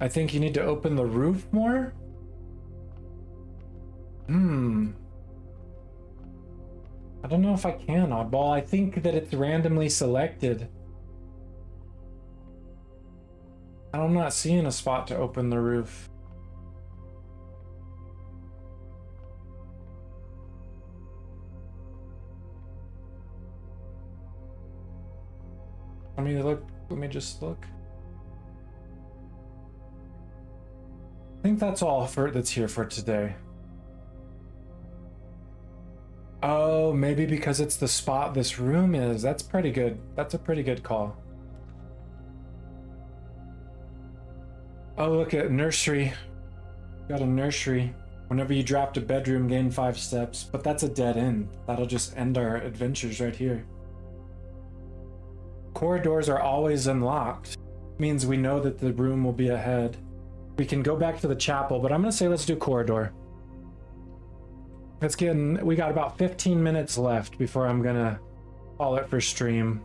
I think you need to open the roof more? I don't know if I can, Oddball. I think that it's randomly selected. I'm not seeing a spot to open the roof. Let me just look. I think that's all that's here for today. Oh, maybe because it's the spot this room is. That's pretty good. That's a pretty good call. Oh, look at nursery. Got a nursery. Whenever you dropped a bedroom, gain 5 steps. But that's a dead end. That'll just end our adventures right here. Corridors are always unlocked. Means we know that the room will be ahead. We can go back to the chapel, but I'm gonna say let's do corridor. We got about 15 minutes left before I'm gonna call it for stream.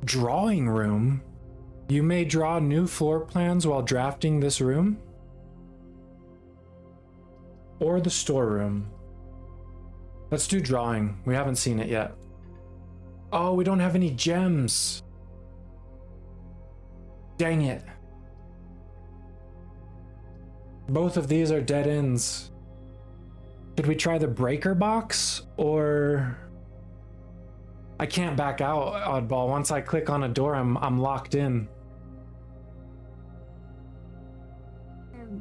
Drawing room? You may draw new floor plans while drafting this room? Or the storeroom? Let's do drawing. We haven't seen it yet. Oh, we don't have any gems. Dang it. Both of these are dead ends. Did we try the breaker box? Or... I can't back out, Oddball. Once I click on a door, I'm locked in.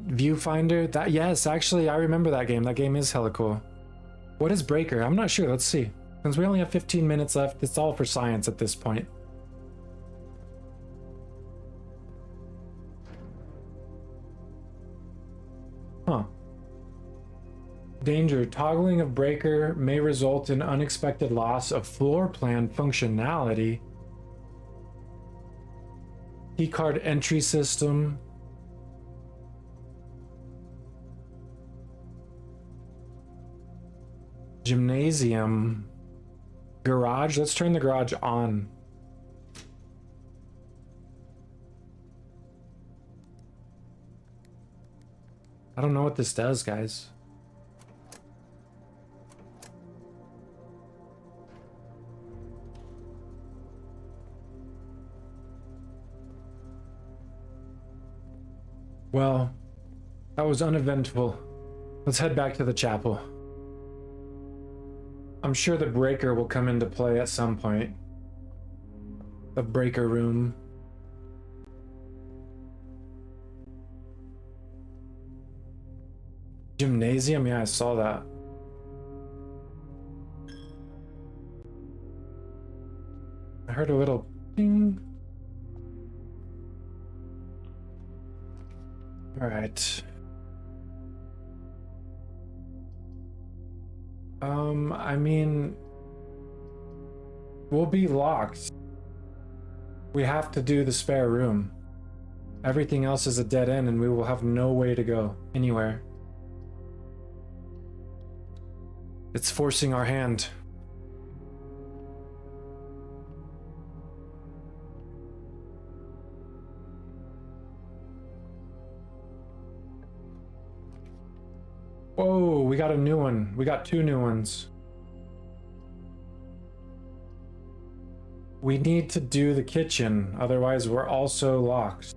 Viewfinder? Yes, actually, I remember that game. That game is hella cool. What is breaker? I'm not sure. Let's see. Since we only have 15 minutes left, it's all for science at this point. Huh. Danger. Toggling of breaker may result in unexpected loss of floor plan functionality. Keycard entry system. Gymnasium. Garage. Let's turn the garage on. I don't know what this does, guys. Well, that was uneventful. Let's head back to the chapel. I'm sure the breaker will come into play at some point. The breaker room. Gymnasium? Yeah, I saw that. I heard a little ping. All right. I mean, We'll be locked. We have to do the spare room. Everything else is a dead end and we will have no way to go anywhere. It's forcing our hand. Whoa, we got a new one. We got 2 new ones. We need to do the kitchen, otherwise we're also locked.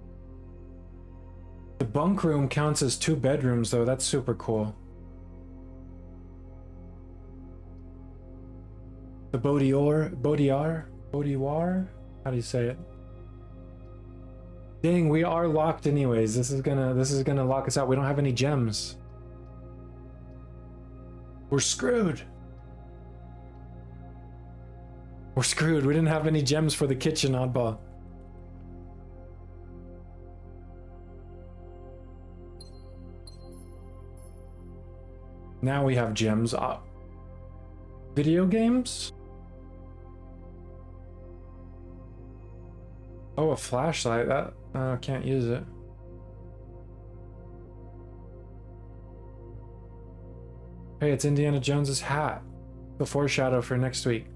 The bunk room counts as 2 bedrooms though, that's super cool. The Bodiar? How do you say it? Dang, we are locked anyways. This is gonna lock us out. We don't have any gems. We're screwed. We're screwed. We didn't have any gems for the kitchen, oddball. Now we have gems. Video games? Oh, a flashlight. That can't use it. Hey, it's Indiana Jones's hat. The foreshadow for next week.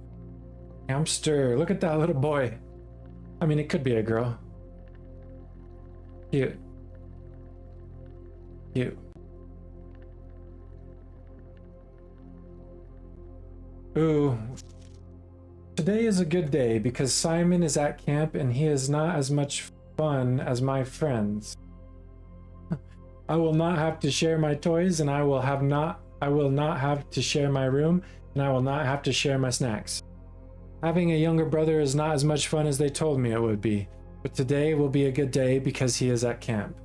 Hamster. Look at that little boy. I mean, it could be a girl. Cute. Cute. Ooh. Today is a good day because Simon is at camp and he is not as much fun as my friends. I will not have to share my toys and I will not have to share my room and I will not have to share my snacks. Having a younger brother is not as much fun as they told me it would be, but today will be a good day because he is at camp.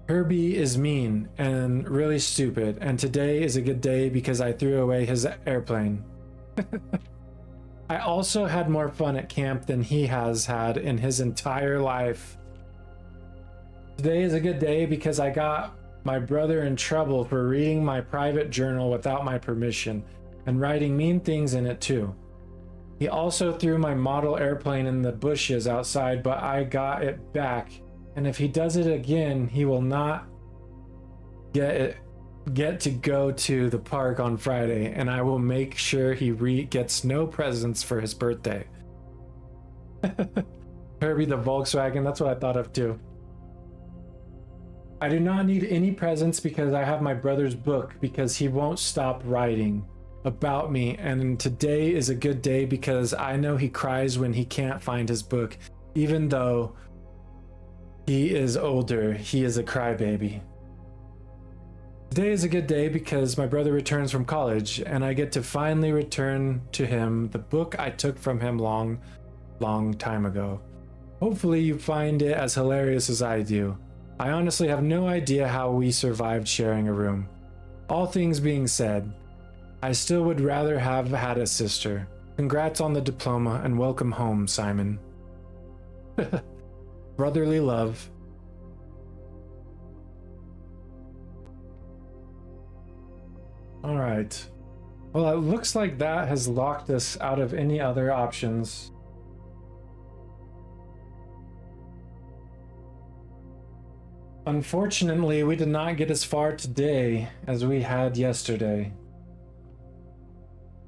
Herbie is mean and really stupid, and today is a good day because I threw away his airplane. I also had more fun at camp than he has had in his entire life. Today is a good day because I got my brother in trouble for reading my private journal without my permission and writing mean things in it too. He also threw my model airplane in the bushes outside, but I got it back. And if he does it again, he will not get to go to the park on Friday, and I will make sure he gets no presents for his birthday. Herbie the Volkswagen, that's what I thought of too. I do not need any presents because I have my brother's book because he won't stop writing about me, and today is a good day because I know he cries when he can't find his book, even though he is older. He is a crybaby. Today is a good day because my brother returns from college and I get to finally return to him the book I took from him long time ago. Hopefully you find it as hilarious as I do. I honestly have no idea how we survived sharing a room. All things being said, I still would rather have had a sister. Congrats on the diploma and welcome home, Simon. Brotherly love. All right. Well, it looks like that has locked us out of any other options. Unfortunately, we did not get as far today as we had yesterday.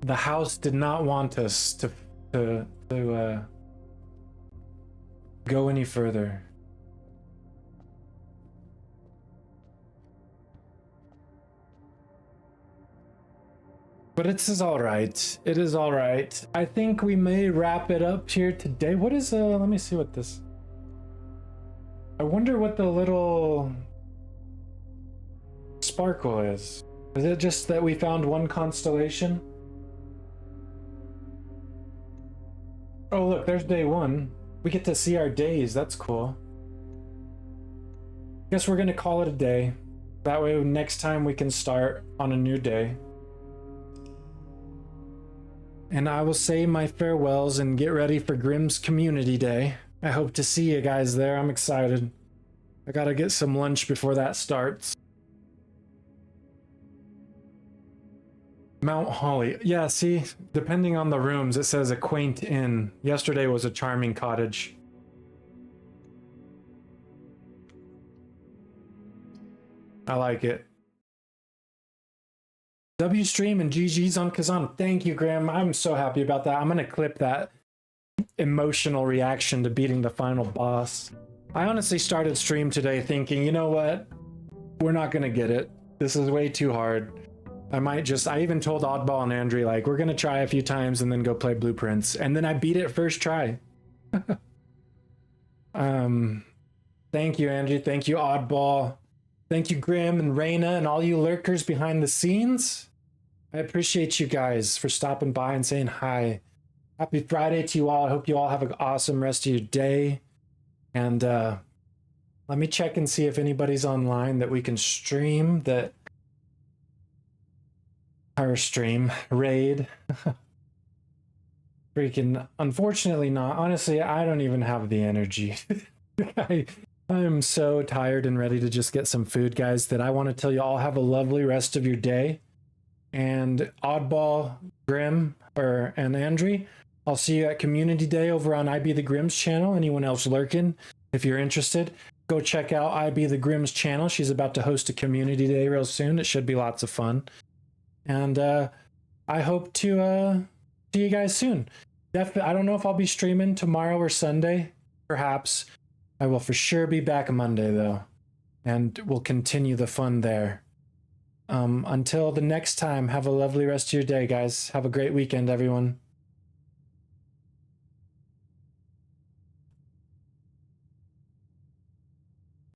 The house did not want us to go any further. But it is all right. It is all right. I think we may wrap it up here today. What is let me see what this. I wonder what the little sparkle is. Is it just that we found one constellation? Oh, look, there's day 1. We get to see our days. That's cool. Guess we're gonna call it a day. That way next time we can start on a new day. And I will say my farewells and get ready for Grimm's Community Day. I hope to see you guys there. I'm excited. I gotta get some lunch before that starts. Mount Holly. Yeah, see, depending on the rooms, it says a quaint inn. Yesterday was a charming cottage. I like it. W stream and GG's on Khazan. Thank you, Graham. I'm so happy about that. I'm gonna clip that emotional reaction to beating the final boss. I honestly started stream today thinking, you know what? We're not gonna get it. This is way too hard. I even told Oddball and Andrew, like, we're gonna try a few times and then go play Blueprints. And then I beat it first try. Thank you, Andrew. Thank you, Oddball. Thank you, Grim and Reyna and all you lurkers behind the scenes. I appreciate you guys for stopping by and saying hi. Happy Friday to you all. I hope you all have an awesome rest of your day. And let me check and see if anybody's online that we can stream that. Our stream raid. Freaking, unfortunately not. Honestly, I don't even have the energy. I am so tired and ready to just get some food, guys, that I want to tell you all have a lovely rest of your day. And Oddball, Grim, and Andrew, I'll see you at Community Day over on IB the Grim's channel. Anyone else lurking, if you're interested, go check out IB the Grim's channel. She's about to host a Community Day real soon. It should be lots of fun. And I hope to see you guys soon. I don't know if I'll be streaming tomorrow or Sunday. Perhaps. I will for sure be back Monday, though. And we'll continue the fun there. Until the next time, have a lovely rest of your day, guys. Have a great weekend, everyone.